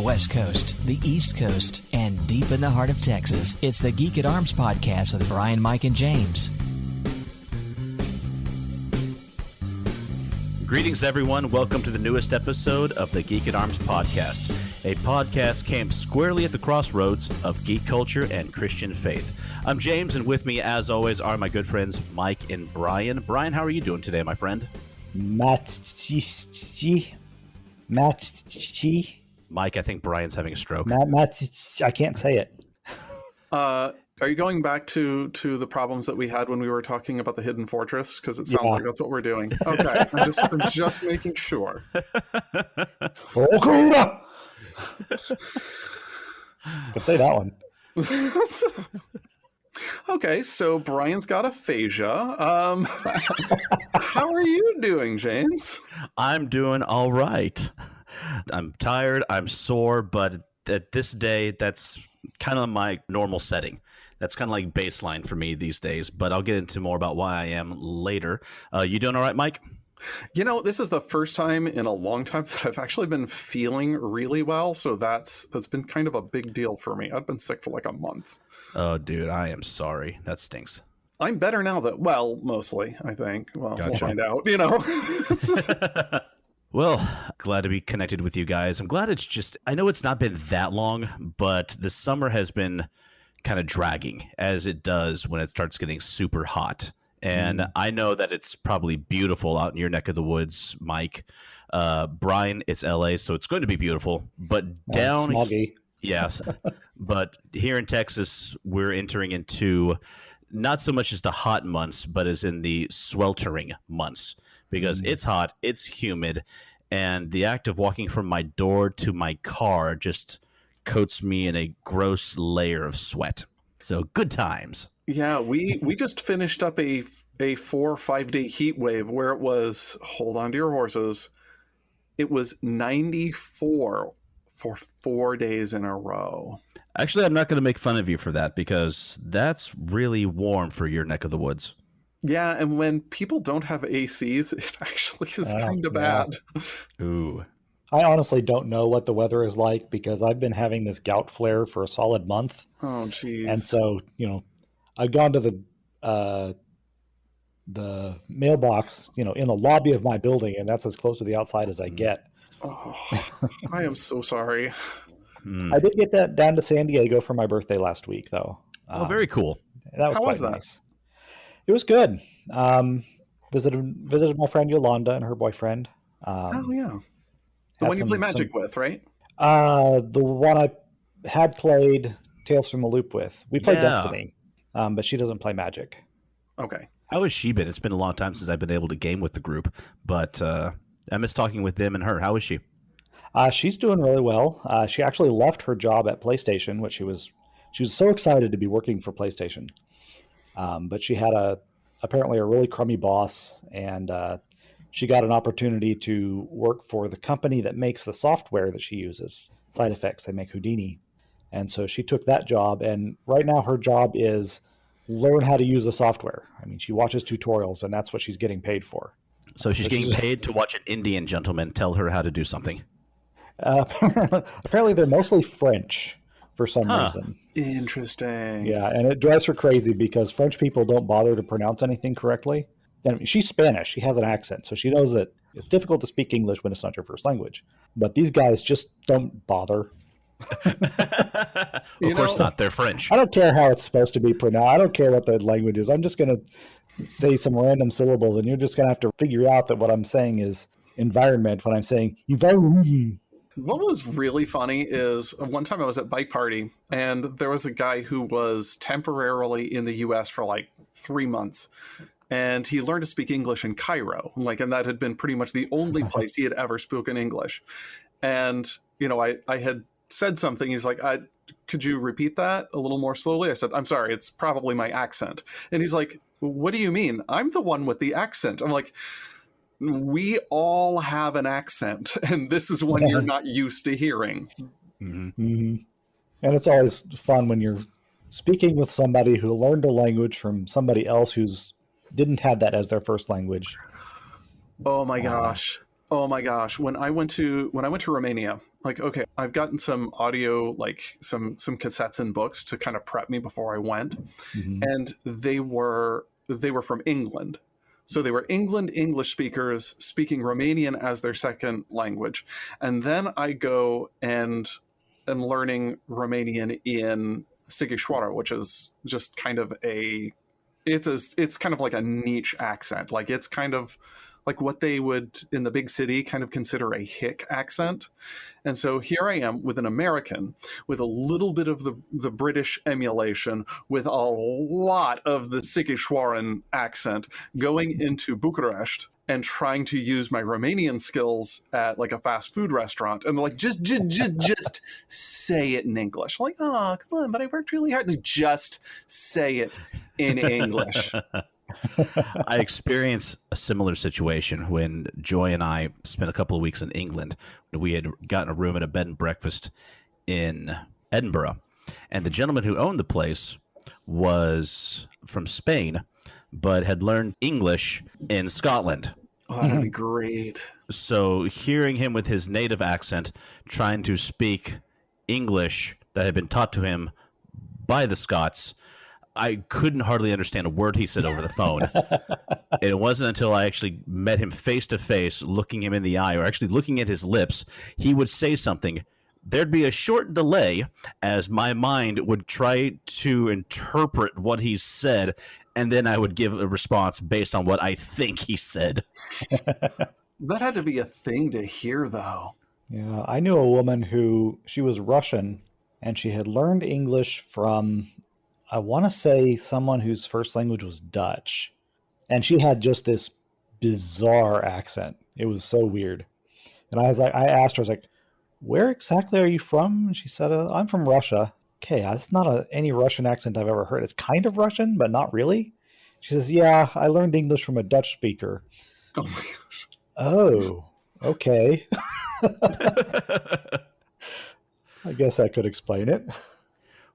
the West Coast, the East Coast, and deep in the heart of Texas. It's the Geek at Arms podcast with Bryan, Mike, and James. Greetings, everyone. Welcome to the newest episode of the Geek at Arms podcast, a podcast camped squarely at the crossroads of geek culture and Christian faith. I'm James, and with me, as always, are my good friends Mike and Bryan. Bryan, how are you doing today, my friend? Mike, I think Bryan's having a stroke. I can't say it. Are you going back to the problems that we had when we were talking about the Hidden Fortress? Because it sounds like that's what we're doing. Okay, I'm just making sure. Could say that one. Okay, so Bryan's got aphasia. How are you doing, James? I'm doing all right. I'm tired, I'm sore, but at this day, that's kind of my normal setting. That's kind of like baseline for me these days, but I'll get into more about why I am later. You doing all right, Mike? You know, this is the first time in a long time that I've actually been feeling really well, so that's been kind of a big deal for me. I've been sick for like a month. Oh, dude, I am sorry. That stinks. I'm better now mostly, I think. Well, Gotcha. We'll find out, you know. Well, glad to be connected with you guys. I'm glad I know it's not been that long, but the summer has been kind of dragging as it does when it starts getting super hot. And I know that it's probably beautiful out in your neck of the woods, Mike. Bryan, it's LA, so it's going to be beautiful. But down, smoggy. Yes. But here in Texas, we're entering into not so much as the hot months, but as in the sweltering months, because it's hot, it's humid, and the act of walking from my door to my car just coats me in a gross layer of sweat. So good times. Yeah, we just finished up a 4 or 5 day heat wave where it was, hold on to your horses, it was 94 for 4 days in a row. Actually, I'm not going to make fun of you for that because that's really warm for your neck of the woods. Yeah, and when people don't have ACs, it actually is kind of bad. Ooh. I honestly don't know what the weather is like because I've been having this gout flare for a solid month. Oh, geez. And so, I've gone to the mailbox, in the lobby of my building, and that's as close to the outside as I get. Oh, I am so sorry. I did get that down to San Diego for my birthday last week, though. Oh, very cool. That was quite nice. It was good. Visited my friend Yolanda and her boyfriend. Oh, yeah. The one you play Magic with, right? The one I had played Tales from the Loop with. We played Destiny, but she doesn't play Magic. Okay. How has she been? It's been a long time since I've been able to game with the group, but I miss talking with them and her. How is she? She's doing really well. She actually left her job at PlayStation, which she was so excited to be working for PlayStation. But she had apparently a really crummy boss, and she got an opportunity to work for the company that makes the software that she uses, Side Effects. They make Houdini. And so she took that job, and right now her job is learn how to use the software. I mean, she watches tutorials, and that's what she's getting paid for. So she's getting paid to watch an Indian gentleman tell her how to do something. Apparently they're mostly French for some reason. Interesting. Yeah, and it drives her crazy because French people don't bother to pronounce anything correctly. I mean, she's Spanish. She has an accent, so she knows that it's difficult to speak English when it's not your first language. But these guys just don't bother. Of course not. They're French. I don't care how it's supposed to be pronounced. I don't care what the language is. I'm just going to say some random syllables, and you're just going to have to figure out that what I'm saying is environment when I'm saying environment. What was really funny is one time I was at Bike Party, and there was a guy who was temporarily in the U.S. for like 3 months. And he learned to speak English in Cairo, and that had been pretty much the only place he had ever spoken English. And, I had said something. He's like, could you repeat that a little more slowly? I said, I'm sorry, it's probably my accent. And he's like, what do you mean? I'm the one with the accent. I'm like, we all have an accent, and this is one you're not used to hearing. Mm-hmm. And it's always fun when you're speaking with somebody who learned a language from somebody else who's didn't have that as their first language. Oh my gosh. Oh my gosh, when I went to Romania, like, okay, I've gotten some audio, like some cassettes and books to kind of prep me before I went, and they were from England. So they were English speakers speaking Romanian as their second language. And then I go and am learning Romanian in Sighișoara, which is just kind of it's kind of like a niche accent. Like it's kind of like what they would in the big city kind of consider a hick accent. And so here I am with an American with a little bit of the British emulation, with a lot of the Sighișoaran accent, going into Bucharest and trying to use my Romanian skills at like a fast food restaurant. And they're like, just say it in English. I'm like, oh, come on, but I worked really hard. Like, just say it in English. I experienced a similar situation when Joy and I spent a couple of weeks in England. We had gotten a room at a bed and breakfast in Edinburgh, and the gentleman who owned the place was from Spain, but had learned English in Scotland. Oh, that'd be great. So hearing him with his native accent trying to speak English that had been taught to him by the Scots, I couldn't hardly understand a word he said over the phone. And it wasn't until I actually met him face to face, looking him in the eye, or actually looking at his lips, he would say something. There'd be a short delay as my mind would try to interpret what he said, and then I would give a response based on what I think he said. That had to be a thing to hear, though. Yeah, I knew a woman who, she was Russian, and she had learned English from, I want to say, someone whose first language was Dutch. And she had just this bizarre accent. It was so weird. And I asked her, I was like, where exactly are you from? And she said, I'm from Russia. Okay, that's not any Russian accent I've ever heard. It's kind of Russian, but not really. She says, yeah, I learned English from a Dutch speaker. Oh my gosh. Oh, okay. I guess that could explain it.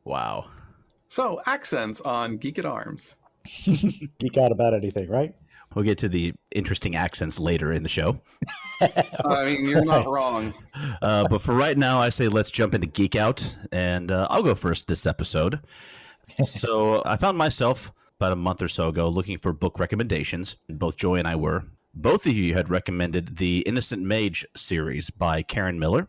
Wow. So, accents on Geek at Arms. Geek out about anything, right? We'll get to the interesting accents later in the show. I mean, you're not wrong. But for right now, I say let's jump into Geek Out, and I'll go first this episode. So I found myself about a month or so ago looking for book recommendations. Both Joy and I were. Both of you had recommended the Innocent Mage series by Karen Miller.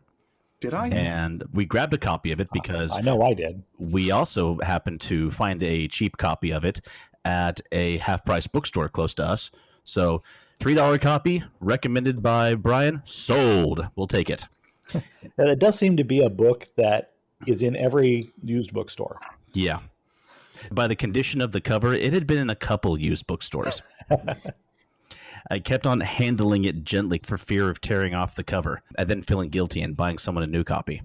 Did I? And we grabbed a copy of it because I know I did. We also happened to find a cheap copy of it at a half-price bookstore close to us. So $3 copy, recommended by Bryan, sold. We'll take it. It does seem to be a book that is in every used bookstore. Yeah. By the condition of the cover, it had been in a couple used bookstores. I kept on handling it gently for fear of tearing off the cover and then feeling guilty and buying someone a new copy.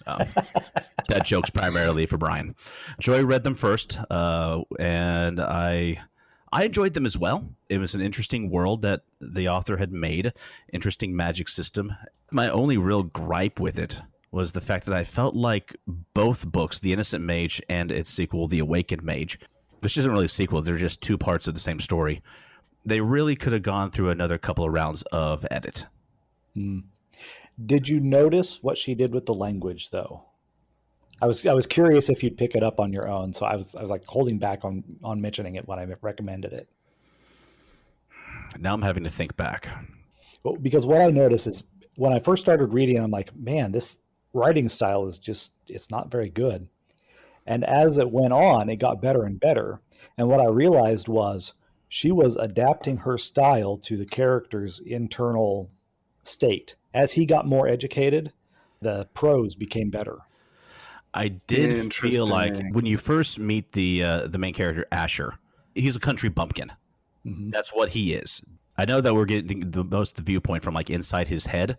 That joke's primarily for Bryan. Joy read them first, and I enjoyed them as well. It was an interesting world that the author had made, interesting magic system. My only real gripe with it was the fact that I felt like both books, The Innocent Mage and its sequel, The Awakened Mage, which isn't really a sequel, they're just two parts of the same story, they really could have gone through another couple of rounds of edit. Did you notice what she did with the language, though? I was curious if you'd pick it up on your own, so I was like holding back on mentioning it when I recommended it. Now I'm having to think back. Well, because what I noticed is when I first started reading, I'm like, man, this writing style is it's not very good. And as it went on, it got better and better. And what I realized was she was adapting her style to the character's internal state. As he got more educated, the prose became better. I did feel like when you first meet the main character, Asher, he's a country bumpkin. Mm-hmm. That's what he is. I know that we're getting the viewpoint from like inside his head,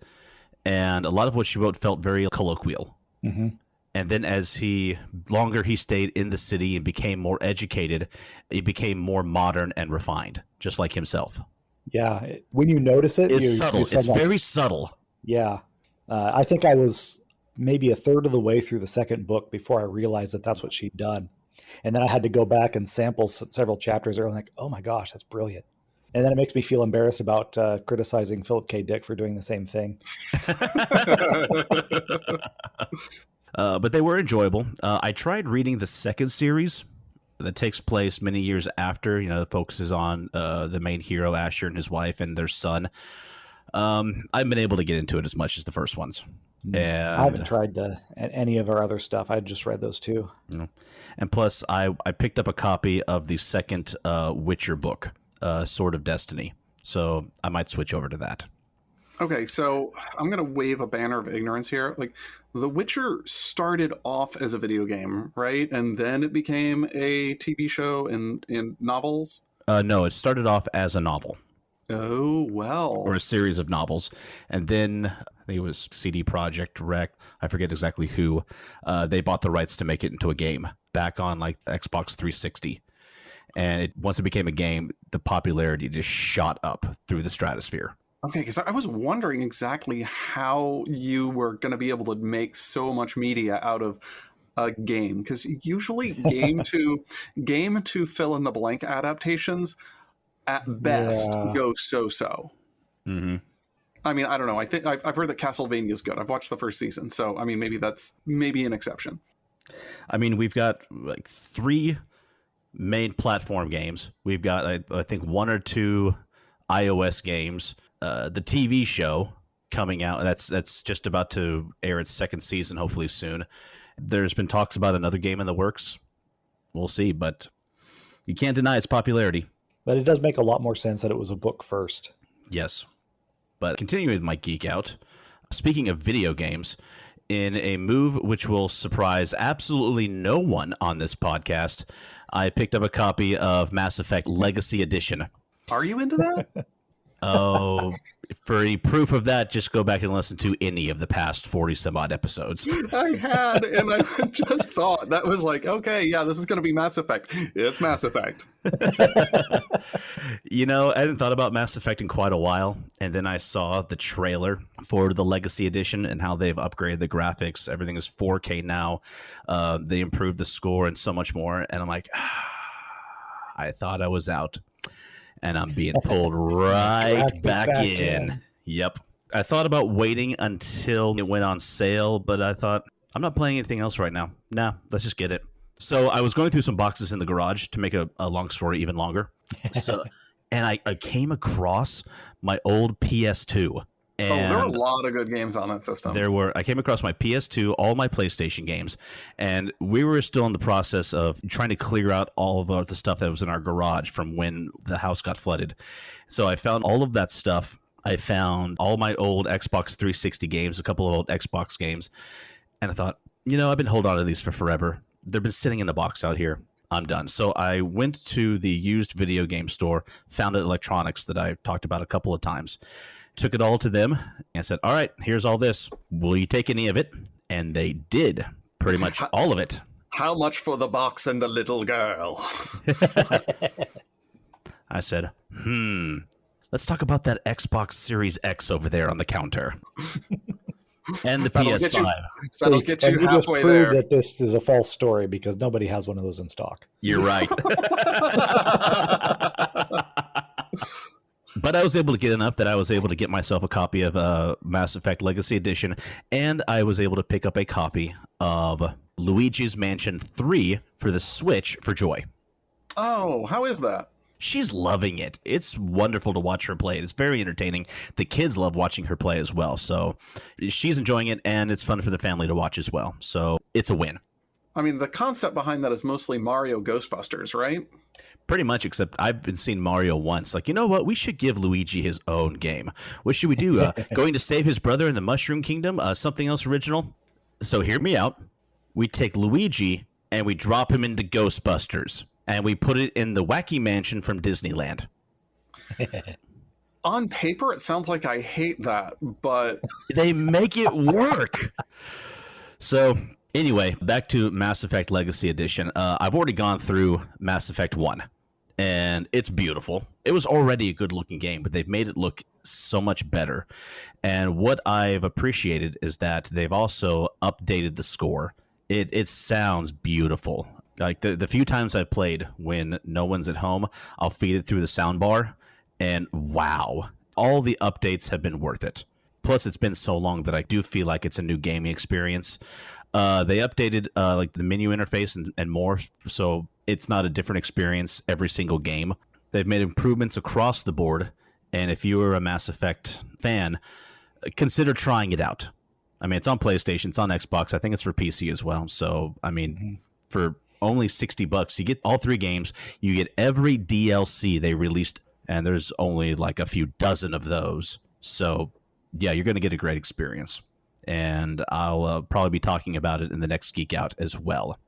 and a lot of what she wrote felt very colloquial. Mm-hmm. And then as he stayed in the city and became more educated, it became more modern and refined, just like himself. Yeah. When you notice it, it's subtle. It's very subtle. Yeah. I think I was maybe a third of the way through the second book before I realized that that's what she'd done. And then I had to go back and sample several chapters. And I'm like, oh my gosh, that's brilliant. And then it makes me feel embarrassed about criticizing Philip K. Dick for doing the same thing. But they were enjoyable. I tried reading the second series that takes place many years after. That focuses on the main hero, Asher, and his wife and their son. I've been able to get into it as much as the first ones. And I haven't tried any of our other stuff. I just read those two. And plus, I picked up a copy of the second Witcher book, Sword of Destiny. So I might switch over to that. Okay, so I'm going to wave a banner of ignorance here. Like, The Witcher started off as a video game, right? And then it became a TV show and novels? No, it started off as a novel. Oh, well. Or a series of novels. And then, I think it was CD Projekt Rec, I forget exactly who, they bought the rights to make it into a game back on like the Xbox 360. And once it became a game, the popularity just shot up through the stratosphere. Okay, because I was wondering exactly how you were going to be able to make so much media out of a game. Because usually game to fill in the blank adaptations at best go so-so. Mm-hmm. I mean, I don't know. I think I've heard that Castlevania is good. I've watched the first season, so I mean, maybe that's an exception. I mean, we've got like 3 main platform games. We've got I think 1 or 2 iOS games. The TV show coming out, that's just about to air its second season, hopefully soon. There's been talks about another game in the works. We'll see, but you can't deny its popularity. But it does make a lot more sense that it was a book first. Yes. But continuing with my geek out, speaking of video games, in a move which will surprise absolutely no one on this podcast, I picked up a copy of Mass Effect Legacy Edition. Are you into that? Oh, for any proof of that, just go back and listen to any of the past 40-some-odd episodes. I had, and I just thought that was like, okay, yeah, this is going to be Mass Effect. It's Mass Effect. I hadn't thought about Mass Effect in quite a while, and then I saw the trailer for the Legacy Edition and how they've upgraded the graphics. Everything is 4K now. They improved the score and so much more, and I'm like, I thought I was out. And I'm being pulled right back in. Yep. I thought about waiting until it went on sale, but I thought, I'm not playing anything else right now. Nah, let's just get it. So I was going through some boxes in the garage to make a long story even longer. And I came across my old PS2. And there were a lot of good games on that system. I came across my PS2, all my PlayStation games, and we were still in the process of trying to clear out all of the stuff that was in our garage from when the house got flooded. So I found all of that stuff. I found all my old Xbox 360 games, a couple of old Xbox games, and I thought, I've been holding on to these for forever. They've been sitting in a box out here. I'm done. So I went to the used video game store, Founded Electronics that I talked about a couple of times. Took it all to them and said, all right, here's all this. Will you take any of it? And they did. Pretty much all of it. How much for the box and the little girl? I said, let's talk about that Xbox Series X over there on the counter. And the PS5. That'll get you halfway just prove there. That this is a false story because nobody has one of those in stock. You're right. But I was able to get enough that I was able to get myself a copy of Mass Effect Legacy Edition, and I was able to pick up a copy of Luigi's Mansion 3 for the Switch for Joy. Oh, how is that? She's loving it. It's wonderful to watch her play. It's very entertaining. The kids love watching her play as well. So she's enjoying it, and it's fun for the family to watch as well. So it's a win. I mean, the concept behind that is mostly Mario Ghostbusters, right? Pretty much, except I've been seeing Mario once. Like, you know what? We should give Luigi his own game. What should we do? Going to save his brother in the Mushroom Kingdom? Something else original? So hear me out. We take Luigi and we drop him into Ghostbusters. And we put it in the Wacky Mansion from Disneyland. On paper, it sounds like I hate that, but... They make it work. So... Anyway, back to Mass Effect Legacy Edition. I've already gone through Mass Effect 1, and it's beautiful. It was already a good-looking game, but they've made it look so much better. And what I've appreciated is that they've also updated the score. It sounds beautiful. Like the few times I've played when no one's at home, I'll feed it through the soundbar, And wow, all the updates have been worth it. Plus, it's been so long that I do feel like it's a new gaming experience. They updated like the menu interface and more, so it's not a different experience every single game. They've made improvements across the board, and if you are a Mass Effect fan, consider trying it out. I mean, it's on PlayStation, it's on Xbox, I think it's for PC as well. So, I mean, for only $60, you get all 3 games, you get every DLC they released, and there's only like a few dozen of those. So, yeah, you're going to get a great experience. And I'll probably be talking about it in the next Geek Out as well.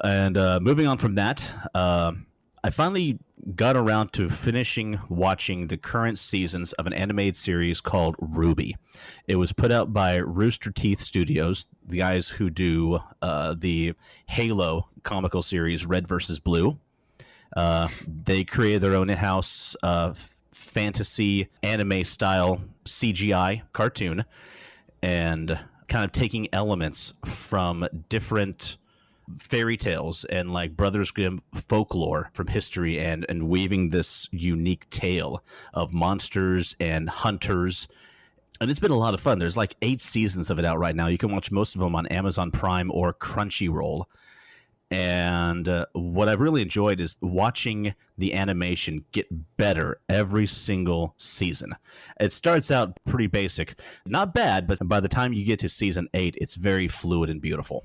And moving on from that, I finally got around to finishing watching the current seasons of an animated series called Ruby. It was put out by Rooster Teeth Studios, the guys who do the Halo comical series Red vs. Blue. They created their own in-house fantasy anime-style CGI cartoon, and kind of taking elements from different fairy tales and like Brothers Grimm folklore from history and weaving this unique tale of monsters and hunters. And it's been a lot of fun. There's like 8 seasons of it out right now. You can watch most of them on Amazon Prime or Crunchyroll. And what I've really enjoyed is watching the animation get better every single season. It starts out pretty basic. Not bad, but by the time you get to season 8, it's very fluid and beautiful.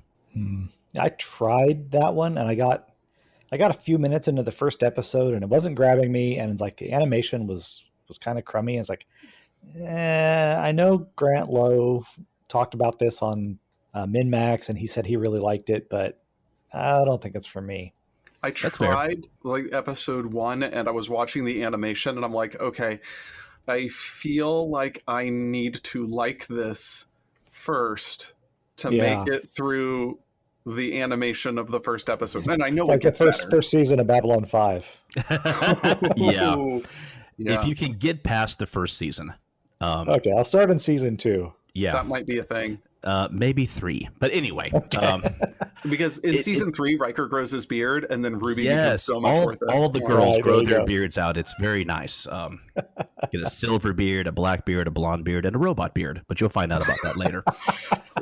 I tried that one, and I got a few minutes into the first episode, and it wasn't grabbing me, and it's like the animation was kind of crummy. It's like, I know Grant Lowe talked about this on MinMax, and he said he really liked it, but I don't think it's for me. I tried like episode 1, and I was watching the animation, and I'm like, okay, I feel like I need to like this first to make it through the animation of the first episode. And I know it's like gets the better. first season of Babylon 5. Yeah. Yeah. If you can get past the first season. Okay, I'll start in season 2. Yeah. That might be a thing. Maybe 3. But anyway. Because in season 3, Riker grows his beard, and then Ruby becomes so much worth it. All the girls Right, grow their beards out. It's very nice. Get a silver beard, a black beard, a blonde beard, and a robot beard. But you'll find out about that later.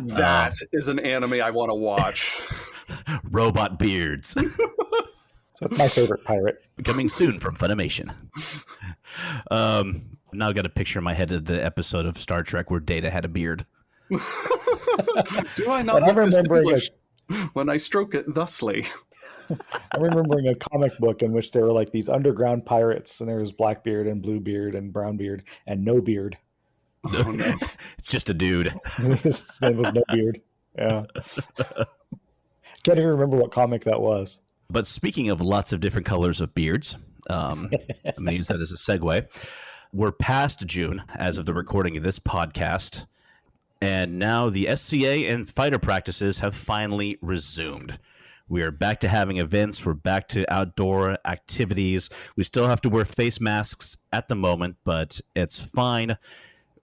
That is an anime I want to watch. Robot beards. That's my favorite pirate. Coming soon from Funimation. Now I've got a picture in my head of the episode of Star Trek where Data had a beard. Do I not look distinguished when I stroke it thusly? I'm remembering a comic book in which there were like these underground pirates, and there was Blackbeard and Bluebeard and Brownbeard and No Beard. Oh, no. It's just a dude. His name was No Beard. Yeah. Can't even remember what comic that was. But speaking of lots of different colors of beards, I'm going to use that as a segue. We're past June as of the recording of this podcast. And now the SCA and fighter practices have finally resumed. We are back to having events. We're back to outdoor activities. We still have to wear face masks at the moment, but it's fine.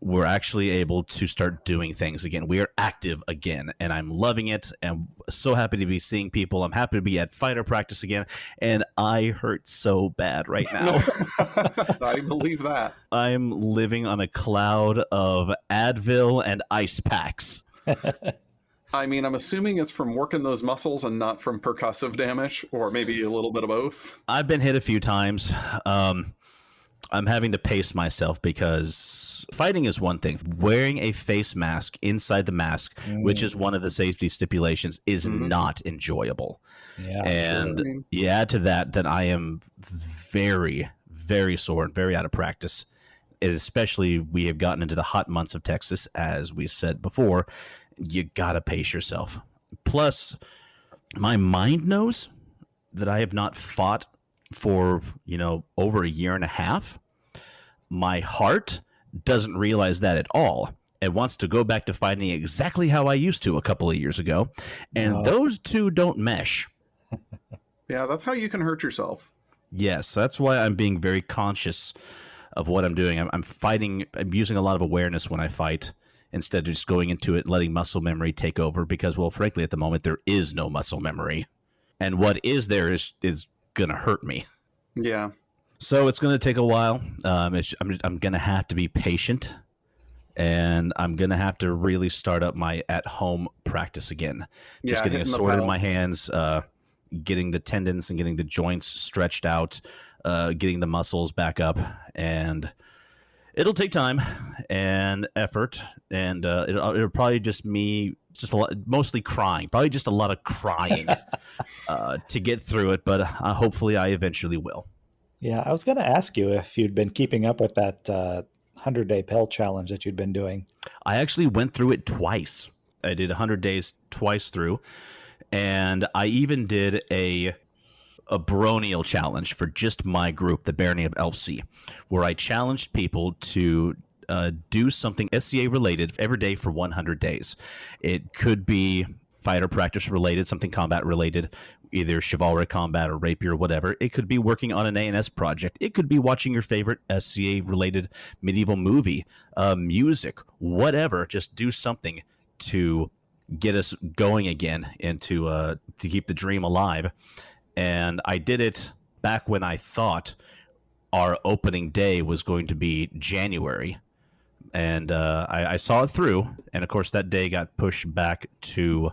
We're actually able to start doing things again. We are active again, and I'm loving it. And so happy to be seeing people. I'm happy to be at fighter practice again, and I hurt so bad right now. I believe that. I'm living on a cloud of Advil and ice packs. I mean, I'm assuming it's from working those muscles and not from percussive damage, or maybe a little bit of both. I've been hit a few times. I'm having to pace myself because fighting is one thing. Wearing a face mask inside the mask, which is one of the safety stipulations, is not enjoyable. Yeah, and you add to that I am very, very sore and very out of practice. Especially we have gotten into the hot months of Texas, as we said before. You gotta pace yourself. Plus, my mind knows that I have not fought for, over a year and a half. My heart doesn't realize that at all. It wants to go back to fighting exactly how I used to a couple of years ago. And those two don't mesh. Yeah, that's how you can hurt yourself. Yes, that's why I'm being very conscious of what I'm doing. I'm fighting. I'm using a lot of awareness when I fight instead of just going into it, letting muscle memory take over. Because, well, frankly, at the moment, there is no muscle memory. And what is there is going to hurt me. Yeah. So it's going to take a while. I'm going to have to be patient, and I'm going to have to really start up my at-home practice again. Just getting a sword in my hands, getting the tendons and getting the joints stretched out, getting the muscles back up, and it'll take time and effort, and it'll probably just mostly crying, probably just a lot of crying to get through it, but hopefully I eventually will. Yeah, I was going to ask you if you'd been keeping up with that 100-day Pell challenge that you'd been doing. I actually went through it twice. I did 100 days twice through, and I even did a baronial challenge for just my group, the Barony of Elfsea, where I challenged people to do something SCA related every day for 100 days. It could be fighter practice related, something combat related, either chivalric combat or rapier or whatever. It could be working on an A&S project. It could be watching your favorite SCA related medieval movie, music, whatever. Just do something to get us going again and to keep the dream alive. And I did it back when I thought our opening day was going to be January. And I saw it through. And, of course, that day got pushed back to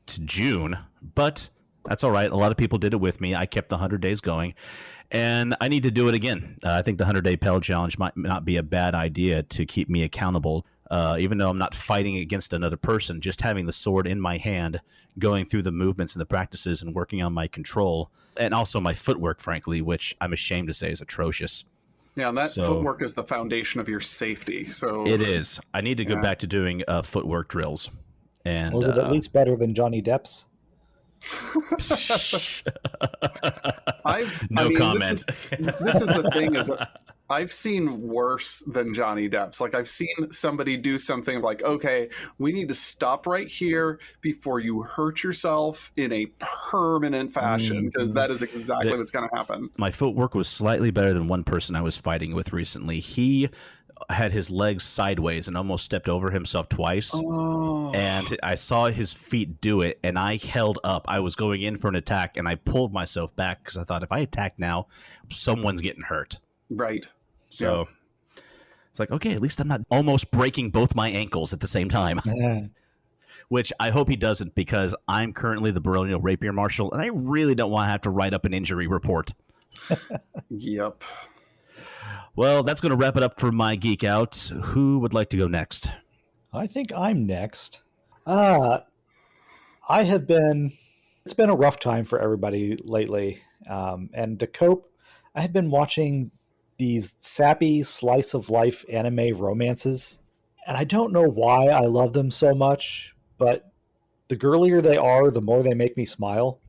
June. But that's all right. A lot of people did it with me. I kept the 100 days going. And I need to do it again. I think the 100-day Pell Challenge might not be a bad idea to keep me accountable. Even though I'm not fighting against another person, just having the sword in my hand, going through the movements and the practices and working on my control, and also my footwork, frankly, which I'm ashamed to say is atrocious. Yeah, and that footwork is the foundation of your safety. So it is. I need to go back to doing footwork drills. And was it at least better than Johnny Depp's? No comment. This is the thing, is that I've seen worse than Johnny Depp's. Like, I've seen somebody do something like, okay, we need to stop right here before you hurt yourself in a permanent fashion, because that is exactly what's going to happen. My footwork was slightly better than one person I was fighting with recently. He had his legs sideways and almost stepped over himself twice. Oh. And I saw his feet do it, and I held up. I was going in for an attack, and I pulled myself back because I thought, if I attack now, someone's getting hurt. Right. So it's like, okay, at least I'm not almost breaking both my ankles at the same time. Which I hope he doesn't, because I'm currently the baronial rapier marshal, and I really don't want to have to write up an injury report. Yep. Well, that's going to wrap it up for my Geek Out. Who would like to go next? I think I'm next. It's been a rough time for everybody lately. And to cope, I have been watching these sappy slice of life anime romances. And I don't know why I love them so much, but the girlier they are, the more they make me smile.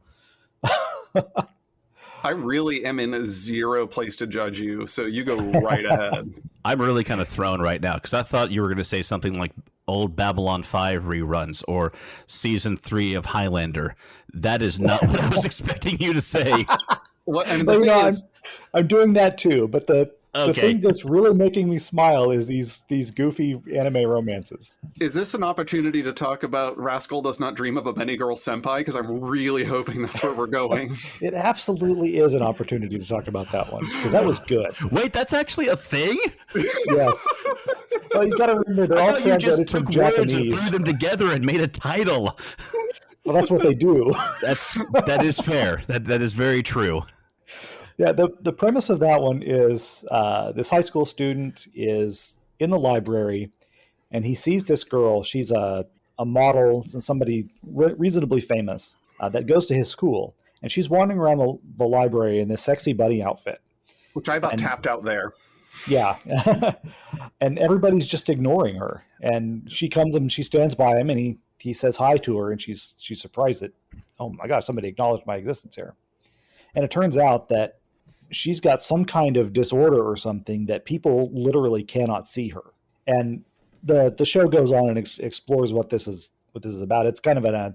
I really am in a zero place to judge you, so you go right ahead. I'm really kind of thrown right now, because I thought you were going to say something like old Babylon 5 reruns or season 3 of Highlander. That is not what I was expecting you to say. I'm doing that too, but the thing that's really making me smile is these goofy anime romances. Is this an opportunity to talk about Rascal Does Not Dream of a Benny Girl Senpai? Because I'm really hoping that's where we're going. It absolutely is an opportunity to talk about that one, because that was good. Wait, that's actually a thing? Yes. Well, you got to remember, they're all translated from Japanese. And threw them together and made a title. Well, that's what they do. That is fair. That is very true. Yeah, the premise of that one is this high school student is in the library, and he sees this girl. She's a model, somebody reasonably famous that goes to his school, and she's wandering around the library in this sexy bunny outfit. Which I about tapped out there. Yeah. And everybody's just ignoring her. And she comes and she stands by him, and he says hi to her, and she's surprised that, oh my gosh, somebody acknowledged my existence here. And it turns out that she's got some kind of disorder or something that people literally cannot see her. And the show goes on and explores what this is about. It's kind of an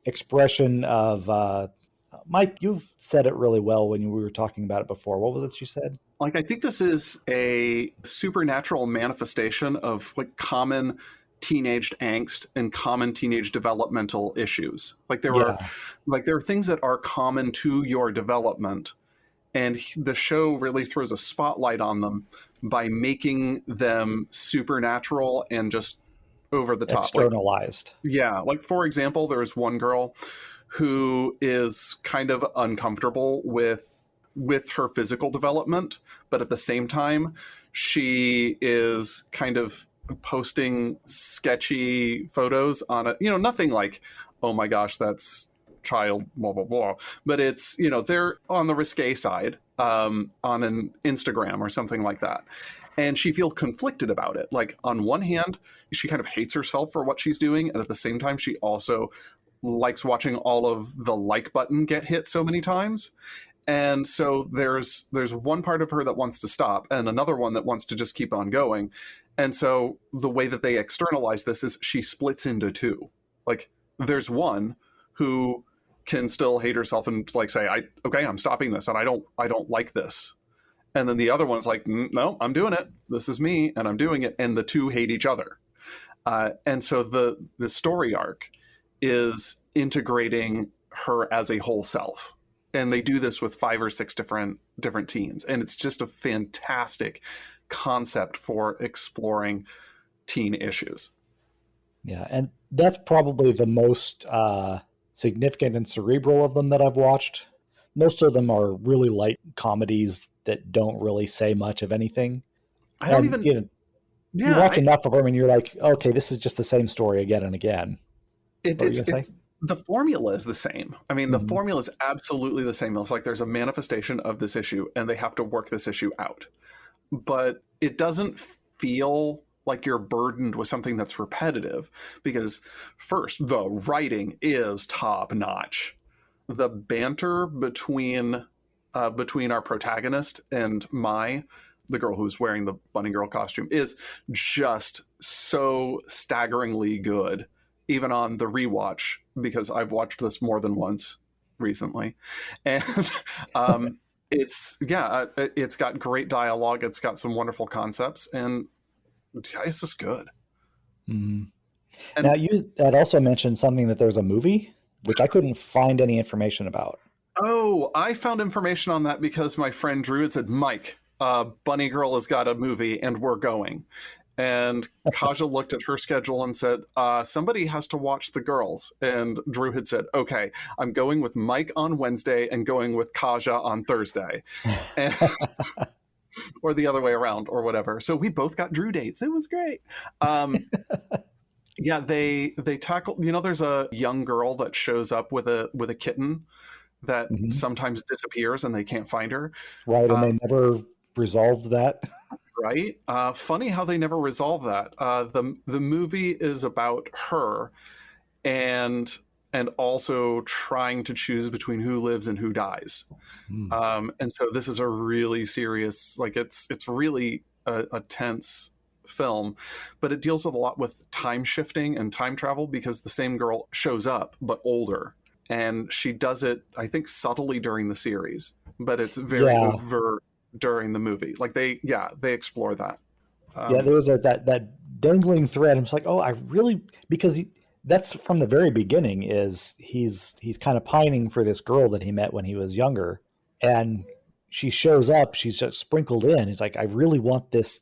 expression of Mike, you've said it really well when we were talking about it before. What was it you said? Like, I think this is a supernatural manifestation of like common teenage angst and common teenage developmental issues. Like there are things that are common to your development, And the show really throws a spotlight on them by making them supernatural and just over the top. Externalized. Like for example, there's one girl who is kind of uncomfortable with her physical development, but at the same time, she is kind of posting sketchy photos on it. Nothing like, oh my gosh, that's child, blah, blah, blah. But it's, they're on the risque side on an Instagram or something like that. And she feels conflicted about it. Like, on one hand, she kind of hates herself for what she's doing. And at the same time, she also likes watching all of the like button get hit so many times. And so there's one part of her that wants to stop and another one that wants to just keep on going. And so the way that they externalize this is she splits into two. Like, there's one who can still hate herself and like say, I'm stopping this and I don't like this. And then the other one's like, no, I'm doing it. This is me and I'm doing it. And the two hate each other. And so the story arc is integrating her as a whole self. And they do this with 5 or 6 different teens. And it's just a fantastic concept for exploring teen issues. Yeah, and that's probably the most significant and cerebral of them that I've watched. Most of them are really light comedies that don't really say much of anything. You watch enough of them and you're like, okay, this is just the same story again and again. The formula is the same. I mean, the formula is absolutely the same. It's like there's a manifestation of this issue and they have to work this issue out. But it doesn't feel like you're burdened with something that's repetitive because, first, the writing is top notch. The banter between our protagonist and the girl who's wearing the bunny girl costume, is just so staggeringly good, even on the rewatch, because I've watched this more than once recently. And it's got great dialogue. It's got some wonderful concepts, and it's just good. Mm-hmm. And now you had also mentioned something that there's a movie, which I couldn't find any information about. Oh, I found information on that because my friend Drew had said, Mike, Bunny Girl has got a movie and we're going. And Kaja looked at her schedule and said, somebody has to watch The Girls. And Drew had said, okay, I'm going with Mike on Wednesday and going with Kaja on Thursday. And, or the other way around or whatever. So we both got Drew dates. It was great. Yeah, they tackle, there's a young girl that shows up with a kitten that sometimes disappears and they can't find her. Right, and they never resolved that. Right. Funny how they never resolve that. The movie is about her and also trying to choose between who lives and who dies. And so this is a really serious, like it's really a tense film, but it deals with a lot with time shifting and time travel because the same girl shows up but older, and she does it, I think, subtly during the series, but it's very overt during the movie. Like they explore that. There was that dangling thread. I'm just like, because that's from the very beginning. Is he's kind of pining for this girl that he met when he was younger, and she shows up. She's just sprinkled in. He's like, I really want this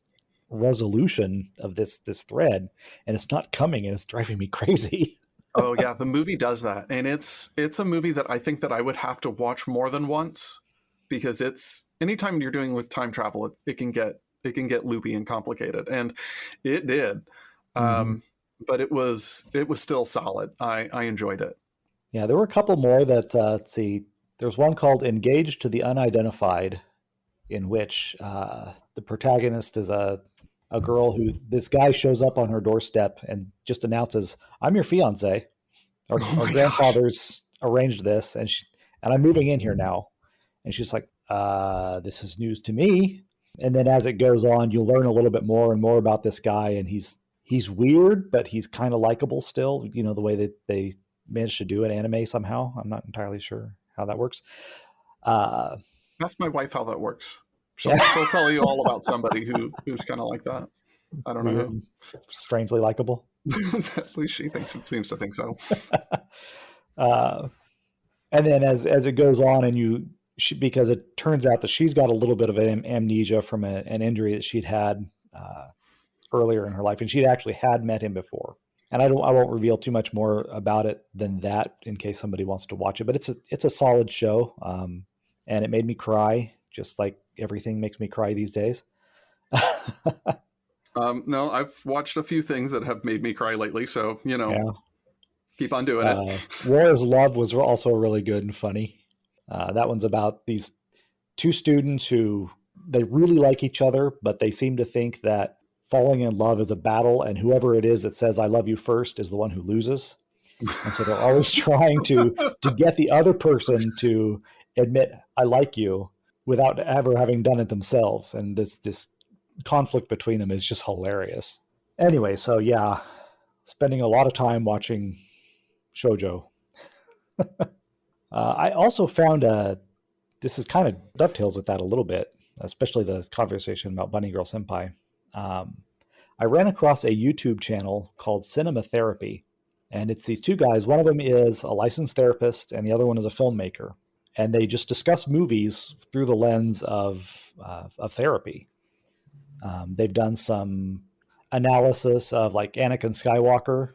resolution of this thread, and it's not coming, and it's driving me crazy. Oh yeah, the movie does that, and it's a movie that I think that I would have to watch more than once, because it's anytime you're doing with time travel, it can get loopy and complicated, and it did. But it was still solid. I enjoyed it. Yeah, there were a couple more that let's see. There's one called Engaged to the Unidentified, in which the protagonist is a girl who this guy shows up on her doorstep and just announces, "I'm your fiance. Our grandfathers arranged this, and I'm moving in here now." And she's like, "This is news to me." And then as it goes on, you learn a little bit more and more about this guy, and he's weird, but he's kind of likable still. The way that they managed to do an anime somehow. I'm not entirely sure how that works. Ask my wife how that works. She'll tell you all about somebody who's kind of like that. I don't know who. Strangely likable. At least she seems to think so. And then as it goes on, and because it turns out that she's got a little bit of amnesia from an injury that she'd had earlier in her life, and she'd actually had met him before. And I won't reveal too much more about it than that in case somebody wants to watch it. But it's a solid show, and it made me cry, just like everything makes me cry these days. No, I've watched a few things that have made me cry lately, so keep on doing it. War is Love was also really good and funny. That one's about these two students who they really like each other, but they seem to think that falling in love is a battle, and whoever it is that says "I love you" first is the one who loses. And so they're always trying to get the other person to admit "I like you" without ever having done it themselves. And this conflict between them is just hilarious. Anyway, so yeah, spending a lot of time watching shoujo. I also found this is kind of dovetails with that a little bit, especially the conversation about Bunny Girl Senpai. I ran across a YouTube channel called Cinema Therapy, and it's these two guys. One of them is a licensed therapist, and the other one is a filmmaker, and they just discuss movies through the lens of therapy. They've done some analysis of like Anakin Skywalker,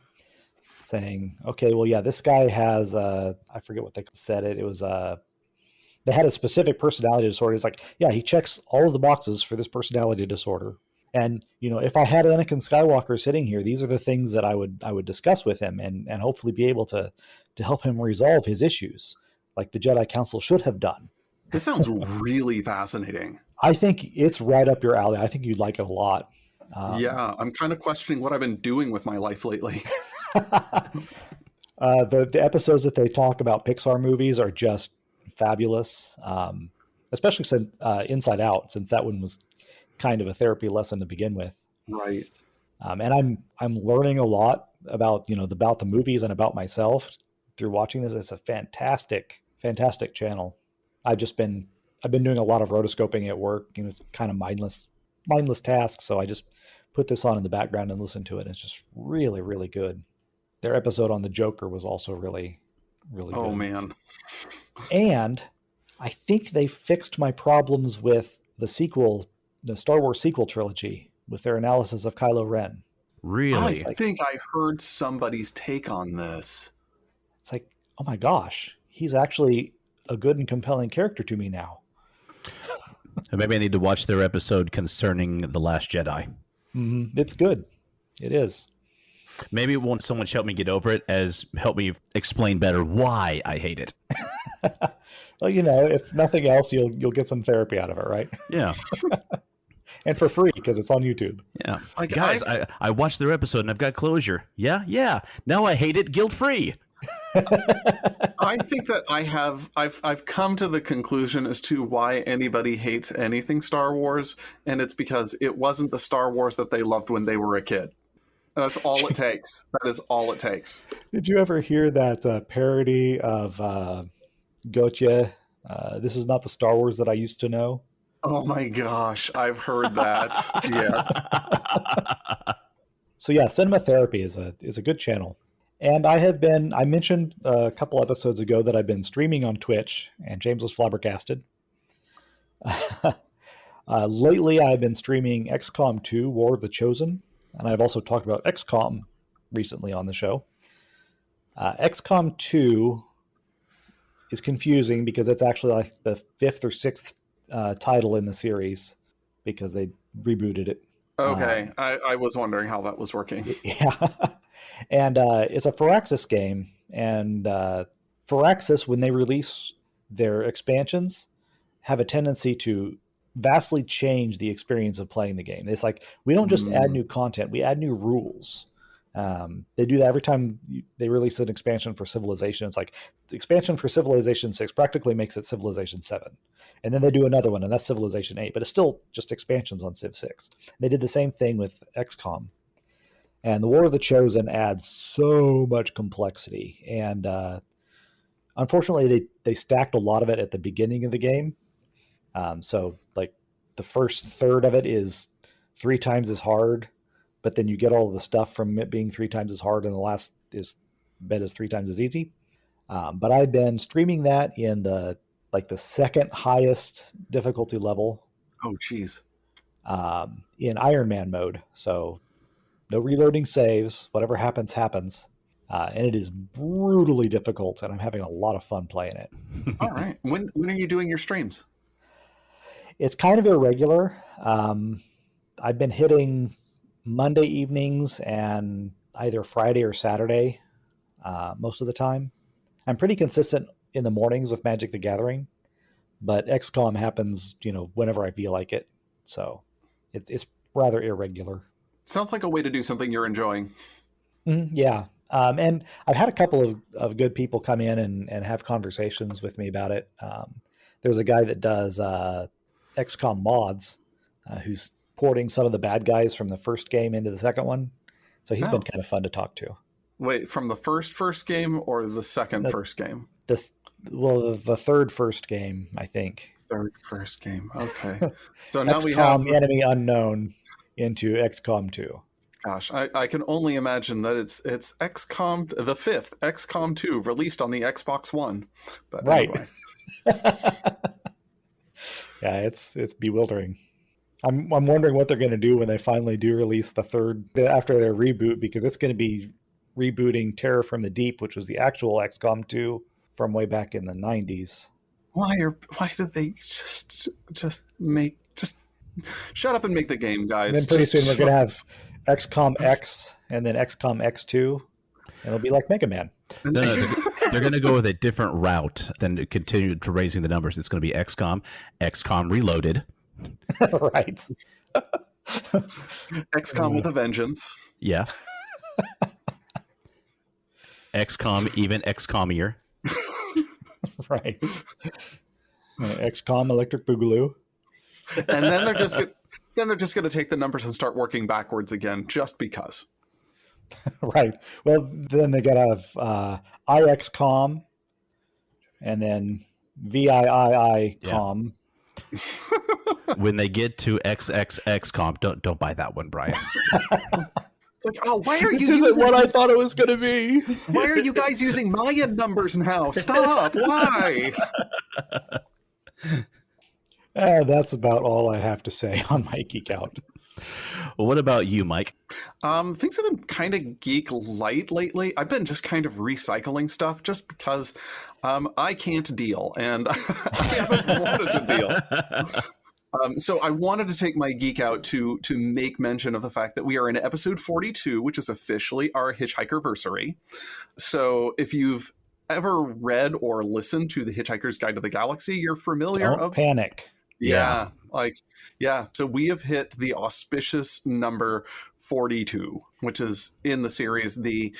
saying, okay, well, yeah, this guy has I forget what they said it. It was they had a specific personality disorder. It's like, yeah, he checks all of the boxes for this personality disorder. And, if I had Anakin Skywalker sitting here, these are the things that I would discuss with him and hopefully be able to help him resolve his issues like the Jedi Council should have done. This sounds really fascinating. I think it's right up your alley. I think you'd like it a lot. Yeah, I'm kind of questioning what I've been doing with my life lately. The episodes that they talk about Pixar movies are just fabulous, especially since Inside Out, since that one was kind of a therapy lesson to begin with. Right. And I'm learning a lot about about the movies and about myself through watching this. It's a fantastic channel. I've been doing a lot of rotoscoping at work, kind of mindless tasks. So I just put this on in the background and listen to it. It's just really, really good. Their episode on the Joker was also really, really good. Oh man. And I think they fixed my problems with the Star Wars sequel trilogy with their analysis of Kylo Ren. Really? I think I heard somebody's take on this. It's like, oh my gosh, he's actually a good and compelling character to me now. Maybe I need to watch their episode concerning The Last Jedi. Mm-hmm. It's good. It is. Maybe it won't so much help me get over it as help me explain better why I hate it. Well, if nothing else, you'll get some therapy out of it, right? Yeah. And for free, because it's on YouTube. Yeah. Guys, I watched their episode and I've got closure. Yeah. Now I hate it guilt-free. I think that I've come to the conclusion as to why anybody hates anything Star Wars, and it's because it wasn't the Star Wars that they loved when they were a kid. That's all it takes. That is all it takes. Did you ever hear that parody of Gotye? This is not the Star Wars that I used to know. Oh my gosh, I've heard that. Yes. So yeah, Cinema Therapy is a good channel. And I mentioned a couple episodes ago that I've been streaming on Twitch, and James was flabbergasted. Lately, I've been streaming XCOM 2, War of the Chosen, and I've also talked about XCOM recently on the show. XCOM 2 is confusing because it's actually like the 5th or 6th title in the series because they rebooted it. Okay, I was wondering how that was working. Yeah. And it's a Firaxis game, and Firaxis, when they release their expansions, have a tendency to vastly change the experience of playing the game. It's like, we don't just add new content, we add new rules. They do that every time they release an expansion for Civilization. It's like, the expansion for Civilization 6 practically makes it Civilization 7. And then they do another one, and that's Civilization 8, but it's still just expansions on Civ 6. They did the same thing with XCOM. And the War of the Chosen adds so much complexity. And unfortunately, they stacked a lot of it at the beginning of the game. So like the first third of it is 3 times as hard, but then you get all of the stuff from it being 3 times as hard, and the last bit is 3 times as easy. But I've been streaming that in the like the second highest difficulty level. Oh, geez. In Iron Man mode. So no reloading saves. Whatever happens, happens. And it is brutally difficult, and I'm having a lot of fun playing it. All right. When are you doing your streams? It's kind of irregular. I've been hitting Monday evenings and either Friday or Saturday most of the time. I'm pretty consistent in the mornings with Magic the Gathering, but XCOM happens, whenever I feel like it. So it's rather irregular. Sounds like a way to do something you're enjoying. Yeah. And I've had a couple of good people come in and have conversations with me about it. There's a guy that does XCOM mods who's porting some of the bad guys from the first game into the second one. So he's been kind of fun to talk to. Wait, from the first game or the second first game? The third first game, I think. Third first game. Okay. So now XCOM we have Enemy Unknown into XCOM 2. Gosh, I can only imagine that it's XCOM, the fifth XCOM 2, released on the Xbox One. But right. Anyway. Yeah, it's bewildering. I'm wondering what they're going to do when they finally do release the third after their reboot, because it's going to be rebooting Terror from the Deep, which was the actual XCOM 2 from way back in the 90s. Why did they just shut up and make the game, guys? And then pretty soon we're going to have XCOM X and then XCOM X2, and it'll be like Mega Man. No, they're going to go with a different route than to continue to raising the numbers. It's going to be XCOM Reloaded. Right. XCOM with a vengeance. Yeah. XCOM, even XCOMier. Right. XCOM Electric Boogaloo. And then they're just going to take the numbers and start working backwards again, just because. Right. Well, then they got to have IXCOM and then VIIICOM. Yeah. When they get to XXXCOM, don't buy that one, Brian. It's like, oh, why are you This isn't what I thought it was going to be. Why are you guys using Mayan numbers now? Stop! Why? That's about all I have to say on my Geek Out. Well, what about you, Mike? Things have been kind of geek light lately. I've been just kind of recycling stuff just because I can't deal, and I haven't wanted to deal. So I wanted to take my geek out to make mention of the fact that we are in episode 42, which is officially our Hitchhikerversary. So if you've ever read or listened to The Hitchhiker's Guide to the Galaxy, you're familiar Don't panic. Yeah. So we have hit the auspicious number 42, which is in the series the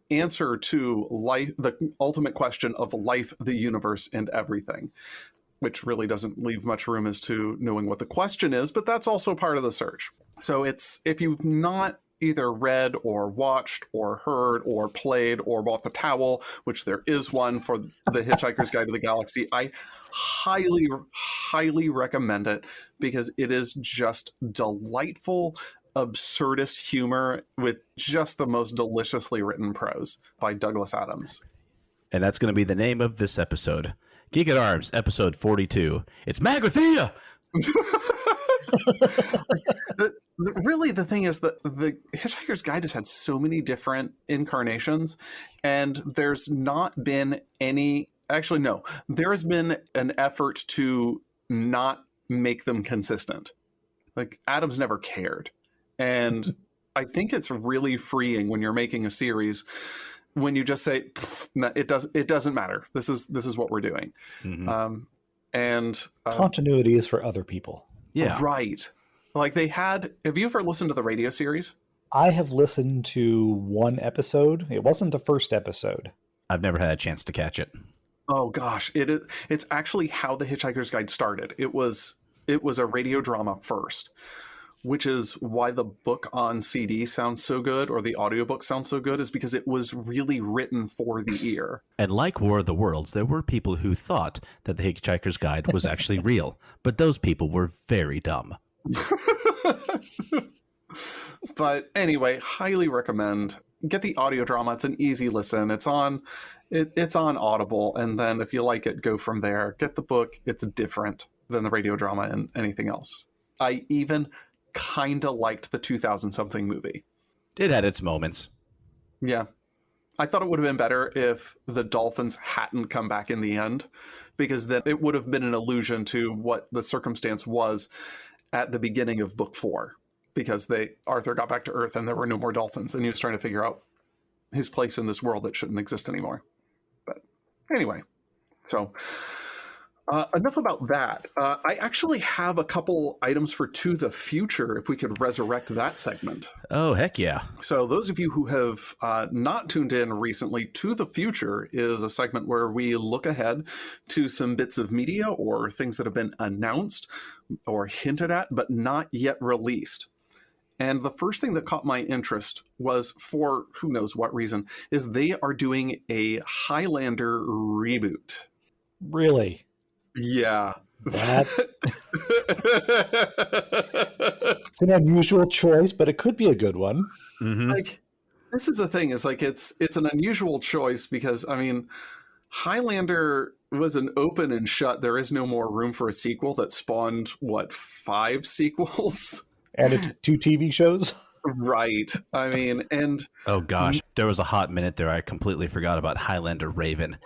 answer to life, the ultimate question of life, the universe, and everything, which really doesn't leave much room as to knowing what the question is, but that's also part of the search. So if you've not either read or watched or heard or played or bought the towel, which there is one for the Hitchhiker's Guide to the Galaxy, I highly, highly recommend it because it is just delightful, absurdist humor with just the most deliciously written prose by Douglas Adams. And that's going to be the name of this episode. Geek at Arms, episode 42. It's Magrathea! Really, the thing is that the Hitchhiker's Guide has had so many different incarnations, and there's not been any... Actually, no. There has been an effort to not make them consistent. Like, Adams never cared. And I think it's really freeing when you're making a series when you just say, it doesn't matter. This is what we're doing. Mm-hmm. Continuity is for other people. Yeah. Right. Like have you ever listened to the radio series? I have listened to one episode. It wasn't the first episode. I've never had a chance to catch it. Oh gosh, it's actually how the Hitchhiker's Guide started. It was a radio drama first, which is why the book on CD sounds so good, or the audiobook sounds so good, is because it was really written for the ear. And like War of the Worlds, there were people who thought that the Hitchhiker's Guide was actually real, but those people were very dumb. But anyway, highly recommend. Get the audio drama. It's an easy listen. It's on It's on Audible, and then if you like it, go from there. Get the book. It's different than the radio drama and anything else. I even kind of liked the 2000-something movie. It had its moments. Yeah. I thought it would have been better if the dolphins hadn't come back in the end, because then it would have been an allusion to what the circumstance was at the beginning of book 4, because Arthur got back to Earth and there were no more dolphins, and he was trying to figure out his place in this world that shouldn't exist anymore. But anyway, so enough about that. I actually have a couple items for To the Future, if we could resurrect that segment. Oh, heck yeah. So those of you who have not tuned in recently, To the Future is a segment where we look ahead to some bits of media or things that have been announced or hinted at, but not yet released. And the first thing that caught my interest was, for who knows what reason, is they are doing a Highlander reboot. Really? Yeah. It's an unusual choice, but it could be a good one. Mm-hmm. Like, this is the thing, is like it's an unusual choice because, I mean, Highlander was an open and shut, there is no more room for a sequel that spawned, 5 sequels? And 2 TV shows? Right. I mean, and... Oh, gosh. There was a hot minute there. I completely forgot about Highlander Raven.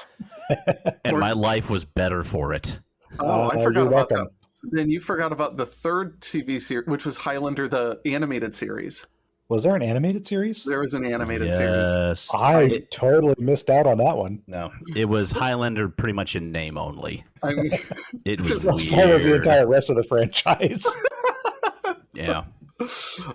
And my life was better for it. Oh, I forgot about that. Then you forgot about the 3rd TV series, which was Highlander, the animated series. Was there an animated series? There was an animated series. Yes. I totally missed out on that one. No, it was Highlander pretty much in name only. I mean, it was So was the weird. entire rest of the franchise. Yeah.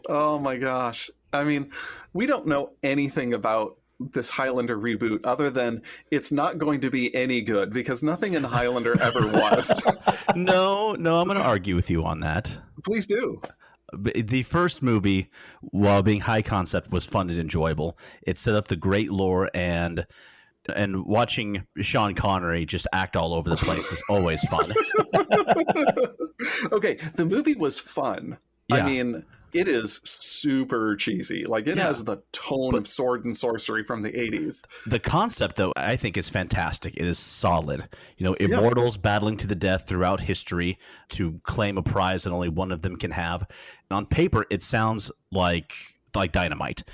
Oh my gosh. I mean, we don't know anything about this Highlander reboot other than it's not going to be any good, because nothing in Highlander ever was. No, I'm going to argue with you on that. Please do. The first movie, while being high concept, was fun and enjoyable. It set up the great lore, and watching Sean Connery just act all over the place is always fun. Okay, the movie was fun. Yeah. I mean, it is super cheesy. Like, it has the tone of sword and sorcery from the 80s. The concept, though, I think is fantastic. It is solid. Immortals battling to the death throughout history to claim a prize that only one of them can have. And on paper, it sounds like dynamite.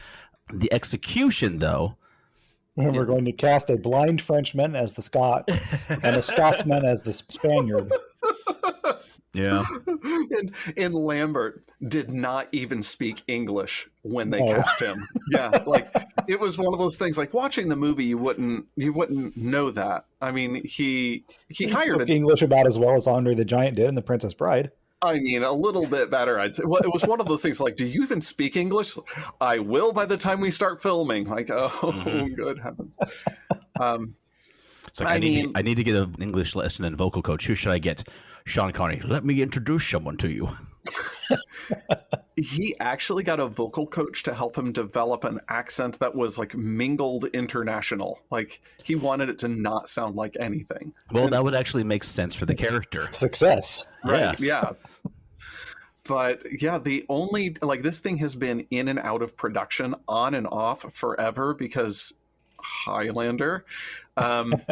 The execution, though... And we're going to cast a blind Frenchman as the Scot and a Scotsman as the Spaniard. Yeah. And Lambert did not even speak English when they cast him. Yeah, like, it was one of those things, like, watching the movie, you wouldn't know that. I mean, he hired English about as well as Andre the Giant did in The Princess Bride. I mean, a little bit better, I'd say. Well, it was one of those things like, do you even speak English? I will by the time we start filming. Like, good heavens. It's like, I need to get an English lesson and vocal coach. Who should I get? Sean Connery. Let me introduce someone to you. He actually got a vocal coach to help him develop an accent that was like mingled international. Like, he wanted it to not sound like anything. Well, that would actually make sense for the character. Success. Right. Yes. Yeah. But yeah, this thing has been in and out of production on and off forever because Highlander. And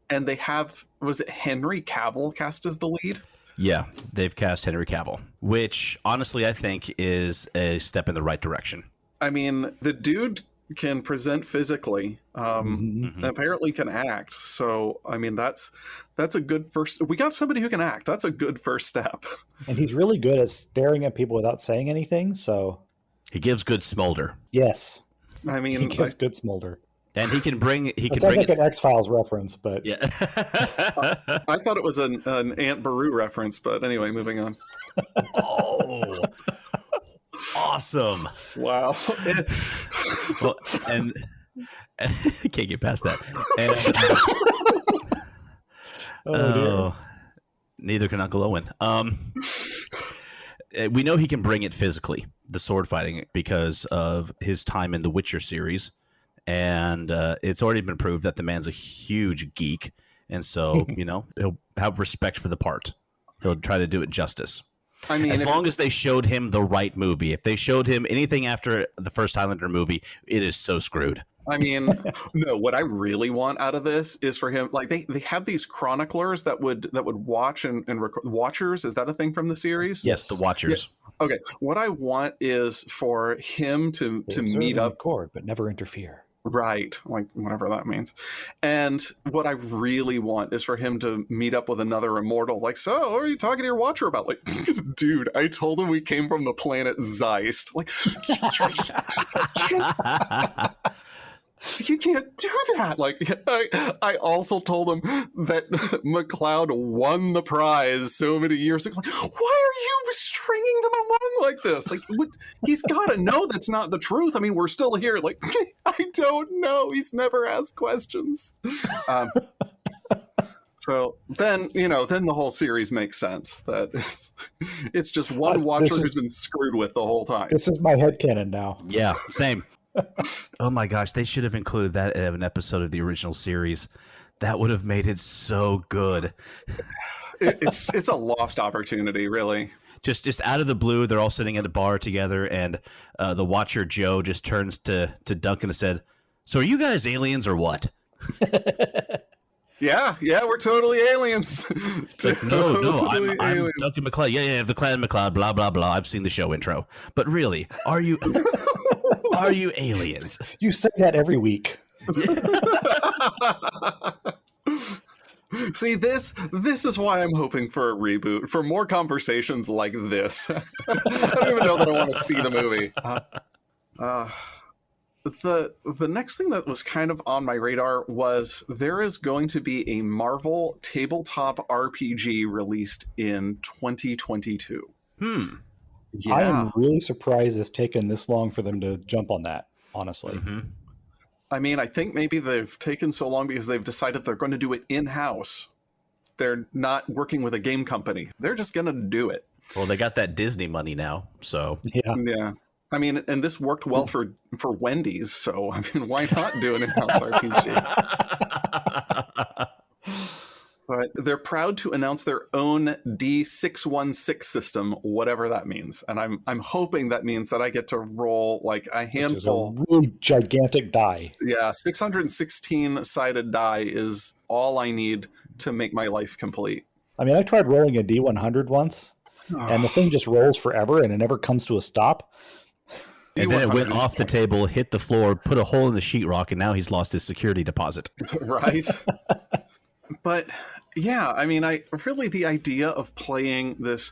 they have, was it Henry Cavill cast as the lead? Yeah, they've cast Henry Cavill, which honestly I think is a step in the right direction. I mean, the dude can present physically, apparently can act. So, I mean, that's a good first. We got somebody who can act. That's a good first step. And he's really good at staring at people without saying anything. So he gives good smolder. Yes, I mean, he gives good smolder. And he can bring. It sounds like an X-Files reference, but yeah. I thought it was an Aunt Beru reference, but anyway, moving on. Oh, awesome! Wow. Well, and I can't get past that. And, neither can Uncle Owen. We know he can bring it physically, the sword fighting, because of his time in the Witcher series. And it's already been proved that the man's a huge geek. And so, he'll have respect for the part. He'll try to do it justice. I mean, as long as they showed him the right movie. If they showed him anything after the first Highlander movie, it is so screwed. I mean, no, what I really want out of this is for him, like they have these chroniclers that would watch and record. Watchers, is that a thing from the series? Yes, the Watchers. Yeah. Okay, what I want is for him to meet up, record, but never interfere. Right, like whatever that means. And what I really want is for him to meet up with another immortal. Like, so what are you talking to your Watcher about? Like, dude, I told him we came from the planet Zeist. Like, you can't do that. Like, I also told him that McLeod won the prize so many years ago. Like, why are you stringing them along like this? Like, he's got to know that's not the truth. I mean, we're still here. Like, I don't know. He's never asked questions. So then, then the whole series makes sense. That it's just one Watcher who's been screwed with the whole time. This is my headcanon now. Yeah, same. Oh my gosh, they should have included that in an episode of the original series. That would have made it so good. It's a lost opportunity, really. Just out of the blue, they're all sitting at a bar together, and the Watcher Joe just turns to Duncan and said, "So are you guys aliens or what?" Yeah, we're totally aliens. Like, no, I'm Duncan MacLeod. Yeah, the Clan MacLeod, blah, blah, blah. I've seen the show intro. But really, are you aliens? You say that every week. See, this is why I'm hoping for a reboot, for more conversations like this. I don't even know that I want to see the movie. The next thing that was kind of on my radar was there is going to be a Marvel tabletop RPG released in 2022. Yeah. I am really surprised it's taken this long for them to jump on that, honestly. Mm-hmm. I mean, I think maybe they've taken so long because they've decided they're going to do it in-house. They're not working with a game company. They're just going to do it. Well, they got that Disney money now, so... Yeah. I mean, and this worked well for Wendy's, so, I mean, why not do an in-house RPG? But they're proud to announce their own D616 system, whatever that means. And I'm hoping that means that I get to roll like a handful. A really gigantic die. Yeah, 616-sided die is all I need to make my life complete. I mean, I tried rolling a D100 once, and the thing just rolls forever, and it never comes to a stop. And then it went off the table, hit the floor, put a hole in the sheetrock, and now he's lost his security deposit. Right? But yeah, I mean, the idea of playing this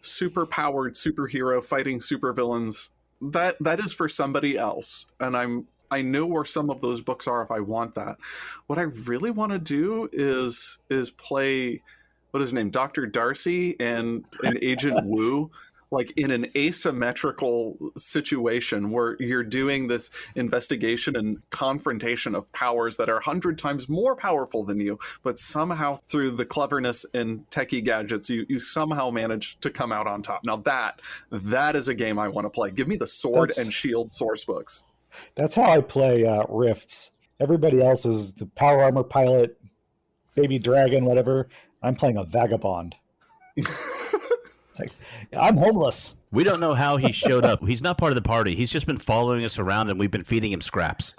super-powered superhero fighting supervillains, that is for somebody else. And I know where some of those books are if I want that. What I really want to do is play, what is his name, Dr. Darcy and Agent Wu, like in an asymmetrical situation where you're doing this investigation and confrontation of powers that are 100 times more powerful than you, but somehow through the cleverness and techie gadgets, you somehow manage to come out on top. Now that is a game I want to play. Give me the Sword and Shield source books. That's how I play Rifts. Everybody else is the power armor pilot, baby dragon, whatever. I'm playing a vagabond. Like, I'm homeless. We don't know how he showed up. He's not part of the party. He's just been following us around, and we've been feeding him scraps.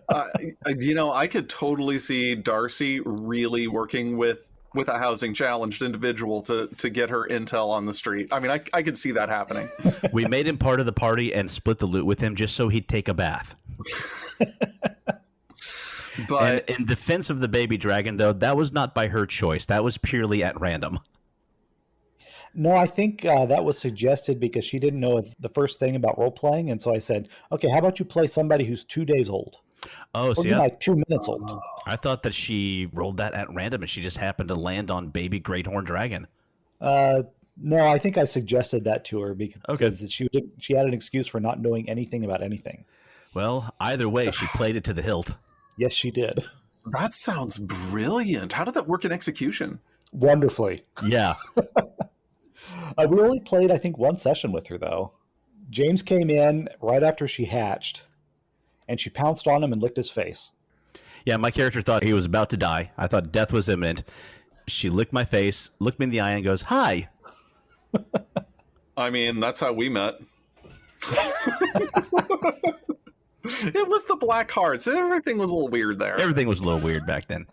I could totally see Darcy really working with a housing challenged individual to get her intel on the street. I mean, I could see that happening. We made him part of the party and split the loot with him just so he'd take a bath. But in defense of the baby dragon, though, that was not by her choice. That was purely at random. No, I think that was suggested because she didn't know the first thing about role-playing, and so I said, okay, how about you play somebody who's 2 days old? Oh, so like 2 minutes old. I thought that she rolled that at random, and she just happened to land on baby great horn dragon. No, I think I suggested that to her because she had an excuse for not knowing anything about anything. Well, either way, she played it to the hilt. Yes, she did. That sounds brilliant. How did that work in execution? Wonderfully. Yeah. We only played, I think, one session with her, though. James came in right after she hatched, and she pounced on him and licked his face. Yeah, my character thought he was about to die. I thought death was imminent. She licked my face, looked me in the eye, and goes, "Hi." I mean, that's how we met. It was the black hearts. Everything was a little weird there. Everything was a little weird back then.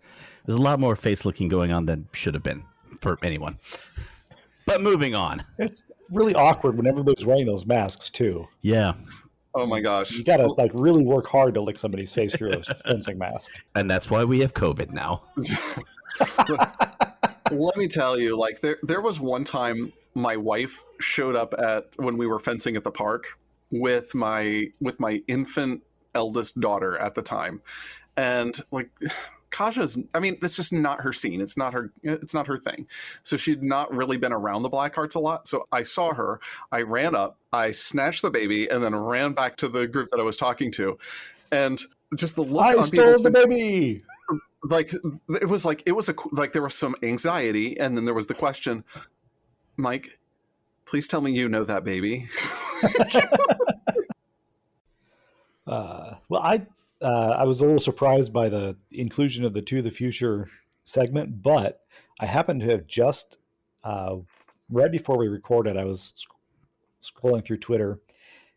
There's a lot more face licking going on than should have been for anyone. But moving on. It's really awkward when everybody's wearing those masks too. Yeah. Oh my gosh. You gotta like really work hard to lick somebody's face through a fencing mask. And that's why we have COVID now. Let me tell you, like there was one time my wife showed up when we were fencing at the park with my infant eldest daughter at the time. And like Kaja's, I mean, that's just not her scene. It's not her thing. So she'd not really been around the black hearts a lot. So I saw her, I ran up, I snatched the baby, and then ran back to the group that I was talking to. And just the look on people's faces. I stole the baby! Like, there was some anxiety, and then there was the question, Mike, please tell me you know that baby. Well, I was a little surprised by the inclusion of the To the Future segment, but I happened to have just, right before we recorded, I was scrolling through Twitter,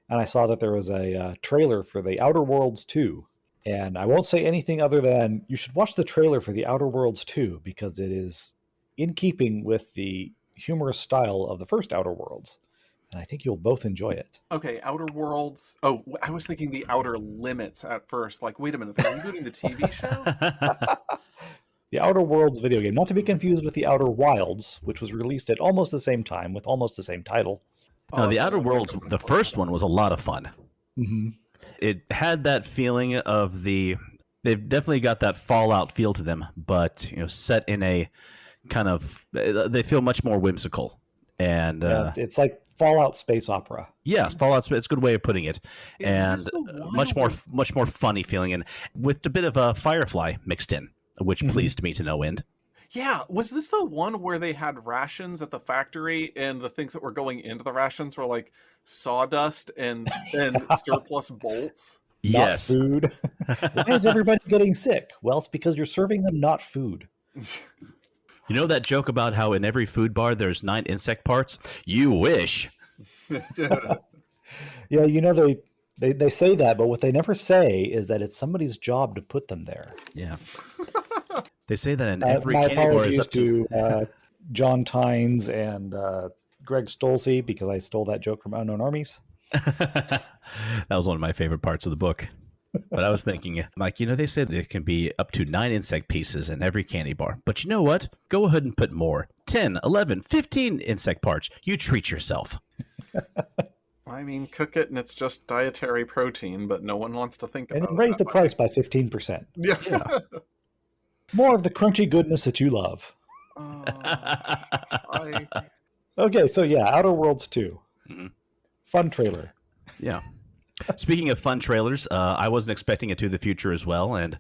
and I saw that there was a trailer for The Outer Worlds 2. And I won't say anything other than you should watch the trailer for The Outer Worlds 2 because it is in keeping with the humorous style of the first Outer Worlds. And I think you'll both enjoy it. Okay, Outer Worlds. Oh, I was thinking The Outer Limits at first. Like, wait a minute, are you doing the TV show? The Outer Worlds video game, not to be confused with The Outer Wilds, which was released at almost the same time with almost the same title. No, The Outer Worlds, the first one was a lot of fun. Mm-hmm. It had that feeling of they've definitely got that Fallout feel to them, but set in a kind of, they feel much more whimsical. And it's like Fallout space opera. Yes, Fallout. It's a good way of putting it, and much more funny feeling, and with a bit of a Firefly mixed in, which pleased me to no end. Yeah, was this the one where they had rations at the factory, and the things that were going into the rations were like sawdust and surplus bolts? Yes. Not food. Why is everybody getting sick? Well, it's because you're serving them not food. You know that joke about how in every food bar there's 9 insect parts? You wish. Yeah, they say that, but what they never say is that it's somebody's job to put them there. Yeah. They say that in every my candy bar apologies is up to John Tynes and Greg Stolze because I stole that joke from Unknown Armies. That was one of my favorite parts of the book. But I was thinking, like, they say there can be up to 9 insect pieces in every candy bar. But you know what? Go ahead and put more. 10, 11, 15 insect parts. You treat yourself. I mean, cook it and it's just dietary protein, but no one wants to think about it. And then raise the price by 15%. Yeah. More of the crunchy goodness that you love. Okay, so yeah, Outer Worlds 2. Mm-hmm. Fun trailer. Yeah. Speaking of fun trailers, I wasn't expecting it To the Future as well, and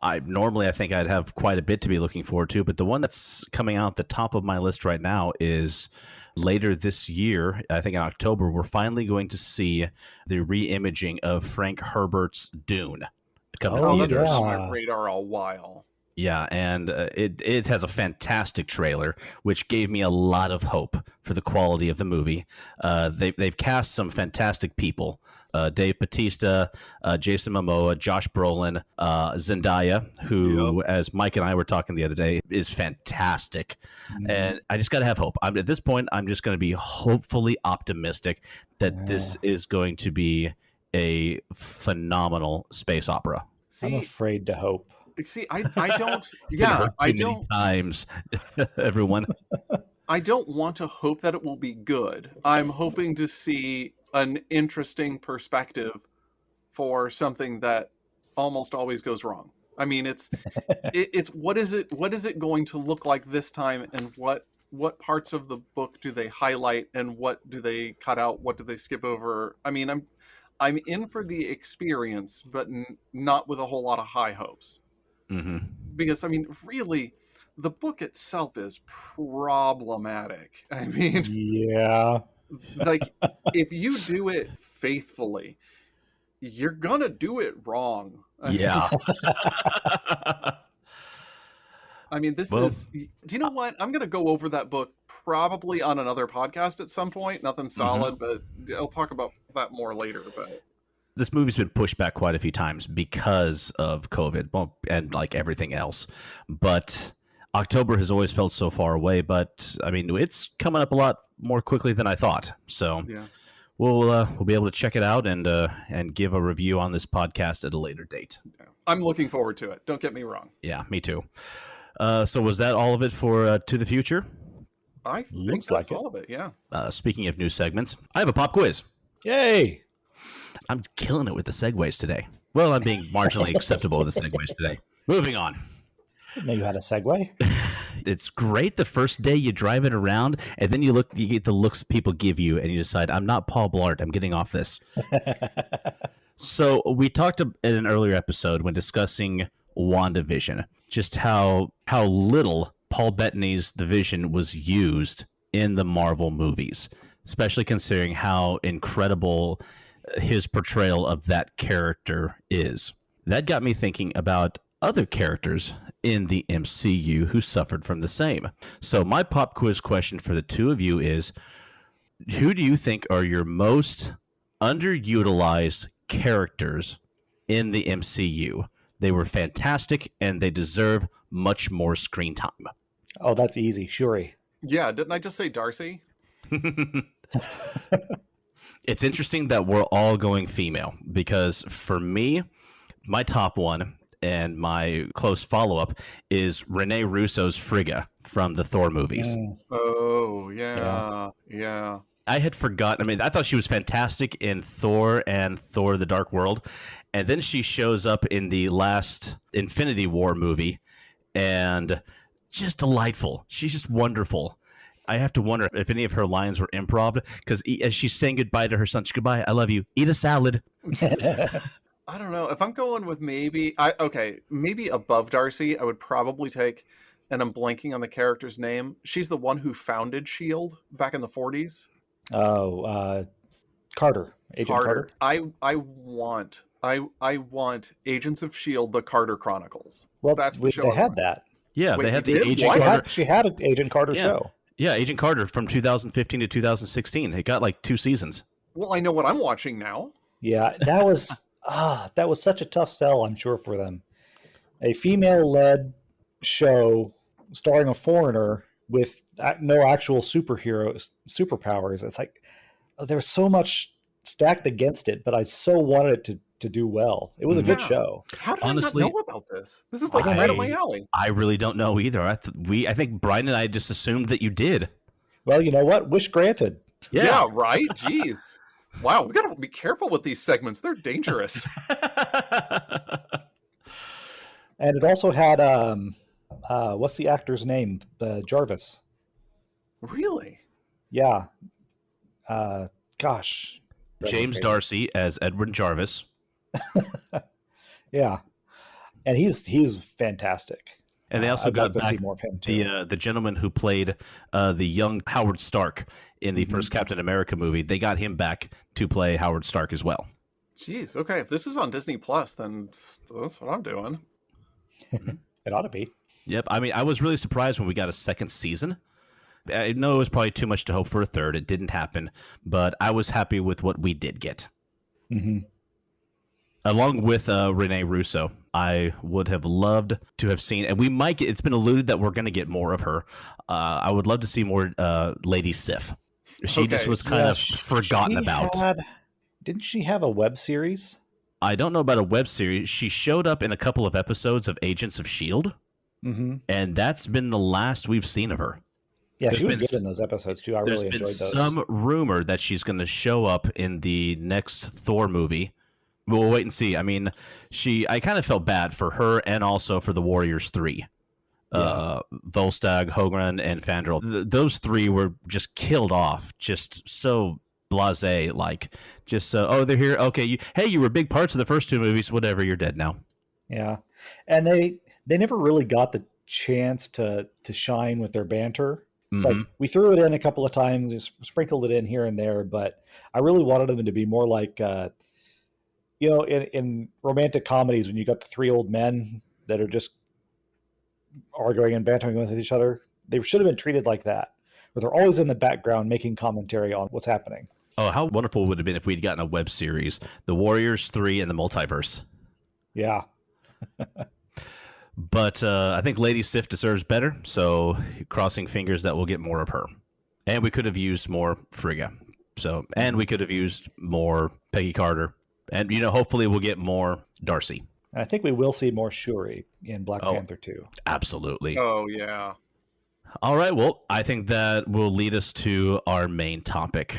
I think I'd have quite a bit to be looking forward to, but the one that's coming out at the top of my list right now is later this year, I think in October, we're finally going to see the re-imaging of Frank Herbert's Dune. That's been on my radar a while. Yeah, and it has a fantastic trailer, which gave me a lot of hope for the quality of the movie. They've cast some fantastic people. Dave Bautista, Jason Momoa, Josh Brolin, Zendaya, who, as Mike and I were talking the other day, is fantastic. Mm-hmm. And I just got to have hope. At this point, I'm just going to be hopefully optimistic that this is going to be a phenomenal space opera. I'm afraid to hope. See, I don't. Yeah, I don't. Times, everyone. I don't want to hope that it will be good. I'm hoping to see an interesting perspective for something that almost always goes wrong. I mean, it's what is it going to look like this time, and what parts of the book do they highlight, and what do they cut out? What do they skip over? I mean, I'm in for the experience, but not with a whole lot of high hopes. Mm-hmm. Because, I mean, really, the book itself is problematic. I mean, yeah. Like, if you do it faithfully, you're going to do it wrong. Yeah. I mean, do you know what? I'm going to go over that book probably on another podcast at some point. Nothing solid, but I'll talk about that more later. But this movie's been pushed back quite a few times because of COVID, well, and like everything else. But October has always felt so far away. But I mean, it's coming up a lot more quickly than I thought. So Yeah. we'll be able to check it out and give a review on this podcast at a later date. I'm looking forward to it. Don't get me wrong. Yeah, me too. So was that all of it for To the Future? I think Looks that's like it. all of it. Yeah. Speaking of new segments, I have a pop quiz. Yay! I'm killing it with the segues today. Well, I'm being marginally acceptable with the segues today. Moving on. Didn't know you had a segue. It's great the first day you drive it around, and then you get the looks people give you, and you decide, I'm not Paul Blart. I'm getting off this. So we talked in an earlier episode when discussing WandaVision, just how little Paul Bettany's The Vision was used in the Marvel movies, especially considering how incredible his portrayal of that character is. That got me thinking about other characters in the MCU who suffered from the same. So my pop quiz question for the two of you is, who do you think are your most underutilized characters in the MCU? They were fantastic and they deserve much more screen time. Oh, that's easy. Shuri. Yeah. Didn't I just say Darcy? It's interesting that we're all going female because for me, my top one and my close follow-up is Rene Russo's Frigga from the Thor movies. Oh, yeah. I had forgotten. I mean, I thought she was fantastic in Thor and Thor the Dark World. And then she shows up in the last Infinity War movie and just delightful. She's just wonderful. I have to wonder if any of her lines were improv because as she's saying goodbye to her son, she's, goodbye, I love you, eat a salad. I don't know. If I'm going with maybe above Darcy, I would probably take, and I'm blanking on the character's name. She's the one who founded S.H.I.E.L.D. back in the 40s. Oh, Carter. Agent Carter. I want Agents of S.H.I.E.L.D. The Carter Chronicles. Well, that's the show. they had that. Yeah, Wait, they had they the did? Agent What? Carter. She had an Agent Carter Yeah. show. Yeah, Agent Carter from 2015 to 2016. It got like 2 seasons. Well, I know what I'm watching now. Yeah, that was such a tough sell, I'm sure, for them. A female-led show starring a foreigner with no actual superpowers. It's like there's so much stacked against it, but I so wanted it to do well. It was a good Yeah. show. How did Honestly, I not know about this? This is like right up my alley. I really don't know either. I think Bryan and I just assumed that you did. Well, you know what? Wish granted. Yeah, right? Jeez. Wow, we gotta be careful with these segments. They're dangerous. And it also had what's the actor's name? Jarvis. Really? Yeah. Gosh. James Darcy as Edward Jarvis. Yeah. And he's fantastic. And they also I'd got like to see back more of him too. the gentleman who played the young Howard Stark in the first Captain America movie. They got him back to play Howard Stark as well. Jeez. Okay, if this is on Disney Plus, then that's what I'm doing. It ought to be. Yep. I mean, I was really surprised when we got a second season. I know it was probably too much to hope for a third. It didn't happen, but I was happy with what we did get. Mm-hmm. Along with Rene Russo, I would have loved to have seen, and we might get, it's been alluded that we're going to get more of her. I would love to see more Lady Sif. She just was kind of forgotten about. Didn't she have a web series? I don't know about a web series. She showed up in a couple of episodes of Agents of S.H.I.E.L.D., and that's been the last we've seen of her. Yeah, she was good in those episodes too. I really enjoyed those. There's been some rumor that she's going to show up in the next Thor movie. We'll wait and see. I mean, I kind of felt bad for her and also for the Warriors 3. Yeah. Volstagg, Hogren, and Fandral. Those three were just killed off. Just so blasé, like just they're here. Okay, you were big parts of the first two movies. Whatever, you're dead now. Yeah, and they never really got the chance to shine with their banter. It's like we threw it in a couple of times, just sprinkled it in here and there, but I really wanted them to be more like, in romantic comedies when you got the three old men that are just arguing and bantering with each other. They should have been treated like that, where they're always in the background making commentary on what's happening. Oh, how wonderful would it have been if we'd gotten a web series, The Warriors 3 and the Multiverse. Yeah. But I think Lady Sif deserves better, so crossing fingers that we'll get more of her. And we could have used more Frigga. And we could have used more Peggy Carter. And, hopefully we'll get more Darcy. And I think we will see more Shuri in Black Panther 2. Absolutely. Oh, yeah. All right, well, I think that will lead us to our main topic.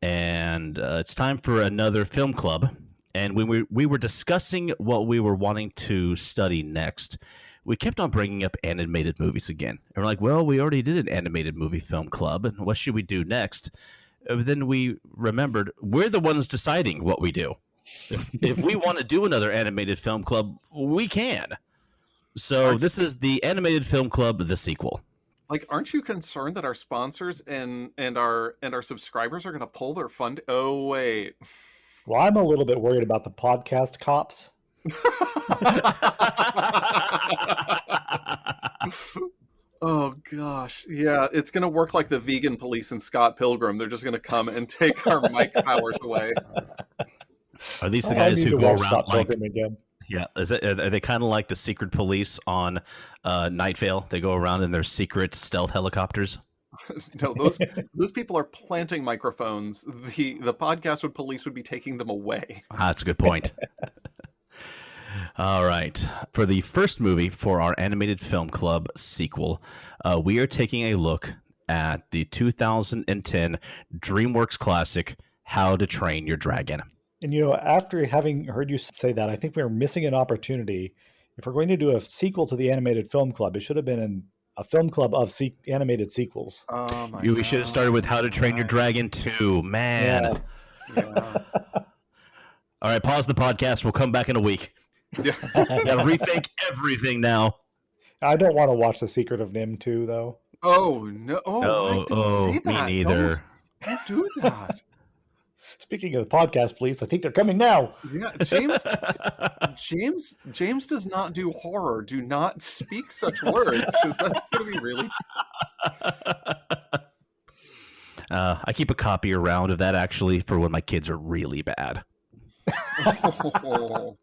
And it's time for another film club. And when we were discussing what we were wanting to study next, we kept on bringing up animated movies again. And we're like, well, we already did an animated movie film club, and what should we do next? Then we remembered we're the ones deciding what we do. If we want to do another animated film club, we can. So this is the Animated Film Club, the sequel. Like, aren't you concerned that our sponsors and our subscribers are going to pull their fund? Oh, wait. Well, I'm a little bit worried about the podcast cops. Oh, gosh. Yeah, it's going to work like the vegan police in Scott Pilgrim. They're just going to come and take our mic powers away. Are these the guys who go around Scott like... Pilgrim again. Yeah, are they kind of like the secret police on Night Vale? They go around in their secret stealth helicopters? No, those people are planting microphones. The podcast police would be taking them away. That's a good point. All right. For the first movie for our Animated Film Club sequel, we are taking a look at the 2010 DreamWorks classic, How to Train Your Dragon. And, after having heard you say that, I think we're missing an opportunity. If we're going to do a sequel to the Animated Film Club, it should have been a film club of animated sequels. Oh my We should have started with How to Train Your Dragon 2. Man. Yeah. All right, pause the podcast. We'll come back in a week. Yeah. Gotta rethink everything now. I don't want to watch The Secret of Nim 2, though. Oh, no. Oh, I didn't see that. Me neither. Don't do that. Speaking of the podcast, please, I think they're coming now. Yeah, James does not do horror. Do not speak such words, because that's going to be really... I keep a copy around of that, actually, for when my kids are really bad. Oh.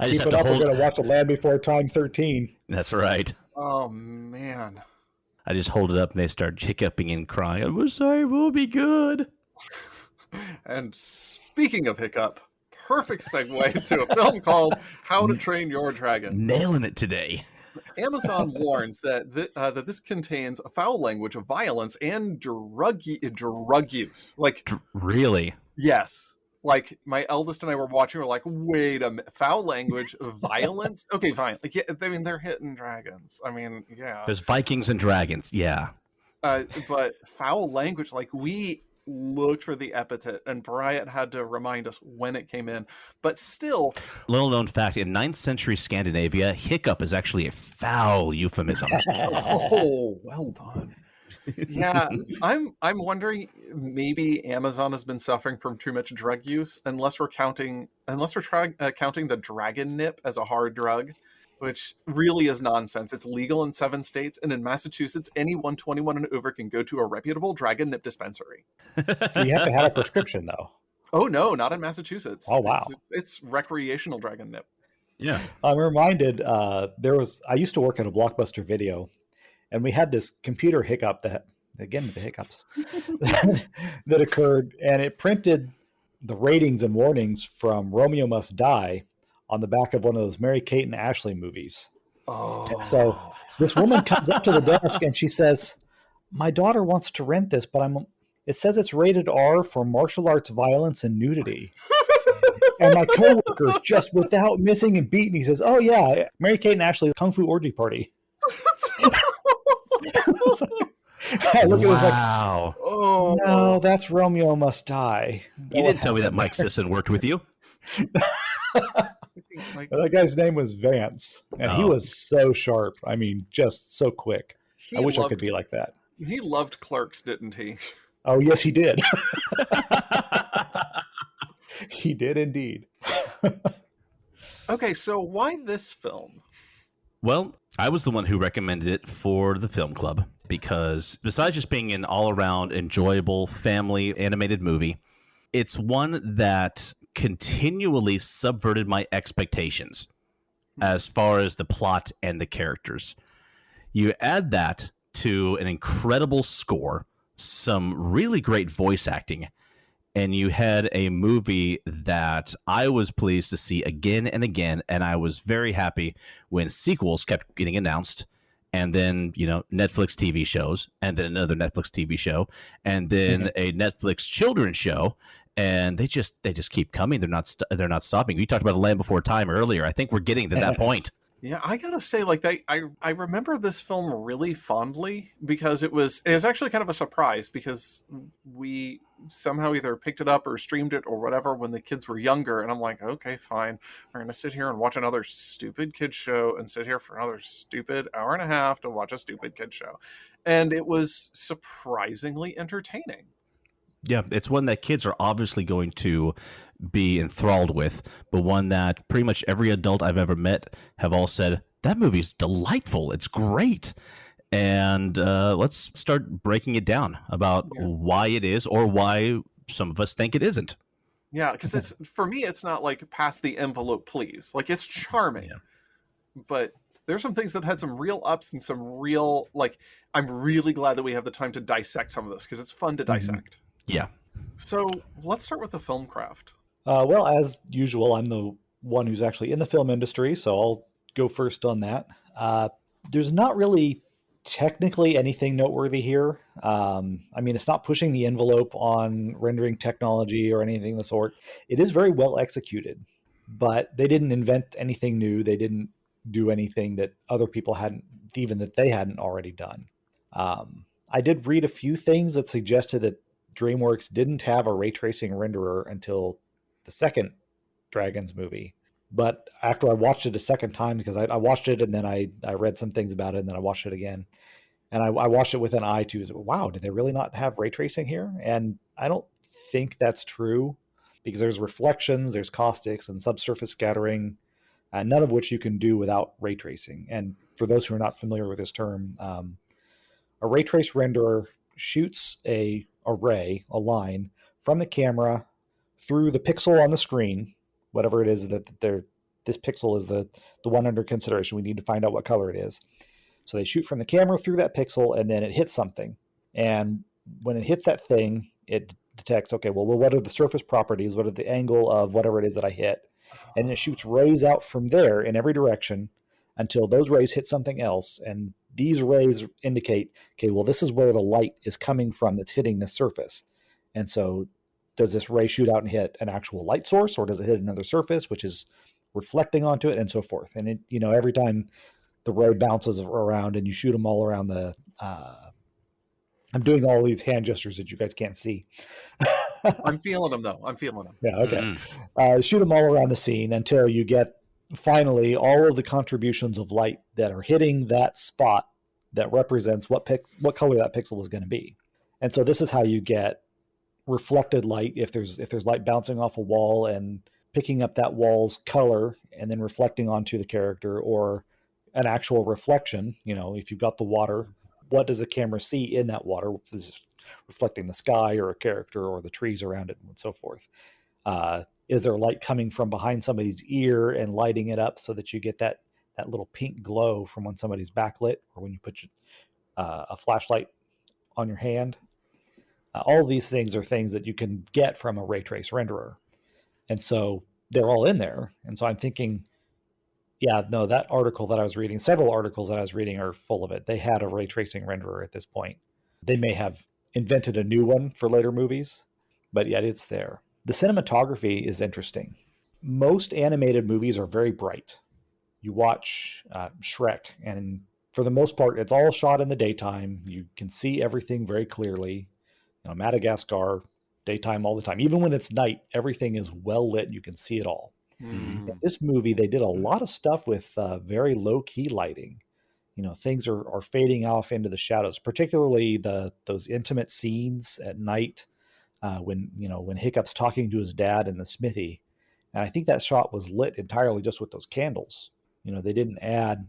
I just Keep have to hold... We're going to watch The Land Before Time 13. That's right. Oh, man. I just hold it up and they start hiccuping and crying. I'm sorry, we'll be good. And speaking of hiccup, perfect segue to a film called How to Train Your Dragon. Nailing it today. Amazon warns that that this contains a foul language of violence and drug use. Like, really? Yes. Like, my eldest and I were watching. We're like, wait a minute, foul language, violence? Okay, fine. Like, yeah, I mean, they're hitting dragons. I mean, yeah. There's Vikings and dragons. Yeah. But foul language, like, we looked for the epithet, and Bryan had to remind us when it came in. But still, little known fact: in 9th century Scandinavia, hiccup is actually a foul euphemism. Oh, well done. Yeah, I'm wondering, maybe Amazon has been suffering from too much drug use, unless we're counting the dragon nip as a hard drug, which really is nonsense. It's legal in 7 states, and in Massachusetts, anyone 21 and over can go to a reputable dragon nip dispensary. Do you have to have a prescription, though? Oh, no, not in Massachusetts. Oh, wow. It's recreational dragon nip. Yeah. I'm reminded, I used to work at a Blockbuster Video, and we had this computer hiccup that, again, the hiccups, that occurred, and it printed the ratings and warnings from Romeo Must Die on the back of one of those Mary-Kate and Ashley movies. Oh. And so this woman comes up to the desk and she says, my daughter wants to rent this, but it says it's rated R for martial arts violence and nudity. And my coworker, just without missing a beat, and he says, oh yeah, Mary-Kate and Ashley's Kung Fu Orgy Party. I look at it like, oh no, that's Romeo Must Die. You didn't tell me that Mike Sisson worked with you. That guy's name was Vance, and he was so sharp. I mean, just so quick. I wish I could be like that. He loved Clerks, didn't he? Oh, yes, he did. He did indeed. Okay, so why this film? Well, I was the one who recommended it for the film club because besides just being an all-around enjoyable family animated movie, it's one that continually subverted my expectations as far as the plot and the characters. You add that to an incredible score, some really great voice acting, and you had a movie that I was pleased to see again and again, and I was very happy when sequels kept getting announced, and then, Netflix TV shows, and then another Netflix TV show, and then a Netflix children's show, and they just keep coming. They're not stopping. We talked about The Land Before Time earlier. I think we're getting to that point. Yeah, I gotta say, like, I remember this film really fondly because it was actually kind of a surprise because we somehow either picked it up or streamed it or whatever when the kids were younger, and I'm like, okay, fine, we're gonna sit here and watch another stupid kids show and sit here for another stupid hour and a half to watch a stupid kids show, and it was surprisingly entertaining. Yeah, it's one that kids are obviously going to be enthralled with, but one that pretty much every adult I've ever met have all said, that movie's delightful. It's great. And let's start breaking it down about why it is or why some of us think it isn't. Yeah, because for me, it's not like pass the envelope, please. Like, it's charming, but there's some things that had some real ups and some real, like, I'm really glad that we have the time to dissect some of this because it's fun to dissect. Yeah. So let's start with the film craft. Well, as usual, I'm the one who's actually in the film industry, so I'll go first on that. There's not really technically anything noteworthy here. I mean, it's not pushing the envelope on rendering technology or anything of the sort. It is very well executed, but they didn't invent anything new. They didn't do anything that other people hadn't, even that they hadn't already done. I did read a few things that suggested that DreamWorks didn't have a ray tracing renderer until the second Dragons movie. But after I watched it a second time, because I watched it and then I read some things about it and then I watched it again. And I watched it with an eye to, wow, did they really not have ray tracing here? And I don't think that's true because there's reflections, there's caustics and subsurface scattering, none of which you can do without ray tracing. And for those who are not familiar with this term, a ray trace renderer shoots a line from the camera through the pixel on the screen, whatever it is that this pixel is the one under consideration. We need to find out what color it is. So they shoot from the camera through that pixel and then it hits something. And when it hits that thing, it detects, okay, well, what are the surface properties? What are the angle of whatever it is that I hit? And it shoots rays out from there in every direction until those rays hit something else. And these rays indicate, okay, well, this is where the light is coming from that's hitting the surface. And so does this ray shoot out and hit an actual light source, or does it hit another surface, which is reflecting onto it, and so forth? And it, every time the ray bounces around and you shoot them all around I'm doing all these hand gestures that you guys can't see. I'm feeling them though. I'm feeling them. Yeah. Okay. Shoot them all around the scene until you get finally all of the contributions of light that are hitting that spot that represents what color that pixel is going to be. And so this is how you get reflected light. If there's light bouncing off a wall and picking up that wall's color and then reflecting onto the character, or an actual reflection, if you've got the water, what does the camera see in that water? Is it reflecting the sky or a character or the trees around it and so forth? Is there light coming from behind somebody's ear and lighting it up so that you get that little pink glow from when somebody's backlit, or when you put a flashlight on your hand? All of these things are things that you can get from a ray trace renderer. And so they're all in there. And so I'm thinking, that article that I was reading, several articles that I was reading are full of it. They had a ray tracing renderer at this point. They may have invented a new one for later movies, but yet it's there. The cinematography is interesting. Most animated movies are very bright. You watch Shrek, and for the most part, it's all shot in the daytime. You can see everything very clearly. Madagascar, daytime all the time. Even when it's night, everything is well lit. You can see it all. In this movie, they did a lot of stuff with very low-key lighting. Things are fading off into the shadows, particularly those intimate scenes at night when Hiccup's talking to his dad in the smithy. And I think that shot was lit entirely just with those candles. They didn't add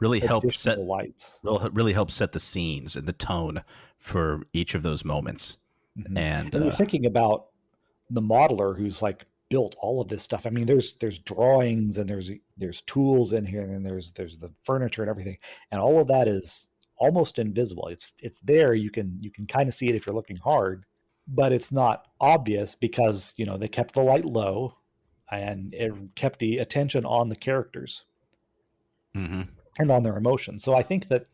really help set lights. Really help set the scenes and the tone for each of those moments. Mm-hmm. And you're thinking about the modeler who's like built all of this stuff. I mean, there's drawings and there's tools in here, and there's the furniture and everything, and all of that is almost invisible. It's there. You can kind of see it if you're looking hard, but it's not obvious because, you know, they kept the light low and it kept the attention on the characters Mm-hmm. and on their emotions. So I think that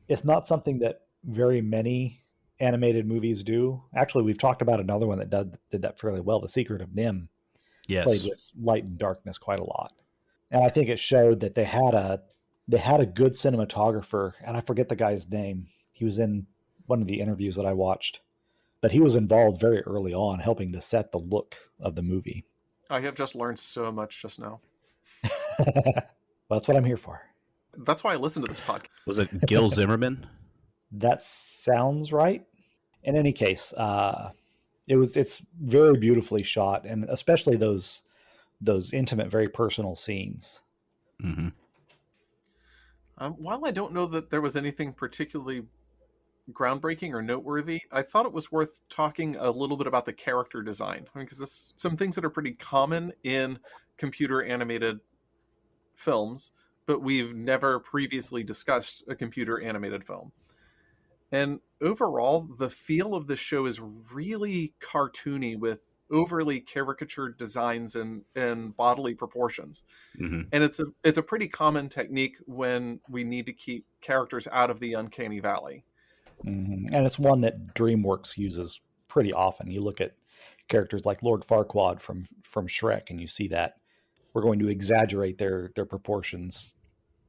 it's not something that very many animated movies do. Actually, we've talked about another one that did that fairly well, The Secret of Nim. Yes. Played with light and darkness quite a lot. And I think it showed that they had a good cinematographer, and I forget the guy's name. He was in one of the interviews that I watched, but he was involved very early on helping to set the look of the movie. I have just learned so much just now. That's what I'm here for. That's why I listen to this podcast. Was it Gil Zimmerman? That sounds right. In any case, it's very beautifully shot, and especially those intimate, very personal scenes. Mm-hmm. While I don't know that there was anything particularly groundbreaking or noteworthy, I thought it was worth talking a little bit about the character design. I mean, because there's some things that are pretty common in computer animated films, but we've never previously discussed a computer animated film. And overall, the feel of the show is really cartoony with overly caricatured designs and bodily proportions. Mm-hmm. And it's a pretty common technique when we need to keep characters out of the uncanny valley. Mm-hmm. And it's one that DreamWorks uses pretty often. You look at characters like Lord Farquaad from Shrek, and you see that we're going to exaggerate their proportions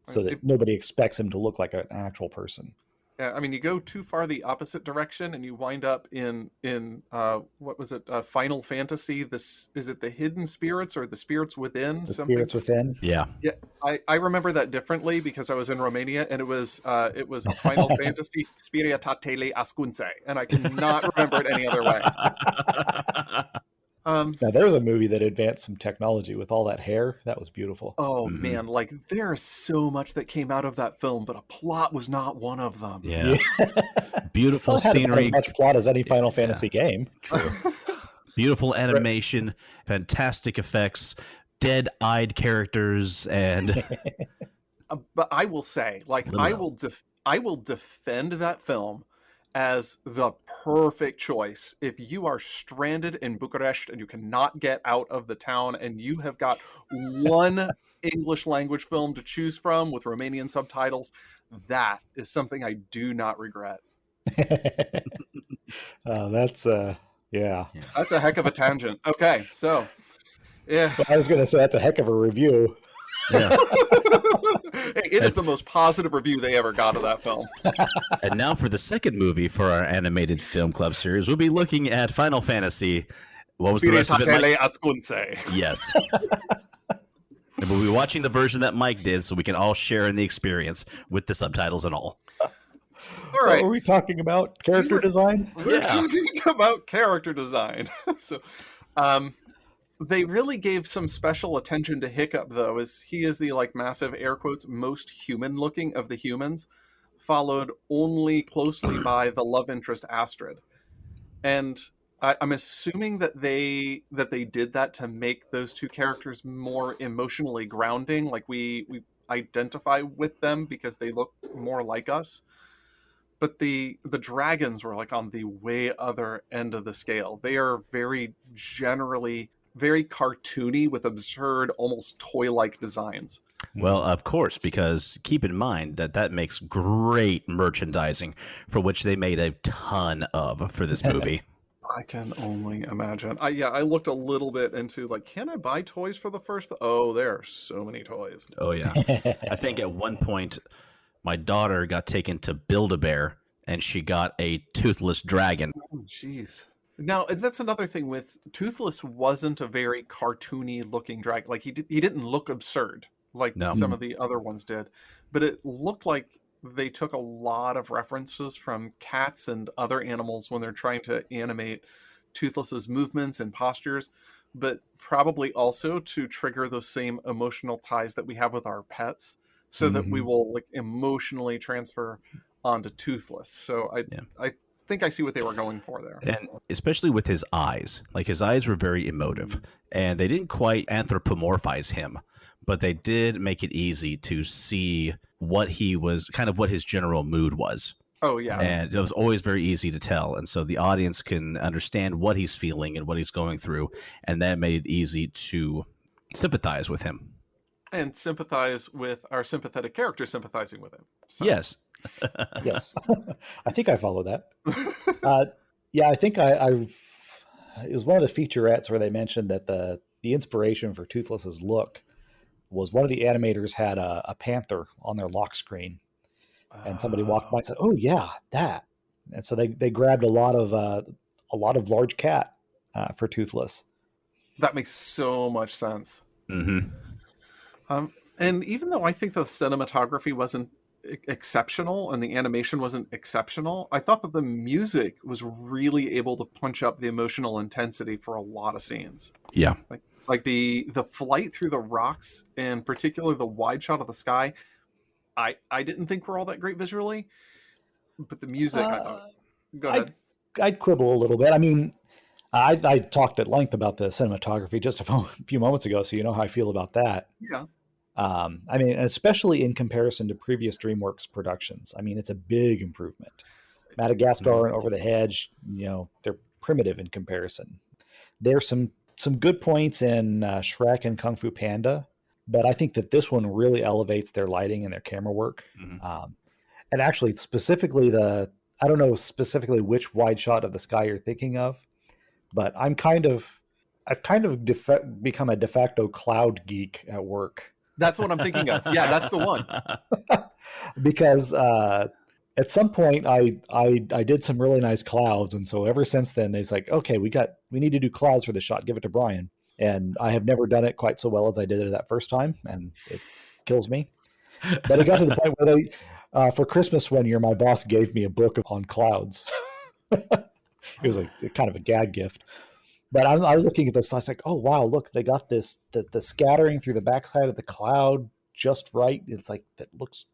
so that nobody expects him to look like an actual person. Yeah, I mean, you go too far the opposite direction, and you wind up in what was it? Final Fantasy. Is it the Hidden Spirits or the Spirits Within? The Spirits Within. Yeah. Yeah, I remember that differently because I was in Romania, and it was Final Fantasy Spiritatele Ascunse, and I cannot remember it any other way. Now, there was a movie that advanced some technology with all that hair. That was beautiful. Oh, man, like there's so much that came out of that film, but a plot was not one of them. Yeah. Beautiful Well, it had scenery. as much plot as any Final Fantasy game. True. Beautiful animation, fantastic effects, dead-eyed characters, and but I will say, like, I will defend that film as the perfect choice if you are stranded in Bucharest and you cannot get out of the town, and you have got one English language film to choose from with Romanian subtitles. That is something I do not regret. That's yeah. That's a heck of a tangent. Okay, so yeah, Well, I was going to say that's a heck of a review. yeah. it is the most positive review they ever got of that film. And now for the second movie for our animated film club series, we'll be looking at Final Fantasy. What was the rest of it, Mike? Ascunse. Yes. And we'll be watching the version that Mike did, so we can all share in the experience with the subtitles and all. All right. So are we talking about character design? We're talking about character design. So, they really gave some special attention to Hiccup, though, as he is the, like, massive air quotes most human looking of the humans, followed only closely by the love interest Astrid. And I'm assuming that they did that to make those two characters more emotionally grounding, like we identify with them because they look more like us. But the dragons were like on the way other end of the scale. They are very generally very cartoony with absurd, almost toy-like designs. Well, of course, because keep in mind that makes great merchandising, for which they made a ton of for this movie. I can only imagine. I looked a little bit into, like, can I buy toys for the first? Oh, there are so many toys. Oh, yeah. I think at one point, my daughter got taken to Build-A-Bear, and she got a toothless dragon. Oh, jeez. Now, that's another thing with Toothless wasn't a very cartoony looking dragon. Like, he didn't look absurd like some of the other ones did, but it looked like they took a lot of references from cats and other animals when they're trying to animate Toothless's movements and postures, but probably also to trigger those same emotional ties that we have with our pets, so that we will, like, emotionally transfer onto Toothless. So think I see what they were going for there. And especially with his eyes. Like, his eyes were very emotive. And they didn't quite anthropomorphize him, but they did make it easy to see what he was, kind of what his general mood was. Oh, yeah. And it was always very easy to tell. And so the audience can understand what he's feeling and what he's going through. And that made it easy to sympathize with him. And sympathize with our sympathetic character sympathizing with him. So. Yes. Yes. I think I follow that. Yeah, I think it was one of the featurettes where they mentioned that the inspiration for Toothless's look was one of the animators had a panther on their lock screen. And somebody walked by and said, "Oh yeah, that." And so they grabbed a lot of large cat for Toothless. That makes so much sense. Mm-hmm. And even though I think the cinematography wasn't exceptional and the animation wasn't exceptional, I thought that the music was really able to punch up the emotional intensity for a lot of scenes. Yeah. Like the flight through the rocks, and particularly the wide shot of the sky, I didn't think were all that great visually, but the music, I thought. Go ahead. I'd quibble a little bit. I mean, I talked at length about the cinematography just a few moments ago, so you know how I feel about that. Yeah. I mean, especially in comparison to previous DreamWorks productions. I mean, it's a big improvement. Madagascar and Over the Hedge, they're primitive in comparison. There's some good points in Shrek and Kung Fu Panda, but I think that this one really elevates their lighting and their camera work. Mm-hmm. And actually, specifically I don't know specifically which wide shot of the sky you're thinking of, but I've kind of become a de facto cloud geek at work. That's what I'm thinking of. Yeah, that's the one. Because at some point I did some really nice clouds, and so ever since then it's like, okay, we need to do clouds for the shot. Give it to Bryan. And I have never done it quite so well as I did it that first time, and it kills me. But it got to the point where for Christmas one year, my boss gave me a book on clouds. It was like kind of a gag gift. But I was looking at this, I was like, oh, wow, look, they got this, the scattering through the backside of the cloud just right. It's like, that looks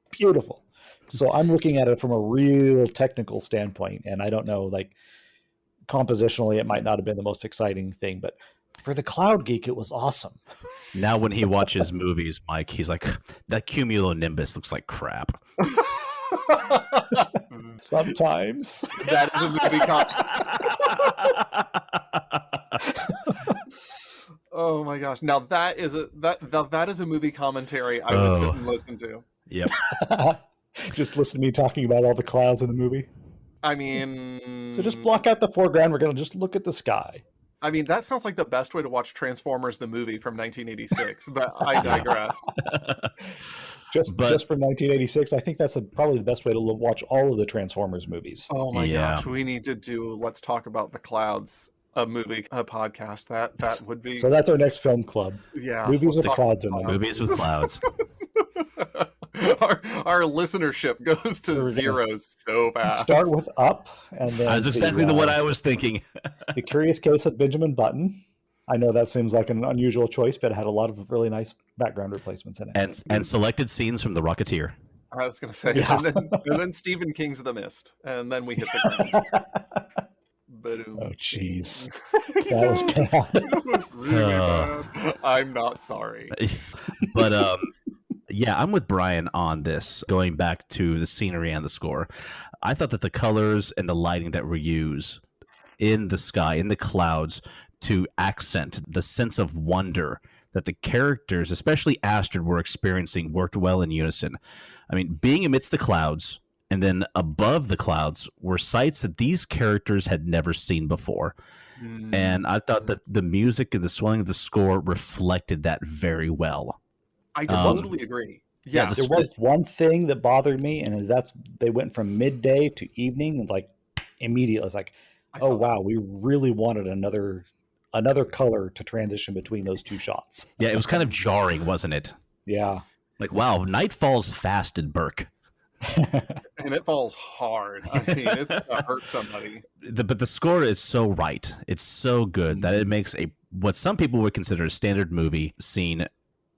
beautiful. So I'm looking at it from a real technical standpoint. And I don't know, like, compositionally, it might not have been the most exciting thing, but for the cloud geek, it was awesome. Now when he watches movies, Mike, he's like, that cumulonimbus looks like crap. Sometimes. That is a movie Oh my gosh! Now that is a movie commentary I would sit and listen to. Yep. Just listen to me talking about all the clouds in the movie. I mean, so just block out the foreground. We're gonna just look at the sky. I mean, that sounds like the best way to watch Transformers the movie from 1986. But I digress. Just from 1986, I think that's probably the best way to watch all of the Transformers movies. Oh my gosh, we need to do Let's Talk About the Clouds, a podcast. That would be. So that's our next film club. Yeah, movies with clouds in them. Movies with clouds. Our listenership goes to zeros so fast. Start with Up, and then that's exactly what I was thinking. The Curious Case of Benjamin Button. I know that seems like an unusual choice, but it had a lot of really nice background replacements in it. And selected scenes from The Rocketeer. I was going to say, yeah. and then Stephen King's The Mist, and then we hit the ground. Boom. Oh, jeez. That was bad. That was really bad. I'm not sorry. But, yeah, I'm with Bryan on this, going back to the scenery and the score. I thought that the colors and the lighting that were used in the sky, in the clouds, to accent the sense of wonder that the characters, especially Astrid, were experiencing worked well in unison. I mean, being amidst the clouds and then above the clouds were sights that these characters had never seen before. And I thought that the music and the swelling of the score reflected that very well. I totally agree. Yeah, there was one thing that bothered me, and that's they went from midday to evening, and like immediately, it's like, oh wow, we really wanted another color to transition between those two shots. Yeah, it was kind of jarring, wasn't it? Yeah. Like, wow, night falls fast in Burke. And it falls hard. I mean, it's going to hurt somebody. But the score is so right. It's so good that it makes what some people would consider a standard movie scene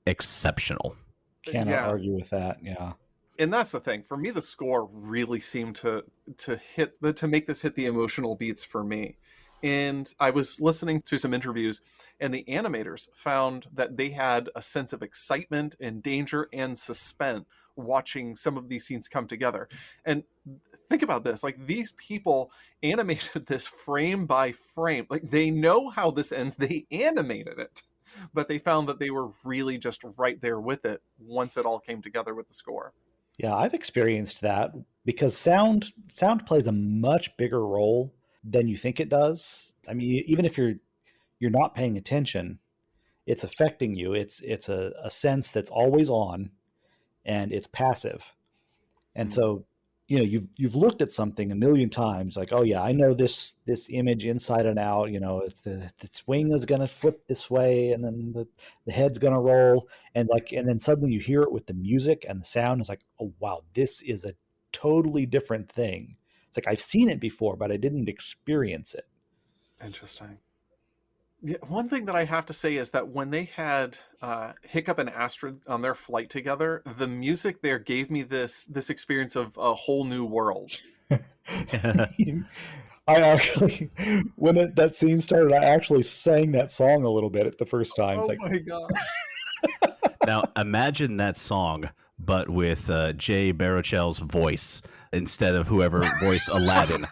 exceptional. Cannot argue with that, yeah. And that's the thing. For me, the score really seemed to make this hit the emotional beats for me. And I was listening to some interviews, and the animators found that they had a sense of excitement and danger and suspense watching some of these scenes come together. And think about this, like, these people animated this frame by frame. Like, they know how this ends. They animated it, but they found that they were really just right there with it once it all came together with the score. Yeah, I've experienced that because sound plays a much bigger role than you think it does. I mean, even if you're not paying attention, it's affecting you. It's a sense that's always on, and it's passive. And so, you know, you've looked at something a million times, like, oh yeah, I know this image inside and out. You know, if the wing is going to flip this way, and then the head's going to roll, and then suddenly you hear it with the music and the sound. It's like, oh wow, this is a totally different thing. It's like I've seen it before, but I didn't experience it. Interesting. Yeah, one thing that I have to say is that when they had Hiccup and Astrid on their flight together, the music there gave me this experience of a whole new world. I actually, when that scene started, I actually sang that song a little bit at the first time. It's my gosh. Now, imagine that song, but with Jay Baruchel's voice instead of whoever voiced Aladdin.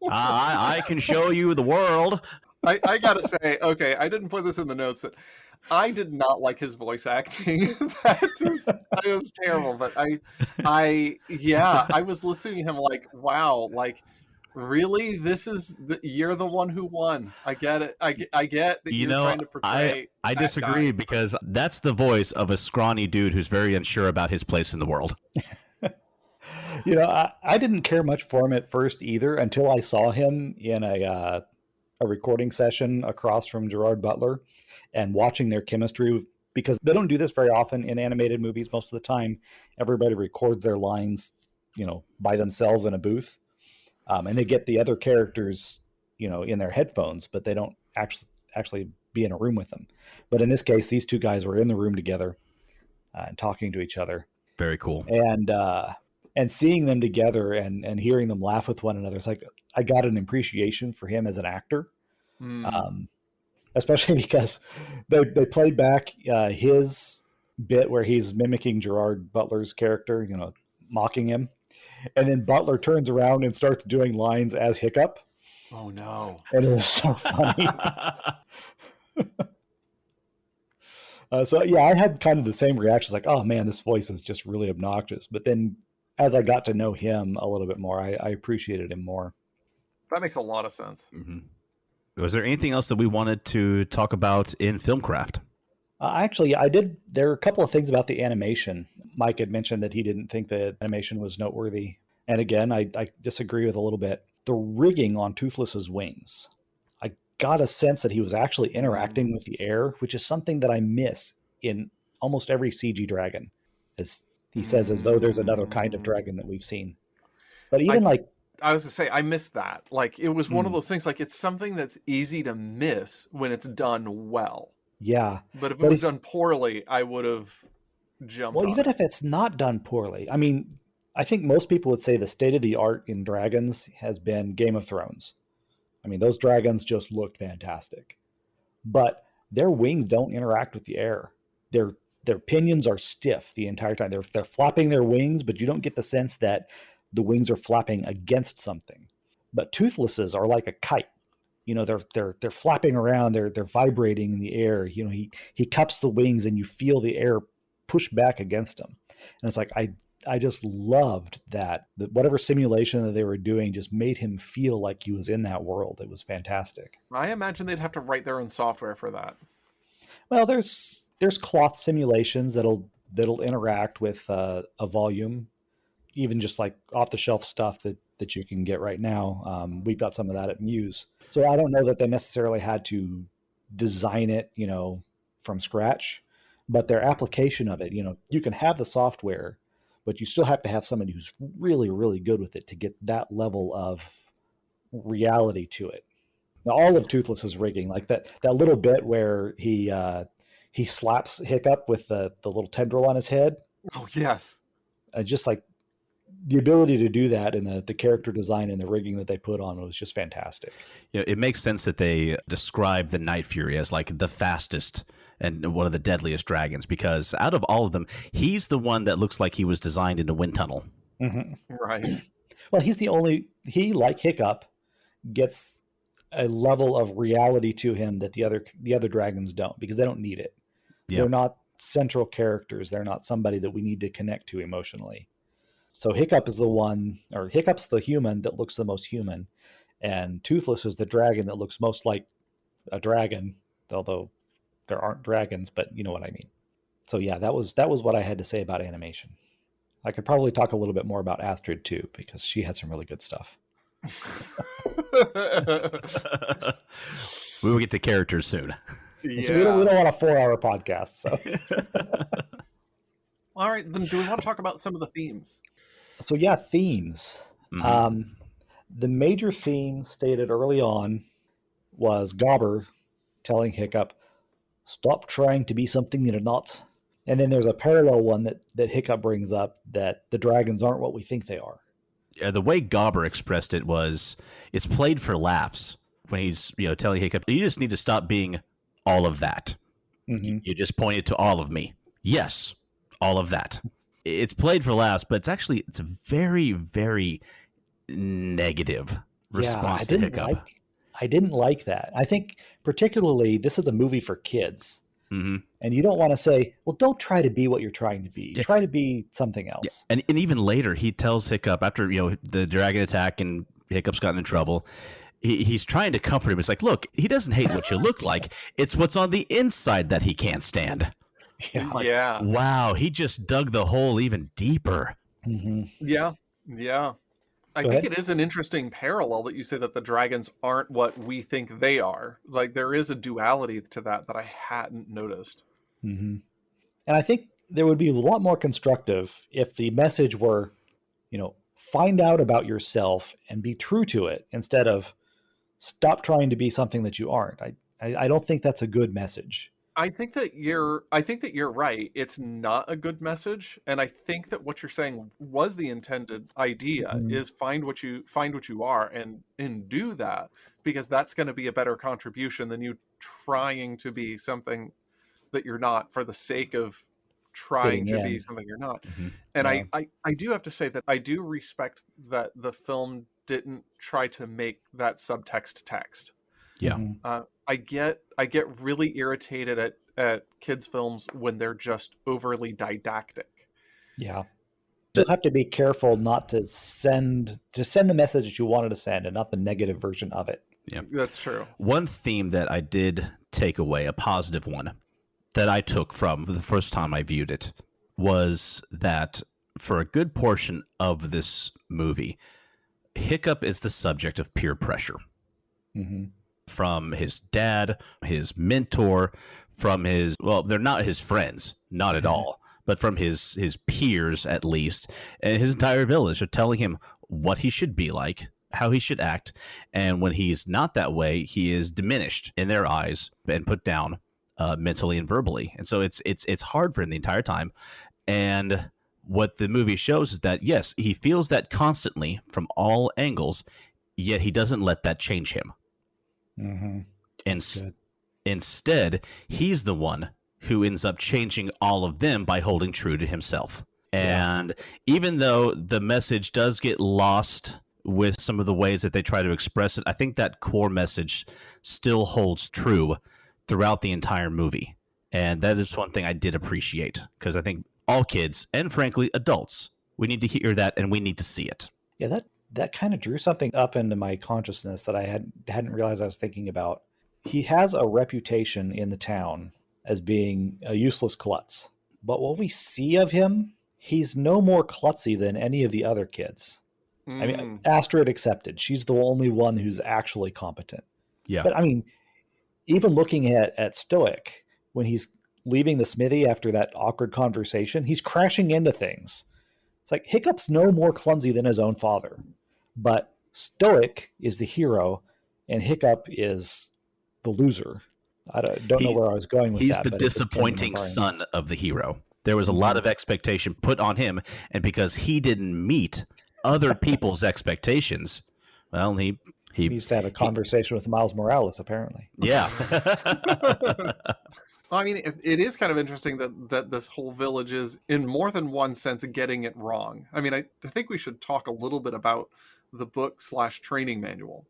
I can show you the world. I gotta say, okay, I didn't put this in the notes. I did not like his voice acting. That was terrible. But I was listening to him like, wow, like, really, you're the one who won. I get it. I get that you're trying to portray. I disagree, because that's the voice of a scrawny dude who's very unsure about his place in the world. You know, I didn't care much for him at first either until I saw him in a recording session across from Gerard Butler, and watching their chemistry, because they don't do this very often in animated movies. Most of the time, everybody records their lines, you know, by themselves in a booth, and they get the other characters, you know, in their headphones, but they don't actually be in a room with them. But in this case, these two guys were in the room together, and talking to each other. Very cool. And seeing them together and hearing them laugh with one another, it's like I got an appreciation for him as an actor, especially because they played back his bit where he's mimicking Gerard Butler's character, you know, mocking him, and then Butler turns around and starts doing lines as Hiccup. Oh no! And it was so funny. So yeah, I had kind of the same reactions, like, oh man, this voice is just really obnoxious. But then as I got to know him a little bit more, I appreciated him more. That makes a lot of sense. Mm-hmm. Was there anything else that we wanted to talk about in Filmcraft? Actually, I did. There are a couple of things about the animation. Mike had mentioned that he didn't think the animation was noteworthy. And again, I disagree with a little bit. The rigging on Toothless's wings, I got a sense that he was actually interacting with the air, which is something that I miss in almost every CG dragon. As he says, as though there's another kind of dragon that we've seen. But even I was to say, I missed that. Like, it was one of those things, like, it's something that's easy to miss when it's done well. Yeah. But if it was done poorly, I would have jumped on even if it's not done poorly, I mean, I think most people would say the state of the art in dragons has been Game of Thrones. I mean, those dragons just looked fantastic. But their wings don't interact with the air. Their pinions are stiff the entire time. They're flapping their wings, but you don't get the sense that the wings are flapping against something. But Toothless's are like a kite. You know, they're flapping around, they're vibrating in the air. You know, he cups the wings and you feel the air push back against him. And it's like I just loved that whatever simulation that they were doing just made him feel like he was in that world. It was fantastic. I imagine they'd have to write their own software for that. Well, there's cloth simulations that'll interact with a volume, even just like off the shelf stuff that you can get right now. We've got some of that at Muse. So I don't know that they necessarily had to design it, you know, from scratch, but their application of it, you know, you can have the software, but you still have to have somebody who's really, really good with it to get that level of reality to it. Now, all of Toothless's rigging, like that little bit where he slaps Hiccup with the little tendril on his head, Oh, yes. Just like the ability to do that and the character design and the rigging that they put on was just fantastic. It makes sense that they describe the Night Fury as like the fastest and one of the deadliest dragons, because out of all of them, he's the one that looks like he was designed in a wind tunnel. Mm-hmm. Right. Well, he, like Hiccup, gets a level of reality to him that the other dragons don't, because they don't need it. Yeah. They're not central characters. They're not somebody that we need to connect to emotionally. So Hiccup's the human that looks the most human, and Toothless is the dragon that looks most like a dragon, although there aren't dragons, but you know what I mean. So yeah, that was what I had to say about animation. I could probably talk a little bit more about Astrid too, because she had some really good stuff. We will get to characters soon. Yeah. So we don't want a 4-hour podcast. So All right, then do we want to talk about some of the themes? So yeah, themes. Mhm. The major theme stated early on was Gobber telling Hiccup, "Stop trying to be something you're not." And then there's a parallel one that Hiccup brings up, that the dragons aren't what we think they are. Yeah, the way Gobber expressed it was, it's played for laughs when he's telling Hiccup, you just need to stop being all of that. Mm-hmm. You just pointed to all of me. Yes, all of that. It's played for laughs, but it's a very, very negative response to Hiccup. I didn't like that. I think particularly this is a movie for kids. Mm-hmm. And you don't want to say, well, don't try to be what you're trying to be. Yeah. Try to be something else. Yeah. And even later, he tells Hiccup, after the dragon attack and Hiccup's gotten in trouble, he's trying to comfort him. It's like, look, he doesn't hate what you look like. It's what's on the inside that he can't stand. Yeah. Yeah. Wow, he just dug the hole even deeper. Mm-hmm. Yeah. Yeah. I Go think ahead. it is an interesting parallel that you say that the dragons aren't what we think they are. Like, there is a duality to that I hadn't noticed. Mm-hmm. And I think there would be a lot more constructive if the message were, find out about yourself and be true to it, instead of stop trying to be something that you aren't. I don't think that's a good message. I think that you're right. It's not a good message, and I think that what you're saying was the intended idea, Mhm. is find what you are and do that, because that's going to be a better contribution than you trying to be something that you're not for the sake of trying Fitting to be in. something you're not. Mm-hmm. And Yeah. I do have to say that I do respect that the film didn't try to make that subtext text. Yeah. Mhm. I get really irritated at kids' films when they're just overly didactic. Yeah. You'll have to be careful not to send the message that you wanted to send, and not the negative version of it. Yeah. That's true. One theme that I did take away, a positive one, that I took from the first time I viewed it, was that for a good portion of this movie, Hiccup is the subject of peer pressure. Mm-hmm. From his dad, his mentor, from they're not his friends, not at all, but from his peers at least, and his entire village are telling him what he should be like, how he should act, and when he's not that way, he is diminished in their eyes and put down mentally and verbally. And so it's hard for him the entire time. And what the movie shows is that, yes, he feels that constantly from all angles, yet he doesn't let that change him. Mm-hmm. And instead, he's the one who ends up changing all of them by holding true to himself. And even though the message does get lost with some of the ways that they try to express it, I think that core message still holds true throughout the entire movie. And that is one thing I did appreciate, because I think all kids, and frankly adults, we need to hear that and we need to see it. Yeah, that kind of drew something up into my consciousness that I hadn't realized I was thinking about. He has a reputation in the town as being a useless klutz. But what we see of him, he's no more klutzy than any of the other kids. I mean, Astrid accepted. She's the only one who's actually competent. Yeah. But I mean, even looking at Stoic, when he's leaving the smithy after that awkward conversation, he's crashing into things. It's like Hiccup's no more clumsy than his own father. But Stoic is the hero, and Hiccup is the loser. I don't know where I was going with that. He's the but it just came to my disappointing brain. son of the hero. There was a lot of expectation put on him, and because he didn't meet other people's expectations, well, he needs to have a conversation with Miles Morales, apparently. Yeah. I mean, it is kind of interesting that this whole village is, in more than one sense, getting it wrong. I mean, I think we should talk a little bit about the book / training manual.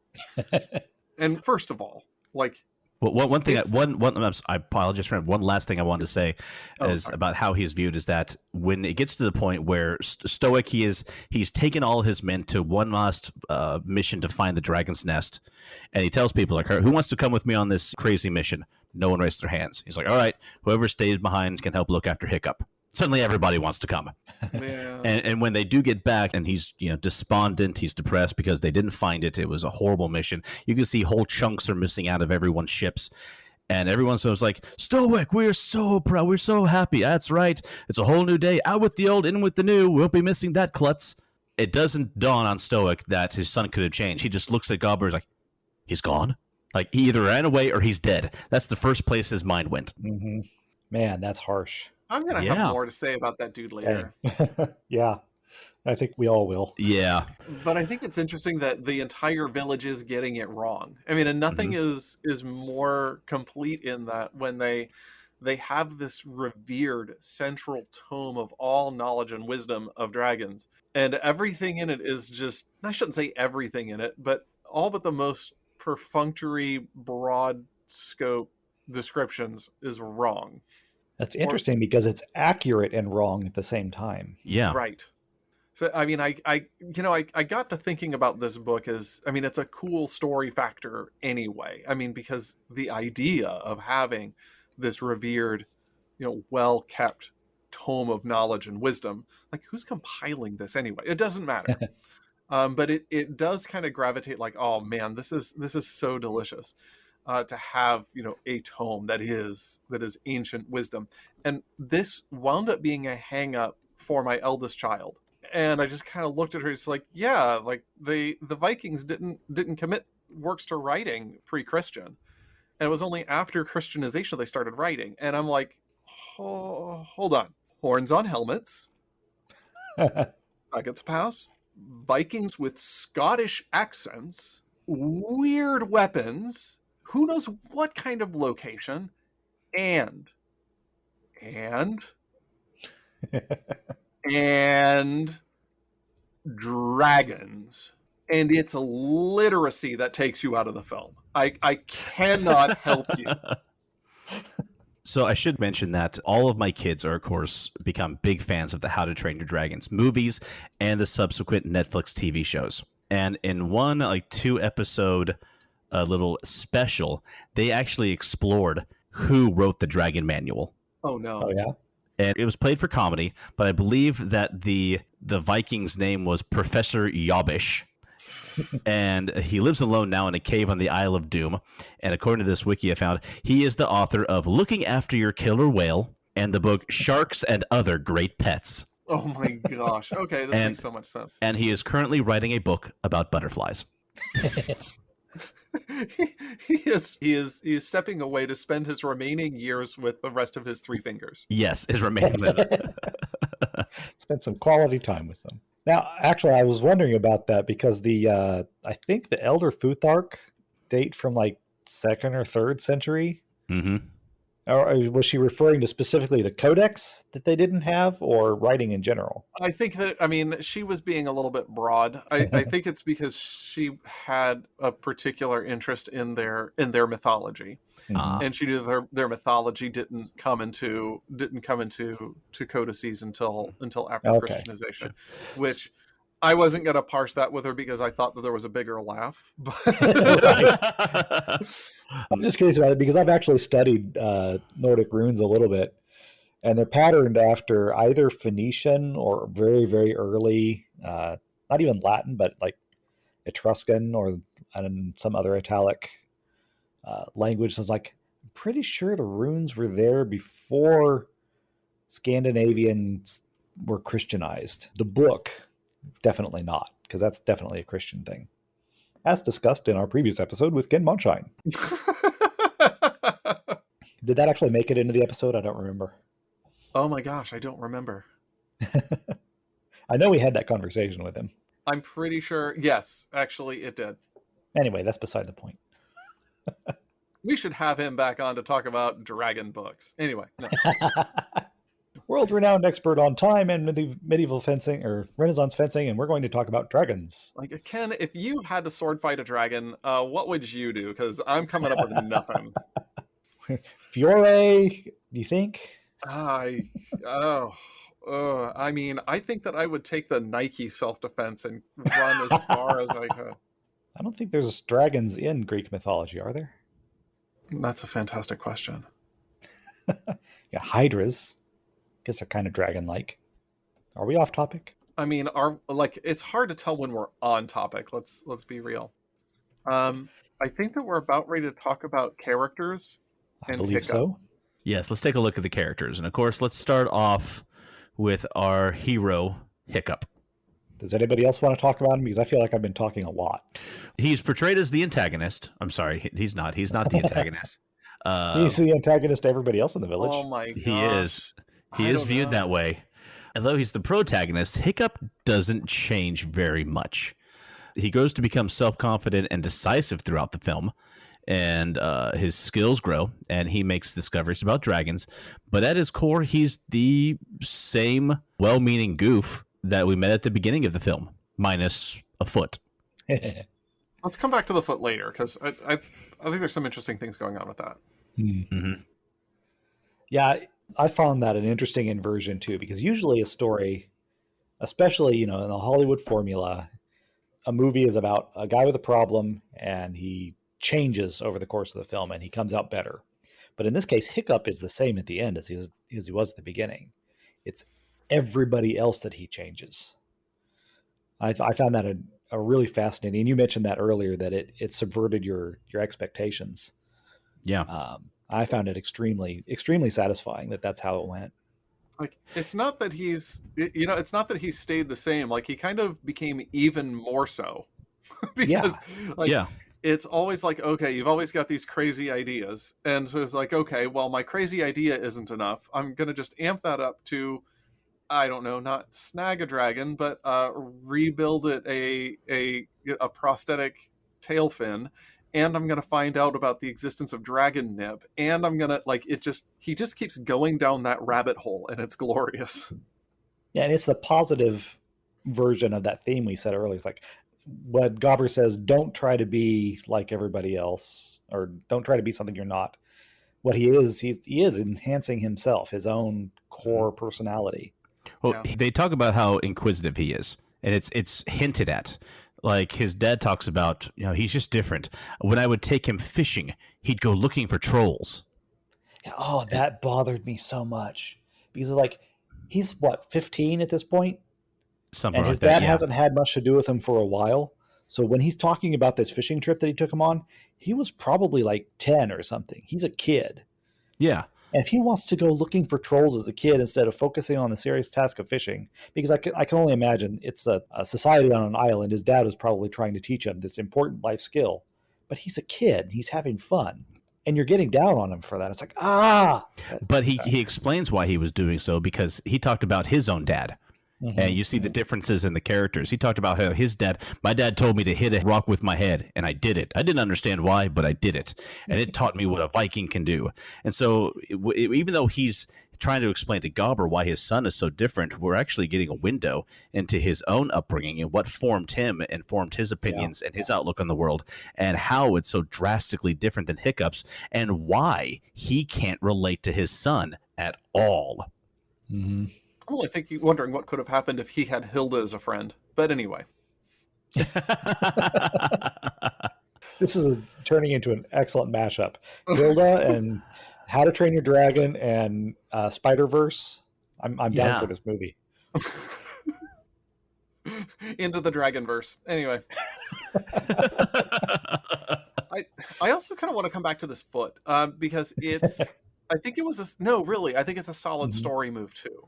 And first of all, like, well, one thing, I apologize for one last thing I wanted to say about how he is viewed is that when it gets to the point where Stoic, he's taken all his men to one last mission to find the dragon's nest, and he tells people, like, who wants to come with me on this crazy mission? No one raised their hands. He's like, all right, whoever stays behind can help look after Hiccup. Suddenly everybody wants to come. Yeah. And when they do get back, and he's despondent, he's depressed because they didn't find it. It was a horrible mission. You can see whole chunks are missing out of everyone's ships. And everyone's like, Stoic, we're so proud. We're so happy. That's right. It's a whole new day. Out with the old, in with the new. We won't be missing that klutz. It doesn't dawn on Stoic that his son could have changed. He just looks at Gobbler like, he's gone? Like, he either ran away or he's dead. That's the first place his mind went. Mm-hmm. Man, that's harsh. I'm going to have more to say about that dude later. Yeah, I think we all will. Yeah. But I think it's interesting that the entire village is getting it wrong. I mean, and nothing is more complete in that when they have this revered central tome of all knowledge and wisdom of dragons. And everything in it is just, I shouldn't say everything in it, but all but the most perfunctory, broad scope descriptions is wrong. That's interesting because it's accurate and wrong at the same time. Yeah. Right. So, I mean, I got to thinking about this book as, I mean, it's a cool story factor anyway. I mean, because the idea of having this revered, well-kept tome of knowledge and wisdom, like, who's compiling this anyway? It doesn't matter. But it does kind of gravitate like, oh man, this is so delicious. To have a tome that is ancient wisdom, and this wound up being a hang up for my eldest child, and I just kind of looked at her. It's like, yeah, like the Vikings didn't commit works to writing pre-Christian, and it was only after Christianization they started writing, and I'm like, oh, hold on, horns on helmets, that gets a pass. Vikings with Scottish accents, weird weapons. Who knows what kind of location, and dragons. And it's literacy that takes you out of the film. I cannot help you. So I should mention that all of my kids are, of course, become big fans of the How to Train Your Dragons movies and the subsequent Netflix TV shows. And in one 2-episode a little special, they actually explored who wrote the Dragon Manual. Oh no! Oh yeah. And it was played for comedy, but I believe that the Viking's name was Professor Yobbish, and he lives alone now in a cave on the Isle of Doom. And according to this wiki I found, he is the author of Looking After Your Killer Whale and the book Sharks and Other Great Pets. Oh my gosh! Okay, this makes so much sense. And he is currently writing a book about butterflies. He is stepping away to spend his remaining years with the rest of his 3 fingers. Yes, his remaining. Spend some quality time with them. Now, actually, I was wondering about that because I think the Elder Futhark date from 2nd or 3rd century. Mm-hmm. Or was she referring to specifically the codex that they didn't have, or writing in general? I think that, I mean, she was being a little bit broad. I think it's because she had a particular interest in their mythology, and she knew their mythology didn't come into codices until after Christianization, which I wasn't going to parse that with her because I thought that there was a bigger laugh. I'm just curious about it because I've actually studied Nordic runes a little bit, and they're patterned after either Phoenician or very, very early, not even Latin, but Etruscan or some other Italic language. So it's I'm pretty sure the runes were there before Scandinavians were Christianized. The book, definitely not, because that's definitely a Christian thing, as discussed in our previous episode with Ken Monshine. Did that actually make it into the episode? I don't remember. Oh my gosh, I don't remember. I know we had that conversation with him. I'm pretty sure. Yes, actually, it did. Anyway, that's beside the point. We should have him back on to talk about dragon books. Anyway, no. World-renowned expert on time and medieval fencing or Renaissance fencing, and we're going to talk about dragons. Like, Ken, if you had to sword fight a dragon, what would you do? Because I'm coming up with nothing. Fiore, you think? I mean, I think that I would take the Nike self-defense and run as far as I could. I don't think there's dragons in Greek mythology, are there? That's a fantastic question. Yeah, hydras. Guess they're kind of dragon-like. Are we off topic? I mean, it's hard to tell when we're on topic. Let's be real. I think that we're about ready to talk about characters. I believe so. Yes, let's take a look at the characters. And of course, let's start off with our hero, Hiccup. Does anybody else want to talk about him? Because I feel like I've been talking a lot. He's portrayed as the antagonist. I'm sorry, he's not. He's not the antagonist. He's the antagonist to everybody else in the village. Oh my gosh. He is. He is viewed that way. Although he's the protagonist, Hiccup doesn't change very much. He grows to become self-confident and decisive throughout the film, and his skills grow, and he makes discoveries about dragons. But at his core, he's the same well-meaning goof that we met at the beginning of the film, minus a foot. Let's come back to the foot later, because I think there's some interesting things going on with that. Mm-hmm. Yeah, I found that an interesting inversion too, because usually a story, especially, in the Hollywood formula, a movie is about a guy with a problem and he changes over the course of the film and he comes out better. But in this case, Hiccup is the same at the end as he was at the beginning. It's everybody else that he changes. I found that a really fascinating. And you mentioned that earlier, that it subverted your expectations. Yeah. I found it extremely, extremely satisfying that's how it went. Like, it's not that it's not that he stayed the same. Like, he kind of became even more so. Because, it's always like, okay, you've always got these crazy ideas. And so it's like, okay, well, my crazy idea isn't enough. I'm going to just amp that up to, I don't know, not snag a dragon, but rebuild it a prosthetic tail fin. And I'm going to find out about the existence of dragon nib. And I'm going to, he just keeps going down that rabbit hole, and it's glorious. Yeah, and it's the positive version of that theme we said earlier. It's like what Gobber says, don't try to be like everybody else, or don't try to be something you're not. What he is enhancing himself, his own core personality. Well, They talk about how inquisitive he is, and it's hinted at. Like, his dad talks about, he's just different. When I would take him fishing, he'd go looking for trolls. Oh, that bothered me so much. Because, he's, 15 at this point? Something and like his dad that, hasn't had much to do with him for a while. So when he's talking about this fishing trip that he took him on, he was probably 10 or something. He's a kid. Yeah. And if he wants to go looking for trolls as a kid instead of focusing on the serious task of fishing, because I can only imagine it's a society on an island. His dad was probably trying to teach him this important life skill, but he's a kid. He's having fun. And you're getting down on him for that. It's like, But he explains why he was doing so, because he talked about his own dad. Mm-hmm. And you see the differences in the characters. He talked about how my dad told me to hit a rock with my head, and I did it. I didn't understand why, but I did it. And it taught me what a Viking can do. And so even though he's trying to explain to Gobber why his son is so different, we're actually getting a window into his own upbringing and what formed him and formed his opinions and his outlook on the world, and how it's so drastically different than Hiccup's, and why he can't relate to his son at all. Mm-hmm. I'm only wondering what could have happened if he had Hilda as a friend. But anyway. This is turning into an excellent mashup. Hilda and How to Train Your Dragon and Spider-Verse. I'm down for this movie. Into the Dragonverse. Anyway. I also kind of want to come back to this foot because I think it's a solid story move too.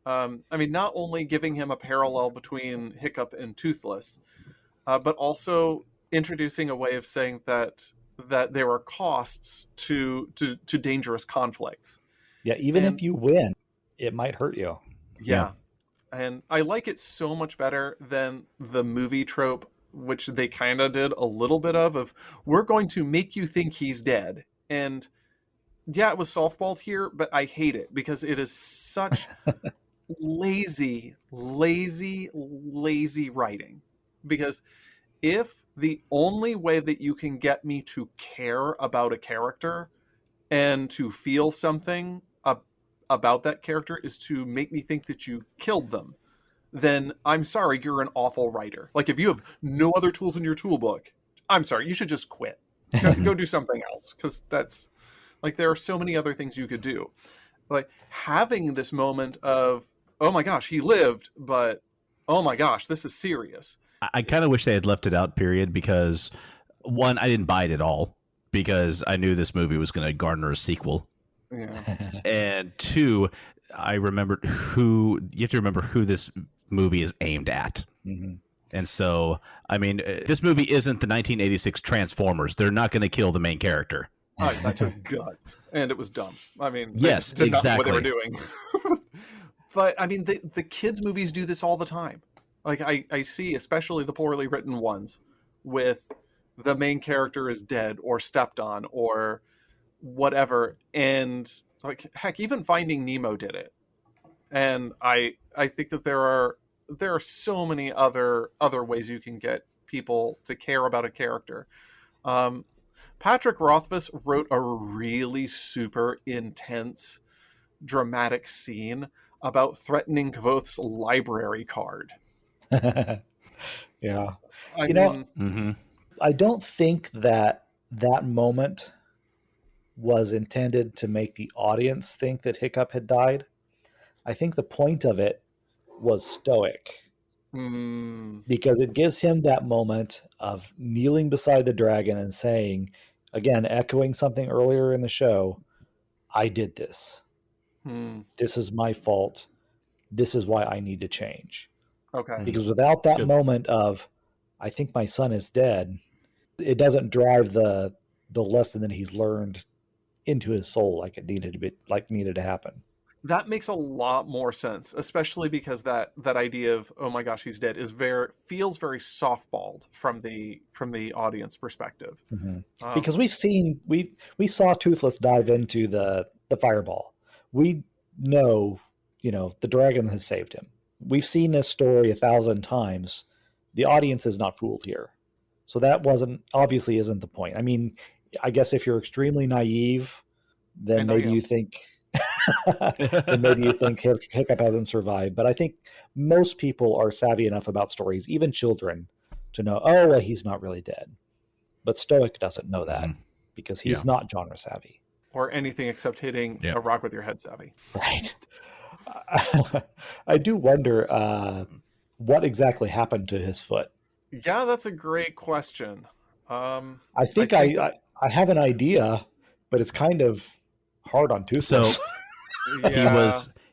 Not only giving him a parallel between Hiccup and Toothless, but also introducing a way of saying that there are costs to dangerous conflicts. Yeah, even if you win, it might hurt you. Yeah. And I like it so much better than the movie trope, which they kind of did a little bit of we're going to make you think he's dead. And yeah, it was softballed here, but I hate it because it is such lazy writing. Because if the only way that you can get me to care about a character and to feel something about that character is to make me think that you killed them, then I'm sorry, you're an awful writer. Like, if you have no other tools in your toolbook, I'm sorry, you should just quit. Go do something else, because that's, like, there are so many other things you could do. Like, having this moment of, oh my gosh, he lived, but oh my gosh, this is serious. I kind of wish they had left it out, period, because, one, I didn't buy it at all, because I knew this movie was going to garner a sequel. Yeah. And two, I remembered you have to remember who this movie is aimed at. Mm-hmm. And so, I mean, this movie isn't the 1986 Transformers. They're not going to kill the main character. That took guts, and it was dumb. I mean, yes, did not know what exactly. they were doing. But I mean, the kids' movies do this all the time. Like, I see, especially the poorly written ones, with the main character is dead or stepped on or whatever, and like, heck, even Finding Nemo did it. And I think that there are so many other ways you can get people to care about a character. Patrick Rothfuss wrote a really super intense, dramatic scene about threatening Kvoth's library card. Yeah. I mean, Mm-hmm. I don't think that moment was intended to make the audience think that Hiccup had died. I think the point of it was stoic, because it gives him that moment of kneeling beside the dragon and saying, again, echoing something earlier in the show, I did this. This is my fault. This is why I need to change. Okay. Because without that moment of, I think my son is dead, it doesn't drive the lesson that he's learned into his soul like it needed to happen. That makes a lot more sense, especially because that idea of, oh my gosh, he's dead feels very softballed from the audience perspective. Mm-hmm. Because we saw Toothless dive into the fireball. We know, the dragon has saved him. We've seen this story 1,000 times. The audience is not fooled here. So that obviously isn't the point. I mean, I guess if you're extremely naive, then maybe you think Hiccup hasn't survived. But I think most people are savvy enough about stories, even children, to know, oh, well, he's not really dead. But Stoic doesn't know that because he's not genre savvy. Or anything except hitting a rock with your head savvy. Right. I do wonder what exactly happened to his foot. Yeah, that's a great question. I think I have an idea, but it's kind of hard on Toothless. So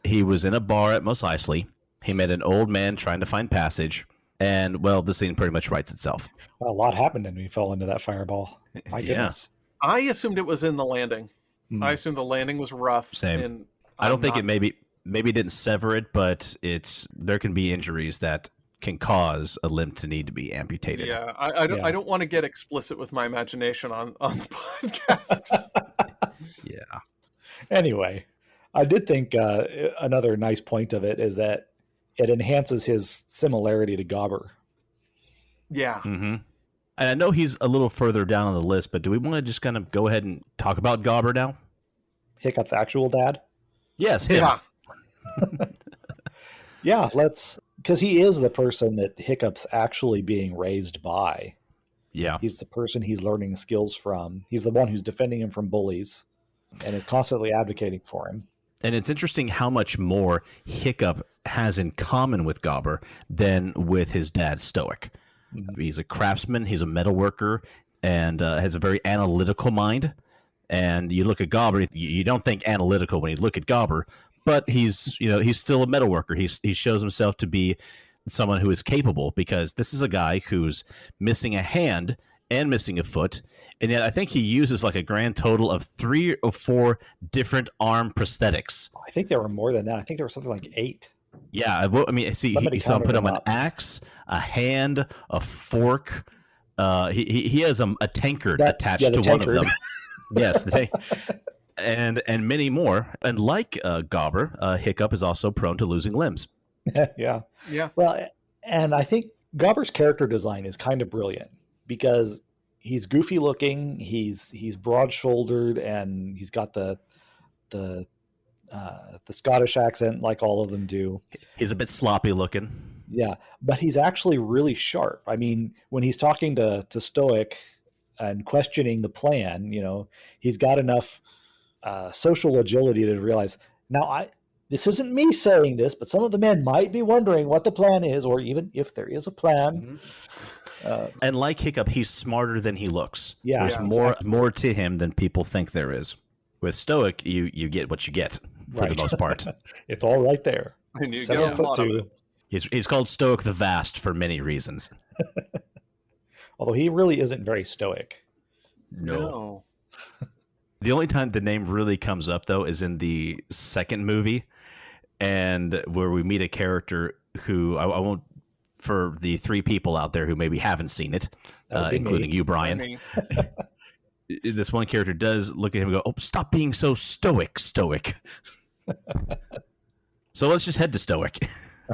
he was in a bar at Mos Eisley. He met an old man trying to find passage, and well, the scene pretty much writes itself. Well, a lot happened when he fell into that fireball. My goodness. I assumed it was in the landing. I assumed the landing was rough. Same. And I don't think it maybe didn't sever it, but there can be injuries that can cause a limb to need to be amputated. Yeah, I don't want to get explicit with my imagination on the podcast. Yeah. Anyway, I did think another nice point of it is that it enhances his similarity to Gobber. Yeah. Mm-hmm. And I know he's a little further down on the list, but do we want to just kind of go ahead and talk about Gobber now? Hiccup's actual dad? Yes, him. Yeah. Yeah, because he is the person that Hiccup's actually being raised by. Yeah. He's the person he's learning skills from. He's the one who's defending him from bullies and is constantly advocating for him. And it's interesting how much more Hiccup has in common with Gobber than with his dad, Stoic. Mm-hmm. He's a craftsman, he's a metal worker, and has a very analytical mind. And you look at Gobber, you don't think analytical when you look at Gobber, but he's still a metal worker. He shows himself to be someone who is capable, because this is a guy who's missing a hand and missing a foot. And yet I think he uses like a grand total of 3 or 4 different arm prosthetics. I think there were more than that. I think there was something like 8. Yeah, I mean, see, Somebody he saw him put counted him them an up. axe, a hand, a fork. He has a tankard attached the to one of tankard. them. Yes, and many more. And like Gobber, Hiccup is also prone to losing limbs. Yeah. Yeah. Well, and I think Gobber's character design is kind of brilliant because he's goofy looking, he's broad shouldered, and he's got the Scottish accent like all of them do. He's a bit sloppy looking. Yeah, but he's actually really sharp. I mean, when he's talking to Stoic and questioning the plan, he's got enough social agility to realize, now this isn't me saying this, but some of the men might be wondering what the plan is, or even if there is a plan. And like Hiccup, he's smarter than he looks. Yeah, There's exactly. more to him than people think there is. With Stoic, you get what you get for Right. the most part. It's all right there. And you 7 get a foot lot of 2. it. He's called Stoic the Vast for many reasons. Although he really isn't very stoic. No. The only time the name really comes up, though, is in the second movie, and where we meet a character who I won't, for the 3 people out there who maybe haven't seen it, That would be including me. you, Brian. I mean, This one character does look at him and go, "Oh, stop being so stoic." So let's just head to Stoic.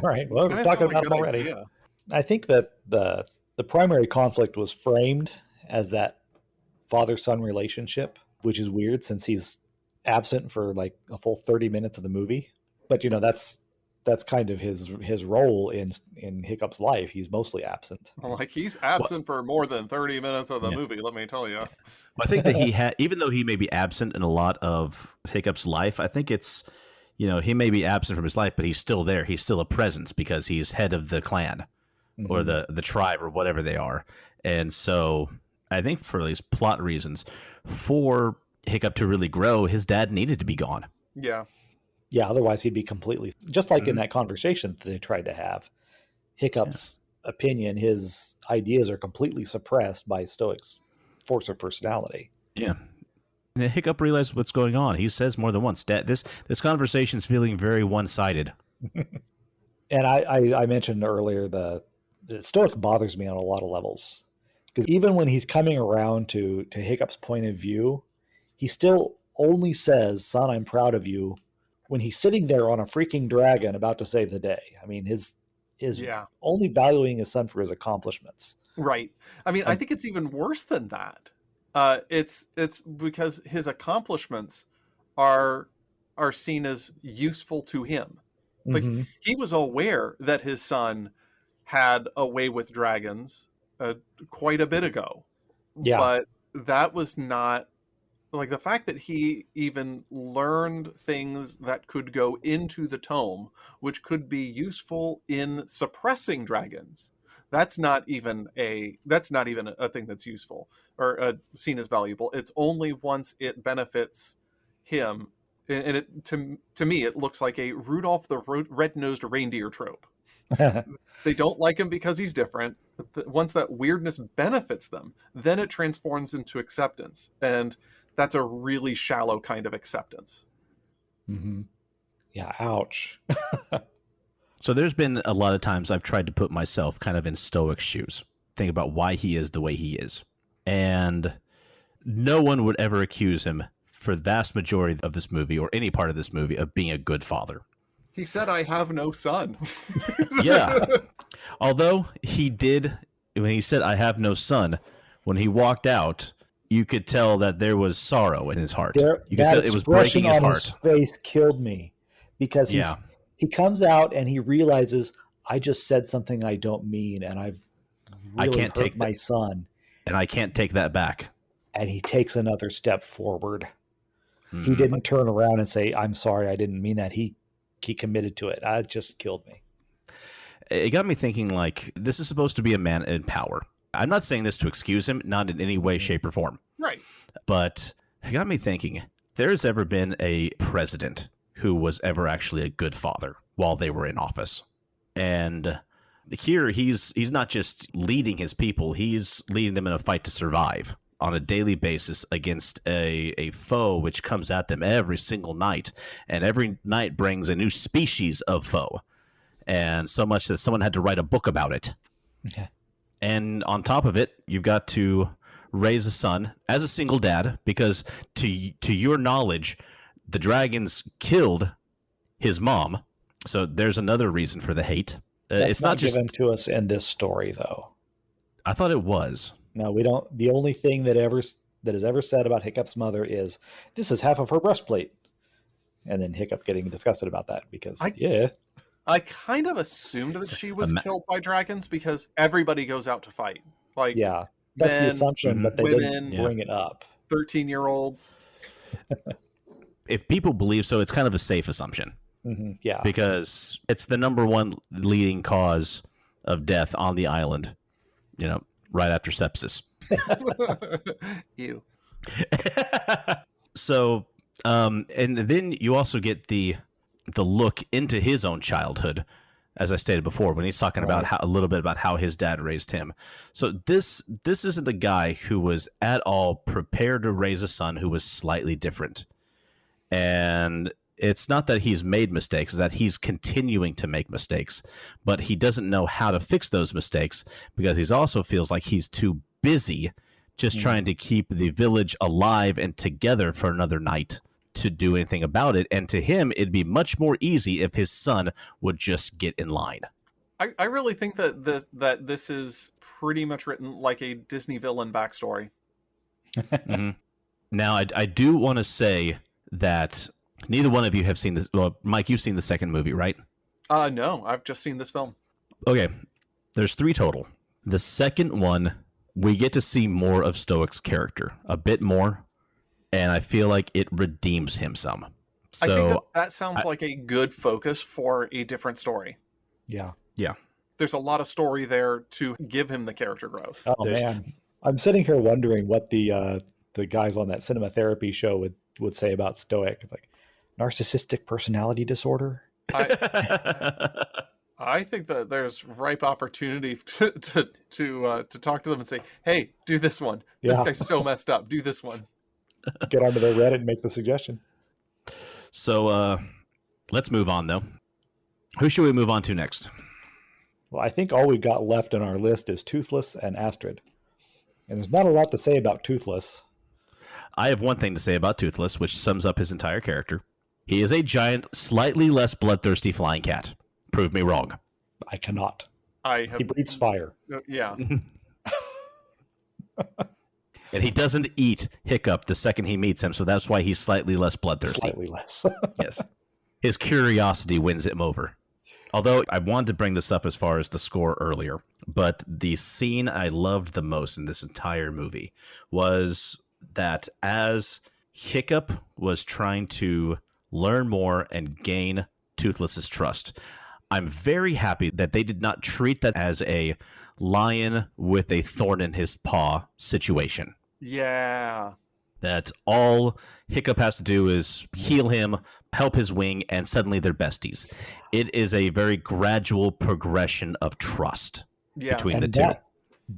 All right. Well, we're that talking sounds like about a him good already. idea. I think that the primary conflict was framed as that father-son relationship, which is weird since he's absent for like a full 30 minutes of the movie. But that's kind of his role in Hiccup's life. He's mostly absent. Like, he's absent for more than 30 minutes of the movie, let me tell you. I think that he had, even though he may be absent in a lot of Hiccup's life, I think it's, he may be absent from his life, but he's still there. He's still a presence because he's head of the clan or the tribe or whatever they are. And so I think for at least plot reasons, for Hiccup to really grow, his dad needed to be gone. Yeah. Yeah, otherwise he'd be completely, just like in that conversation that they tried to have. Hiccup's opinion, his ideas are completely suppressed by Stoic's force of personality. Yeah. And Hiccup realized what's going on. He says more than once, Dad, this conversation is feeling very one-sided. And I mentioned earlier the Stoic bothers me on a lot of levels. Because even when he's coming around to Hiccup's point of view, he still only says, "Son, I'm proud of you," when he's sitting there on a freaking dragon about to save the day. I mean, his only valuing his son for his accomplishments. Right. I mean, I think it's even worse than that. It's because his accomplishments are seen as useful to him. Like, he was aware that his son had a way with dragons quite a bit ago. Yeah. But that was not, like, the fact that he even learned things that could go into the tome, which could be useful in suppressing dragons. That's not even a thing that's useful or seen as valuable. It's only once it benefits him. And it, to me, it looks like a Rudolph the Red-Nosed Reindeer trope. They don't like him because he's different. But once that weirdness benefits them, then it transforms into acceptance. And that's a really shallow kind of acceptance. Yeah, ouch. So there's been a lot of times I've tried to put myself kind of in Stoic's shoes, think about why he is the way he is. And no one would ever accuse him for the vast majority of this movie or any part of this movie of being a good father. He said, "I have no son." Yeah. Although he did, when he said, "I have no son," when he walked out, you could tell that there was sorrow in his heart. You could tell it was breaking his heart. His face killed me because he comes out and he realizes, I just said something I don't mean, and I've really hurt my son. And I can't take that back. And he takes another step forward. He didn't turn around and say, "I'm sorry, I didn't mean that." He committed to it. It just killed me. It got me thinking, like, this is supposed to be a man in power. I'm not saying this to excuse him, not in any way, shape, or form. Right. But it got me thinking, there's ever been a president who was ever actually a good father while they were in office. And Here, he's not just leading his people; he's leading them in a fight to survive on a daily basis against a foe which comes at them every single night, and every night brings a new species of foe, and so much that someone had to write a book about it. Okay. And on top of it, you've got to raise a son as a single dad, because to your knowledge, the dragons killed his mom. So there's another reason for the hate. That's it's not just given to us in this story, though. I thought it was. No, we don't. The only thing that is ever said about Hiccup's mother is, "This is half of her breastplate," and then Hiccup getting disgusted about that because I kind of assumed that she was killed by dragons because everybody goes out to fight. Like, yeah, that's the assumption, but they didn't bring it up. 13-year-olds. If people believe so, it's kind of a safe assumption. Mm-hmm. Yeah, because it's the number one leading cause of death on the island, right after sepsis. Ew. So, and then you also get the look into his own childhood, as I stated before, when he's talking about a little bit about how his dad raised him. So this isn't a guy who was at all prepared to raise a son who was slightly different. And it's not that he's made mistakes, it's that he's continuing to make mistakes, but he doesn't know how to fix those mistakes because he also feels like he's too busy just trying to keep the village alive and together for another night to do anything about it. And to him, it'd be much more easy if his son would just get in line. I really think that this is pretty much written like a Disney villain backstory. Mm-hmm. Now, I do want to say that neither one of you have seen this. Well, Mike, you've seen the second movie, right? No, I've just seen this film. Okay, there's 3 total. The second one, we get to see more of Stoick's character, a bit more, and I feel like it redeems him some. So I think that sounds like a good focus for a different story. Yeah. There's a lot of story there to give him the character growth. Oh man, I'm sitting here wondering what the guys on that cinema therapy show would say about Stoic. It's like narcissistic personality disorder. I think that there's ripe opportunity to talk to them and say, "Hey, do this one. This guy's so messed up. Do this one." Get onto their Reddit and make the suggestion. So let's move on, though. Who should we move on to next? Well, I think all we've got left on our list is Toothless and Astrid. And there's not a lot to say about Toothless. I have one thing to say about Toothless, which sums up his entire character. He is a giant, slightly less bloodthirsty flying cat. Prove me wrong. I cannot. He breathes fire. Yeah. And he doesn't eat Hiccup the second he meets him, so that's why he's slightly less bloodthirsty. Slightly less. Yes. His curiosity wins him over. Although I wanted to bring this up as far as the score earlier, but the scene I loved the most in this entire movie was that as Hiccup was trying to learn more and gain Toothless's trust, I'm very happy that they did not treat that as a lion with a thorn in his paw situation. Yeah. That all Hiccup has to do is heal him, help his wing, and suddenly they're besties. It is a very gradual progression of trust between the two.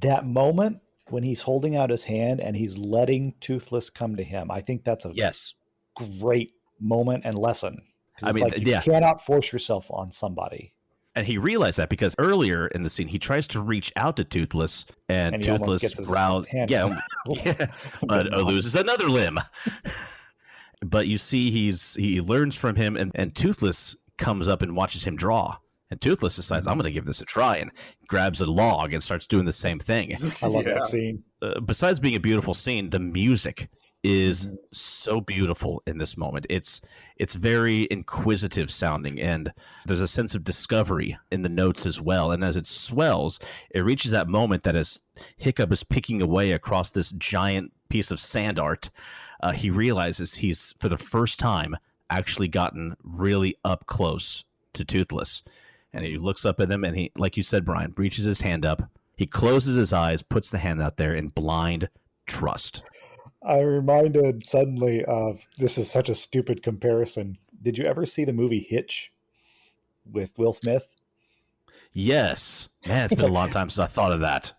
That moment when he's holding out his hand and he's letting Toothless come to him, I think that's a great moment and lesson. I mean, you cannot force yourself on somebody. And he realized that because earlier in the scene, he tries to reach out to Toothless, and Toothless growls, loses another limb. But you see, he learns from him, and Toothless comes up and watches him draw. And Toothless decides, I'm going to give this a try, and grabs a log and starts doing the same thing. I love that scene. Besides being a beautiful scene, the music is so beautiful in this moment. It's very inquisitive sounding, and there's a sense of discovery in the notes as well. And as it swells, it reaches that moment that as Hiccup is picking away across this giant piece of sand art, he realizes he's, for the first time, actually gotten really up close to Toothless. And he looks up at him, and he, like you said, Bryan, reaches his hand up. He closes his eyes, puts the hand out there in blind trust. I'm reminded suddenly of, this is such a stupid comparison. Did you ever see the movie Hitch with Will Smith? Yes. Man, it's been a long time since I thought of that.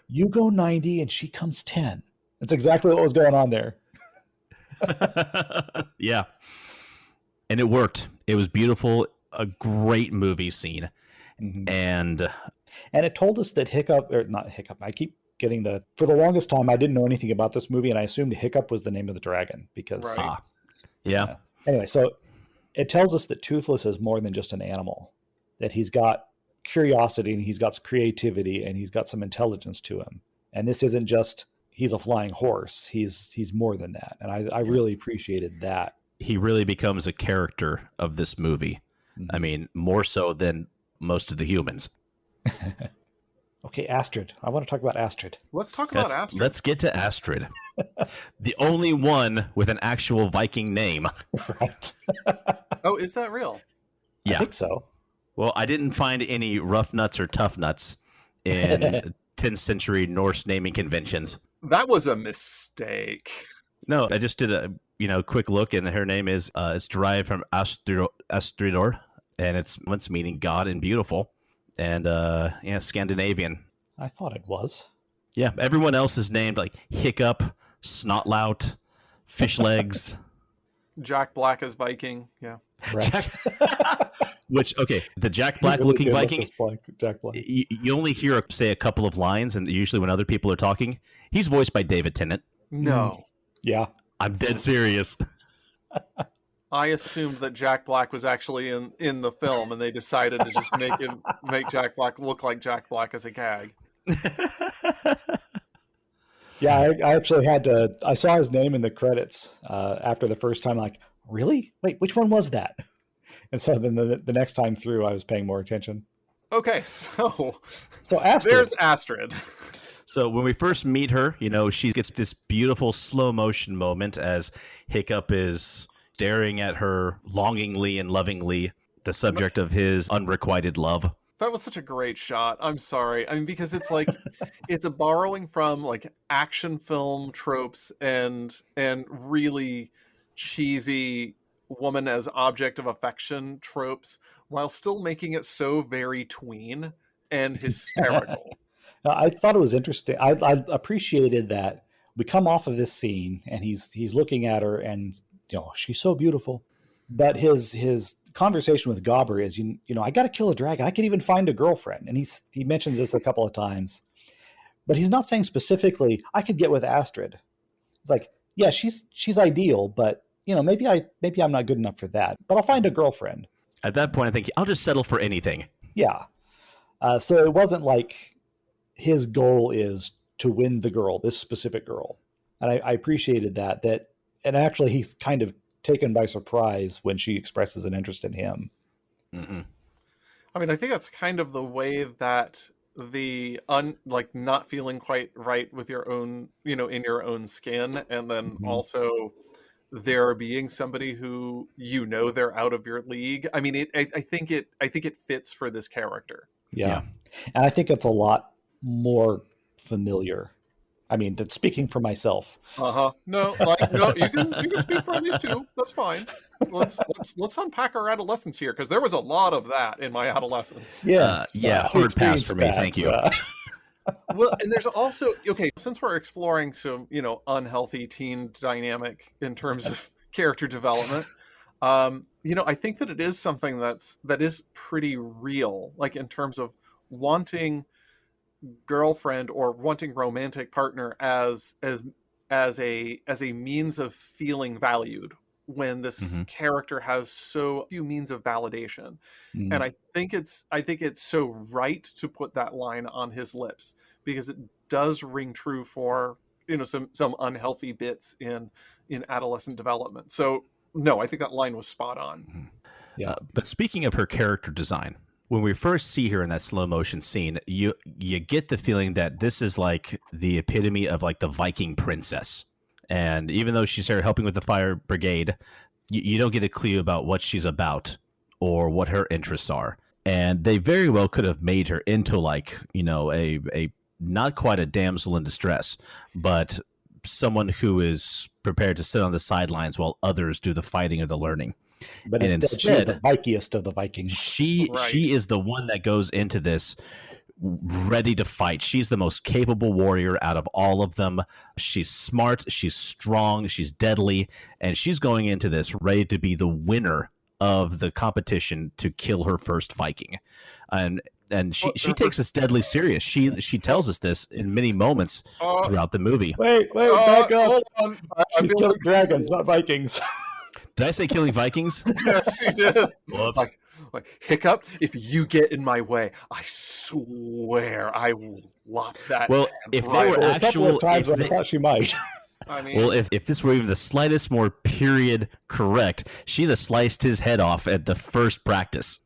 You go 90 and she comes 10. That's exactly what was going on there. Yeah. And it worked. It was beautiful. A great movie scene. Mm-hmm. And it told us that not Hiccup. I keep getting for the longest time, I didn't know anything about this movie, and I assumed Hiccup was the name of the dragon because. Right. Yeah. Anyway, so it tells us that Toothless is more than just an animal, that he's got curiosity and he's got creativity and he's got some intelligence to him. And this isn't just he's a flying horse. He's more than that. And I really appreciated that. He really becomes a character of this movie. Mm-hmm. I mean, more so than most of the humans. Okay, Astrid. I want to talk about Astrid. Let's talk about Astrid. Let's get to Astrid. The only one with an actual Viking name. Right. Oh, is that real? Yeah. I think so. Well, I didn't find any rough nuts or tough nuts in 10th century Norse naming conventions. That was a mistake. No, I just did a quick look, and her name is it's derived from Astridor, and it's meaning God and beautiful, and Scandinavian. I thought it was. Yeah, everyone else is named like Hiccup, Snotlout, Fish Legs. Jack Black as Viking. Yeah. Right. The Jack Black looking really Viking, Jack Black. You only hear say a couple of lines, and usually when other people are talking, he's voiced by David Tennant. No. Yeah. I'm dead serious. I assumed that Jack Black was actually in the film, and they decided to just make Jack Black look like Jack Black as a gag. Yeah, I actually I saw his name in the credits after the first time, like, really? Wait, which one was that? And so then the next time through, I was paying more attention. Okay, so Astrid. There's Astrid. So when we first meet her, she gets this beautiful slow motion moment as Hiccup is staring at her longingly and lovingly, the subject of his unrequited love. That was such a great shot. I'm sorry. I mean, because it's like, it's a borrowing from like action film tropes and really cheesy woman as object of affection tropes, while still making it so very tween and hysterical. I thought it was interesting. I appreciated that we come off of this scene and he's looking at her and she's so beautiful, but his conversation with Gobber is I got to kill a dragon. I can even find a girlfriend, and he mentions this a couple of times, but he's not saying specifically I could get with Astrid. It's like, yeah, she's ideal, but maybe I'm not good enough for that, but I'll find a girlfriend. At that point, I think I'll just settle for anything. Yeah. So it wasn't like his goal is to win the girl, this specific girl. And I appreciated that, and actually he's kind of taken by surprise when she expresses an interest in him. Mm-hmm. I mean, I think that's kind of the way that the not feeling quite right with your own, in your own skin. And then also there being somebody who, they're out of your league. I mean, I think it fits for this character. Yeah. And I think it's a lot more familiar. I mean, speaking for myself. No, you can speak for these two. That's fine. Let's unpack our adolescence here, because there was a lot of that in my adolescence. Yes. Hard pass for me. Thank you. Well, and there's also, since we're exploring some, unhealthy teen dynamic in terms of character development, I think that it is something that is pretty real, like in terms of wanting girlfriend or wanting romantic partner as a means of feeling valued, when this character has so few means of validation. And I think it's so right to put that line on his lips, because it does ring true for some unhealthy bits in adolescent development. So no, I think that line was spot on. Yeah. But speaking of her character design, when we first see her in that slow motion scene, you get the feeling that this is like the epitome of like the Viking princess. And even though she's here helping with the fire brigade, you don't get a clue about what she's about or what her interests are. And they very well could have made her into like, a not quite a damsel in distress, but someone who is prepared to sit on the sidelines while others do the fighting or the learning. But And instead, she's the Vikiest of the Vikings. She is the one that goes into this ready to fight. She's the most capable warrior out of all of them. She's smart, she's strong, she's deadly, and she's going into this ready to be the winner of the competition to kill her first Viking. And she takes this deadly serious. She tells us this in many moments throughout the movie. Wait, back up. Hold on. She's killing dragons, not Vikings. Did I say killing Vikings? Yes, you did. Whoops. Like, Hiccup, if you get in my way, I swear I will lop that. Well, if they were a couple of times when I thought she might. I mean, well, if this were even the slightest more period correct, she'd have sliced his head off at the first practice.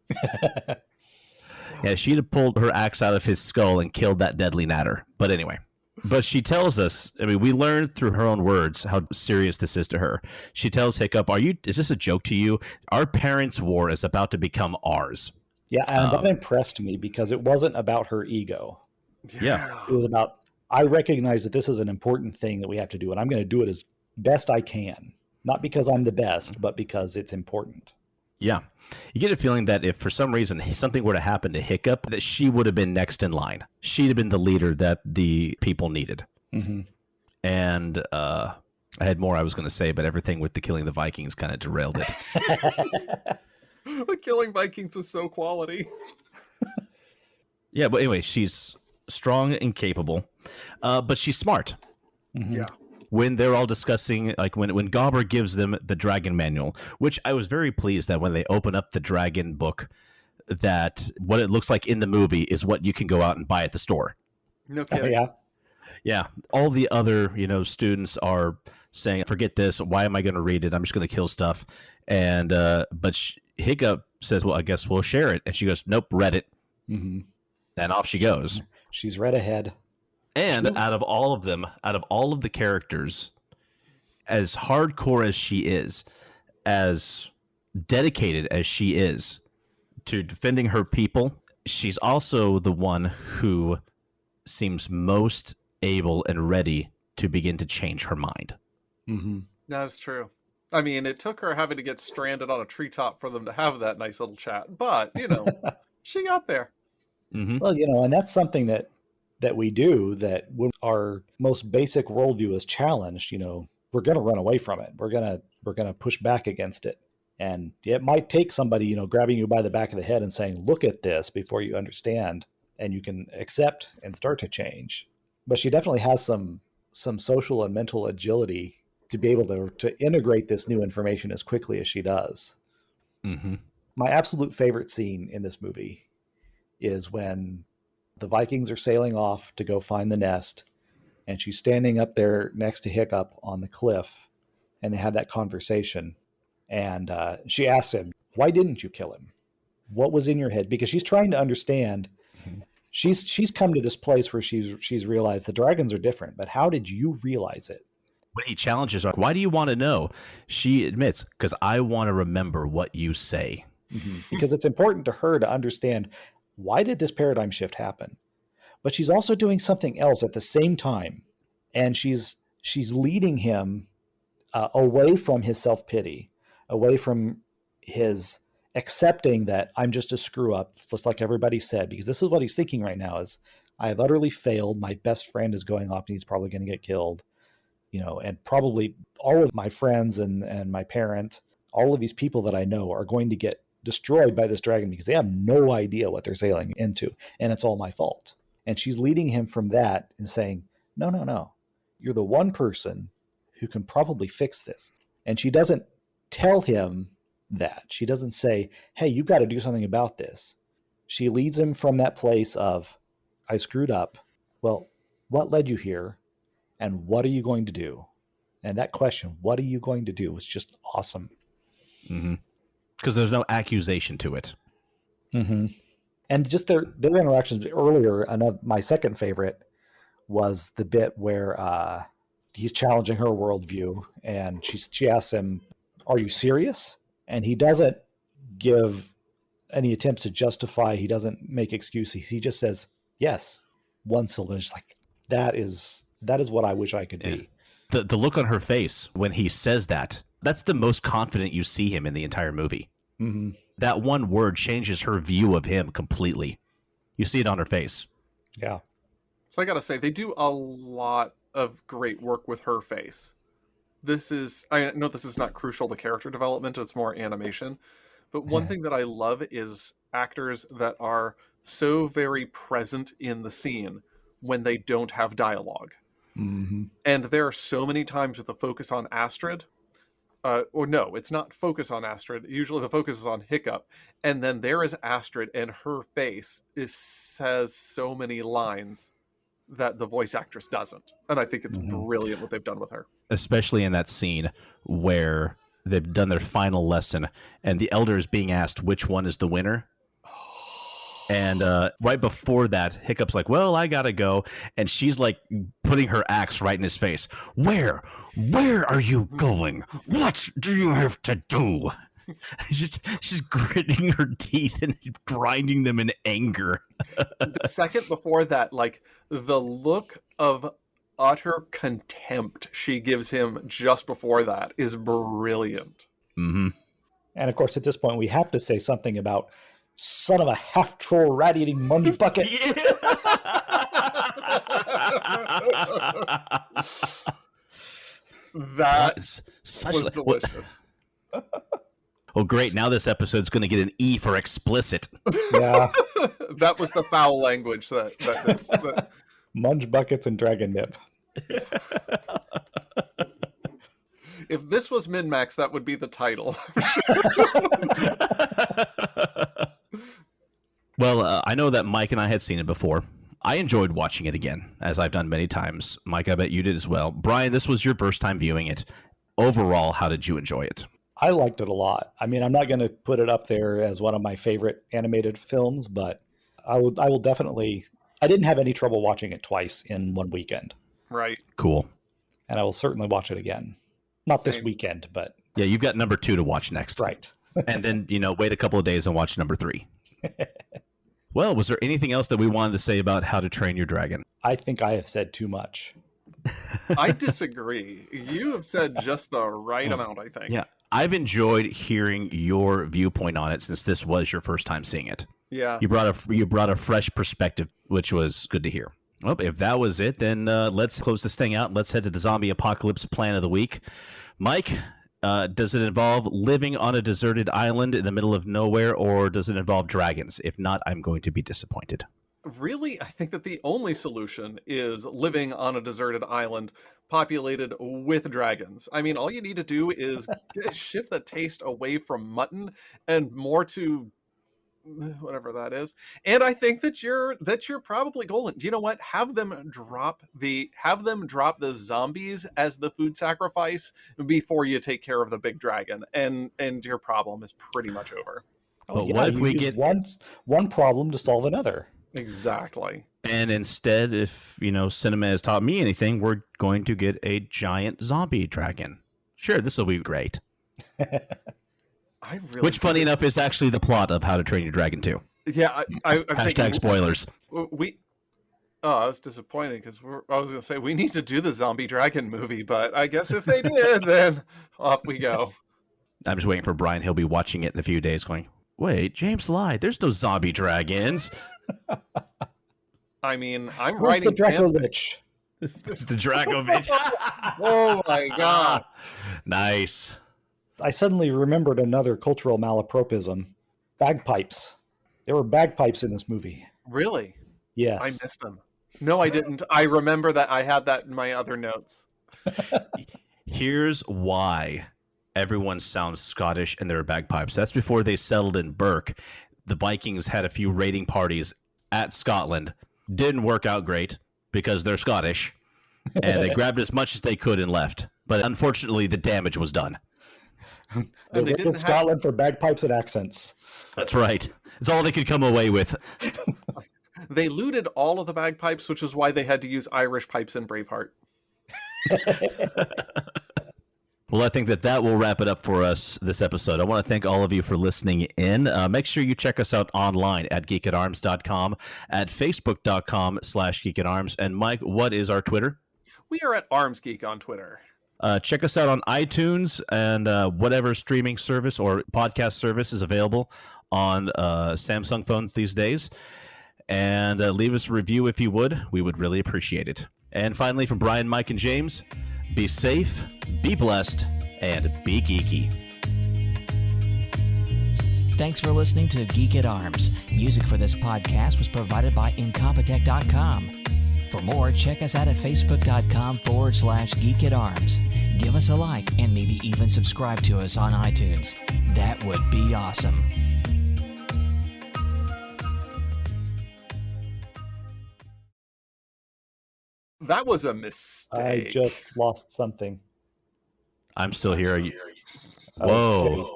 Yeah, she'd have pulled her axe out of his skull and killed that deadly natter. But anyway. But she tells us, I mean, we learned through her own words how serious this is to her. She tells Hiccup, is this a joke to you? Our parents' war is about to become ours. Yeah, and that impressed me because it wasn't about her ego. Yeah. It was about, I recognize that this is an important thing that we have to do, and I'm going to do it as best I can. Not because I'm the best, but because it's important. Yeah. You get a feeling that if for some reason something were to happen to Hiccup, that she would have been next in line. She'd have been the leader that the people needed. Mm-hmm. And I had more I was going to say, but everything with the killing the Vikings kind of derailed it. The killing Vikings was so quality. Yeah, but anyway, she's strong and capable, but she's smart. Mm-hmm. Yeah. When they're all discussing, like when Gobber gives them the dragon manual, which I was very pleased that when they open up the dragon book, that what it looks like in the movie is what you can go out and buy at the store. No kidding. Yeah. Yeah. All the other, students are saying, forget this. Why am I going to read it? I'm just going to kill stuff. And, but Hiccup says, well, I guess we'll share it. And she goes, nope, read it. Mm-hmm. And off she goes. She's read ahead. And out of all of them, out of all of the characters, as hardcore as she is, as dedicated as she is to defending her people, she's also the one who seems most able and ready to begin to change her mind. Mm-hmm. That's true. I mean, it took her having to get stranded on a treetop for them to have that nice little chat. But, she got there. Mm-hmm. Well, and that's something that we do, that when our most basic worldview is challenged, we're going to run away from it. We're going to push back against it. And it might take somebody, grabbing you by the back of the head and saying, look at this before you understand, and you can accept and start to change. But she definitely has some social and mental agility to be able to integrate this new information as quickly as she does. Mm-hmm. My absolute favorite scene in this movie is when the Vikings are sailing off to go find the nest, and she's standing up there next to Hiccup on the cliff, and they have that conversation. And she asks him, why didn't you kill him? What was in your head? Because she's trying to understand. Mm-hmm. She's come to this place where she's realized the dragons are different, but how did you realize it? When he challenges her, why do you want to know? She admits, because I want to remember what you say. Mm-hmm. Because it's important to her to understand, why did this paradigm shift happen? But she's also doing something else at the same time. And she's leading him away from his self-pity, away from his accepting that I'm just a screw up, just like everybody said, because this is what he's thinking right now is, I have utterly failed. My best friend is going off and he's probably going to get killed. And probably all of my friends and my parents, all of these people that I know are going to get destroyed by this dragon because they have no idea what they're sailing into, and it's all my fault. And she's leading him from that and saying, no, you're the one person who can probably fix this. And she doesn't tell him that. She doesn't say, hey, you've got to do something about this. She leads him from that place of, I screwed up. Well, what led you here? And what are you going to do? And that question, what are you going to do, was just awesome. Mm-hmm. Because there's no accusation to it. Mm-hmm. And just their interactions earlier, my second favorite was the bit where he's challenging her worldview, and she asks him, are you serious? And he doesn't give any attempts to justify. He doesn't make excuses. He just says, yes, one syllable. It's like, that is what I wish I could be. The look on her face when he says that, that's the most confident you see him in the entire movie. Mm-hmm. That one word changes her view of him completely. You see it on her face. Yeah. So I gotta say, they do a lot of great work with her face. I know this is not crucial to character development, it's more animation. But one thing that I love is actors that are so very present in the scene when they don't have dialogue. Mm-hmm. And there are so many times with the focus on Astrid, or no, it's not focus on Astrid. Usually the focus is on Hiccup. And then there is Astrid, and her face says so many lines that the voice actress doesn't. And I think it's brilliant what they've done with her. Especially in that scene where they've done their final lesson and the elder is being asked which one is the winner. And right before that, Hiccup's like, well, I gotta go. And she's like putting her axe right in his face. Where are you going? What do you have to do? She's gritting her teeth and grinding them in anger. The second before that, like the look of utter contempt she gives him just before that is brilliant. Mm-hmm. And of course, at this point, we have to say something about son of a half-troll rat-eating munch bucket. That such was delicious. Oh, great. Now this episode's going to get an E for explicit. Yeah. That was the foul language that Munch buckets and dragon nip. If this was Min-Max, that would be the title. Well, I know that Mike and I had seen it before. I enjoyed watching it again, as I've done many times. Mike, I bet you did as well. Bryan, this was your first time viewing it. Overall, how did you enjoy it? I liked it a lot. I mean, I'm not going to put it up there as one of my favorite animated films, but I will definitely. I didn't have any trouble watching it twice in one weekend. Right. Cool. And I will certainly watch it again. Not Same. this weekend, but Yeah, you've got number 2 to watch next. right. And then, wait a couple of days and watch number 3. Well, was there anything else that we wanted to say about How to Train Your Dragon? I think I have said too much. I disagree. You have said just the right amount, I think. Yeah, I've enjoyed hearing your viewpoint on it since this was your first time seeing it. Yeah. You brought a fresh perspective, which was good to hear. Well, if that was it, then let's close this thing out. Let's head to the zombie apocalypse plan of the week. Mike, does it involve living on a deserted island in the middle of nowhere, or does it involve dragons? If not, I'm going to be disappointed. Really, I think that the only solution is living on a deserted island populated with dragons. I mean, all you need to do is shift the taste away from mutton and more to whatever that is. And I think that you're probably golden. Do you know what? Have them drop the zombies as the food sacrifice before you take care of the big dragon, and your problem is pretty much over. Oh, But yeah, what if you we use get one problem to solve another? Exactly. And instead, if cinema has taught me anything, we're going to get a giant zombie dragon. Sure, this will be great. Which, funny enough, is actually the plot of How to Train Your Dragon 2. Yeah, I'm thinking, Spoilers. I was disappointed because I was going to say we need to do the zombie dragon movie, but I guess if they did, then off we go. I'm just waiting for Bryan. He'll be watching it in a few days going, wait, James lied. There's no zombie dragons. I mean, I'm Where's writing the Dragovich? It's the Dragovich. Oh my god. Nice. I suddenly remembered another cultural malapropism. Bagpipes. There were bagpipes in this movie. Really? Yes. I missed them. No, I didn't. I remember that. I had that in my other notes. Here's why everyone sounds Scottish and there are bagpipes. That's before they settled in Burke. The Vikings had a few raiding parties at Scotland. Didn't work out great because they're Scottish. And they grabbed as much as they could and left. But unfortunately, the damage was done. They went to Scotland for bagpipes and accents. That's right. It's all they could come away with. They looted all of the bagpipes, which is why they had to use Irish pipes in Braveheart. Well, I think that will wrap it up for us this episode. I want to thank all of you for listening in. Make sure you check us out online at geekatarms.com, at facebook.com/geekatarms. And Mike, what is our Twitter? We are at Arms Geek on Twitter. Check us out on iTunes and whatever streaming service or podcast service is available on Samsung phones these days. And leave us a review if you would. We would really appreciate it. And finally, from Bryan, Mike, and James, be safe, be blessed, and be geeky. Thanks for listening to Geek at Arms. Music for this podcast was provided by Incompetech.com. For more, check us out at Facebook.com/Geek at Arms. Give us a like and maybe even subscribe to us on iTunes. That would be awesome. That was a mistake. I just lost something. I'm still here. Whoa. Okay.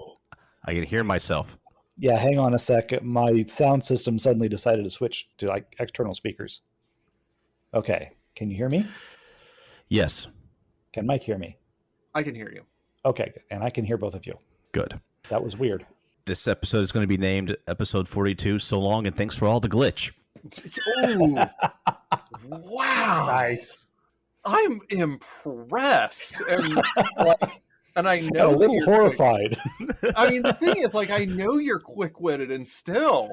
I can hear myself. Yeah, hang on a sec. My sound system suddenly decided to switch to like external speakers. Okay, can you hear me? Yes. Can Mike hear me? I can hear you. Okay, good. And I can hear both of you. Good. That was weird. This episode is going to be named Episode 42. So long, and thanks for all the glitch. Ooh. Wow. Nice. I'm impressed. And I And know a little you're horrified. quick. I mean, the thing is, like, I know you're quick-witted and still.